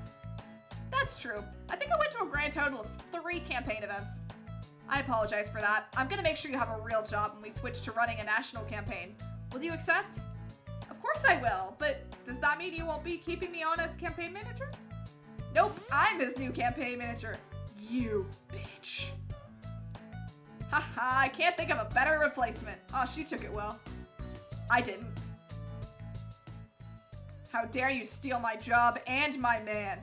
That's true. I think I went to a grand total of 3 campaign events. I apologize for that. I'm gonna make sure you have a real job when we switch to running a national campaign. Will you accept? Of course I will, but does that mean you won't be keeping me on as campaign manager? Nope, I'm his new campaign manager. You bitch. Haha, I can't think of a better replacement. Oh, she took it well. I didn't. How dare you steal my job and my man.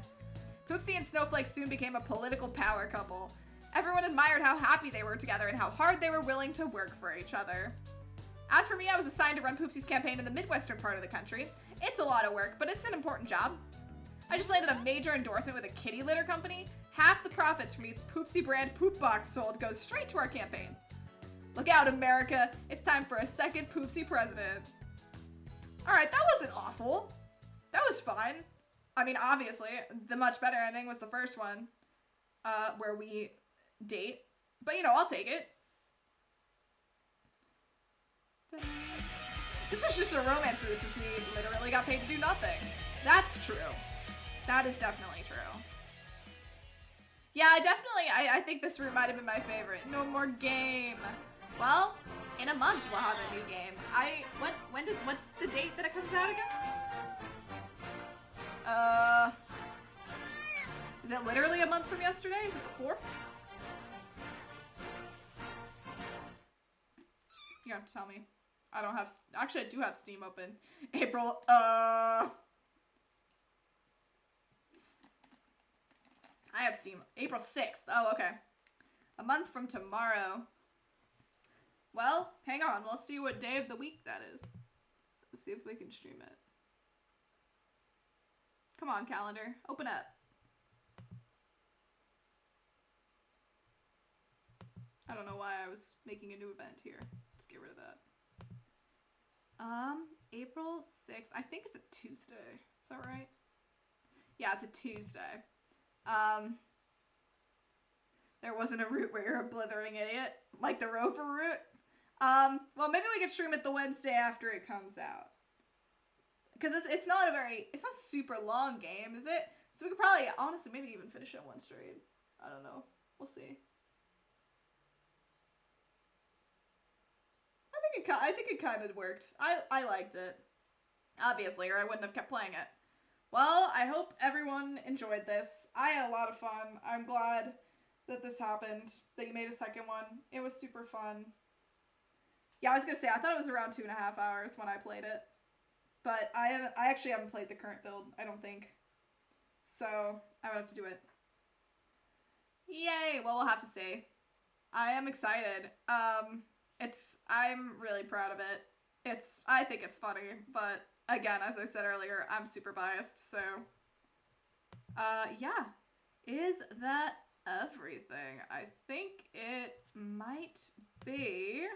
Poopsie and Snowflake soon became a political power couple. Everyone admired how happy they were together and how hard they were willing to work for each other. As for me, I was assigned to run Poopsie's campaign in the Midwestern part of the country. It's a lot of work, but it's an important job. I just landed a major endorsement with a kitty litter company. Half the profits from each Poopsie brand poop box sold goes straight to our campaign. Look out, America. It's time for a second Poopsie president. Alright, that wasn't awful. That was fun. I mean, obviously, the much better ending was the first one, where we date. But, you know, I'll take it. This was just a romance route since we literally got paid to do nothing. That's true. That is definitely true. Yeah, I think this route might have been my favorite. No more game. Well, in a month we'll have a new game. What's the date that it comes out again? Is it literally a month from yesterday? Is it the 4th? You have to tell me. I don't have... Actually, I do have Steam open. April, I have Steam. April 6th. Oh, okay. A month from tomorrow. Well, hang on. Let's see what day of the week that is. Let's see if we can stream it. Come on, calendar. Open up. I don't know why I was making a new event here. Let's get rid of that. April 6th. I think it's a Tuesday. Is that right? Yeah, it's a Tuesday. There wasn't a route where you're a blithering idiot. Like the Rover route. Well, maybe we could stream it the Wednesday after it comes out. Because it's not a super long game, is it? So we could probably, honestly, maybe even finish it in one stream. I don't know. We'll see. I think it kind of worked. I liked it. Obviously, or I wouldn't have kept playing it. Well, I hope everyone enjoyed this. I had a lot of fun. I'm glad that this happened, that you made a second one. It was super fun. Yeah, I was gonna say, I thought it was around 2.5 hours when I played it. But I actually haven't played the current build, I don't think. So, I would have to do it. Yay! Well, we'll have to see. I am excited. I'm really proud of it. I think it's funny, but again, as I said earlier, I'm super biased, so. Yeah. Is that everything? I think it might be.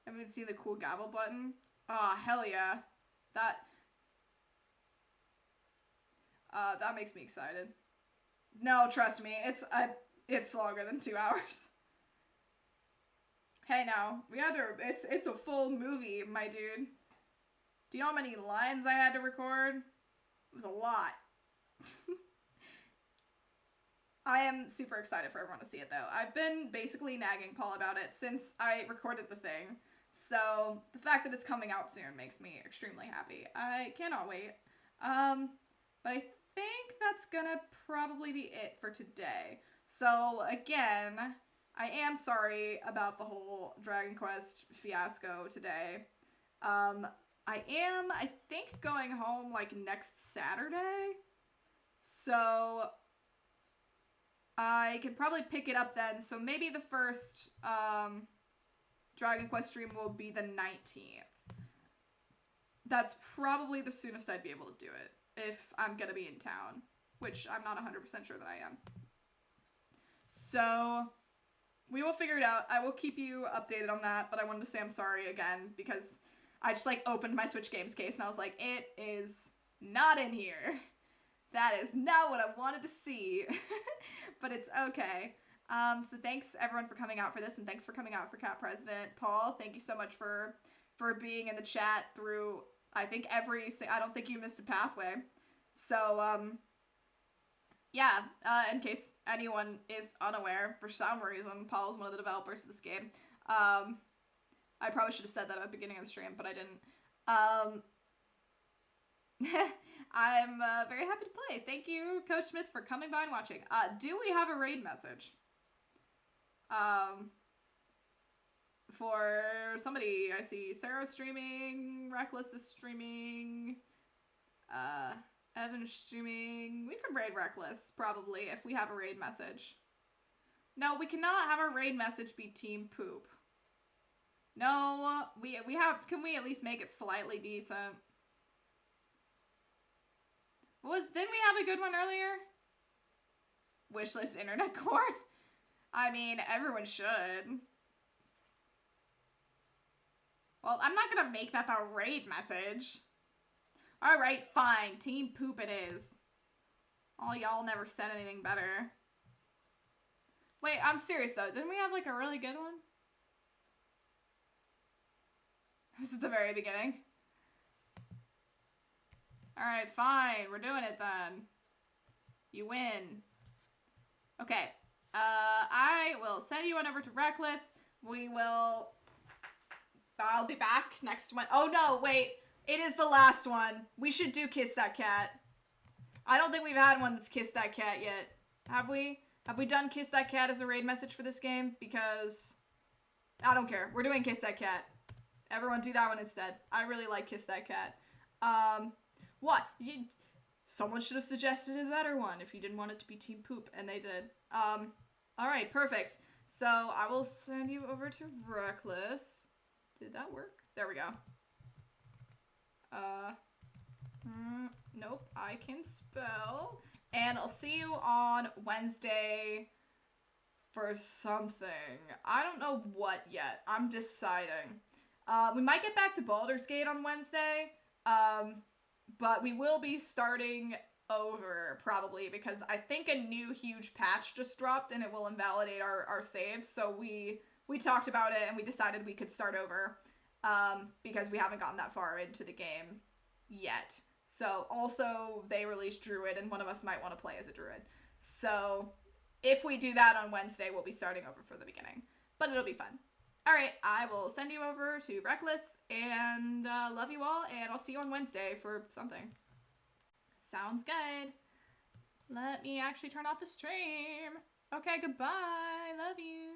I haven't seen the cool gavel button. Oh, hell yeah. That makes me excited. No, trust me, it's longer than 2 hours. Hey now, it's a full movie, my dude. Do you know how many lines I had to record? It was a lot. I am super excited for everyone to see it though. I've been basically nagging Paul about it since I recorded the thing. So the fact that it's coming out soon makes me extremely happy. I cannot wait. But I think that's gonna probably be it for today. So again, I am sorry about the whole Dragon Quest fiasco today. I think, going home, like, next Saturday. So I can probably pick it up then. So maybe the first, Dragon Quest stream will be the 19th. That's probably the soonest I'd be able to do it. If I'm gonna be in town. Which I'm not 100% sure that I am. So we will figure it out. I will keep you updated on that, but I wanted to say I'm sorry again because I just like opened my Switch Games case and I was like, it is not in here. That is not what I wanted to see. But it's okay. So thanks everyone for coming out for this, and thanks for coming out for Cat President. Paul, thank you so much for being in the chat through, I think I don't think you missed a pathway. So, yeah, in case anyone is unaware, for some reason, Paul is one of the developers of this game. I probably should have said that at the beginning of the stream, but I didn't. I'm very happy to play. Thank you, Coach Smith, for coming by and watching. Do we have a raid message? For somebody, I see Sarah streaming, Reckless is streaming, Evan is streaming. We could raid Reckless, probably, if we have a raid message. No, we cannot have our raid message be Team Poop. No, we have, can we at least make it slightly decent? Didn't we have a good one earlier? Wishlist internet cord? I mean, everyone should. Well, I'm not gonna make that the raid message. Alright, fine. Team Poop it is. All y'all never said anything better. Wait, I'm serious though. Didn't we have like a really good one? This is the very beginning. Alright, fine. We're doing it then. You win. Okay. I will send you one over to Reckless. I'll be back next one. Oh no, wait. It is the last one. We should do Kiss That Cat. I don't think we've had one that's Kiss That Cat yet. Have we? Have we done Kiss That Cat as a raid message for this game? Because I don't care. We're doing Kiss That Cat. Everyone do that one instead. I really like Kiss That Cat. What? Someone should have suggested a better one if you didn't want it to be Team Poop, and they did. Alright, perfect. So, I will send you over to Reckless. Did that work? There we go. Nope, I can spell. And I'll see you on Wednesday for something. I don't know what yet. I'm deciding. We might get back to Baldur's Gate on Wednesday, but we will be starting over, probably, because I think a new huge patch just dropped, and it will invalidate our saves, so we talked about it, and we decided we could start over, because we haven't gotten that far into the game yet. So, also, they released Druid, and one of us might want to play as a Druid. So, if we do that on Wednesday, we'll be starting over for the beginning. But it'll be fun. Alright, I will send you over to Reckless, and love you all, and I'll see you on Wednesday for something. Sounds good. Let me actually turn off the stream. Okay, goodbye. Love you.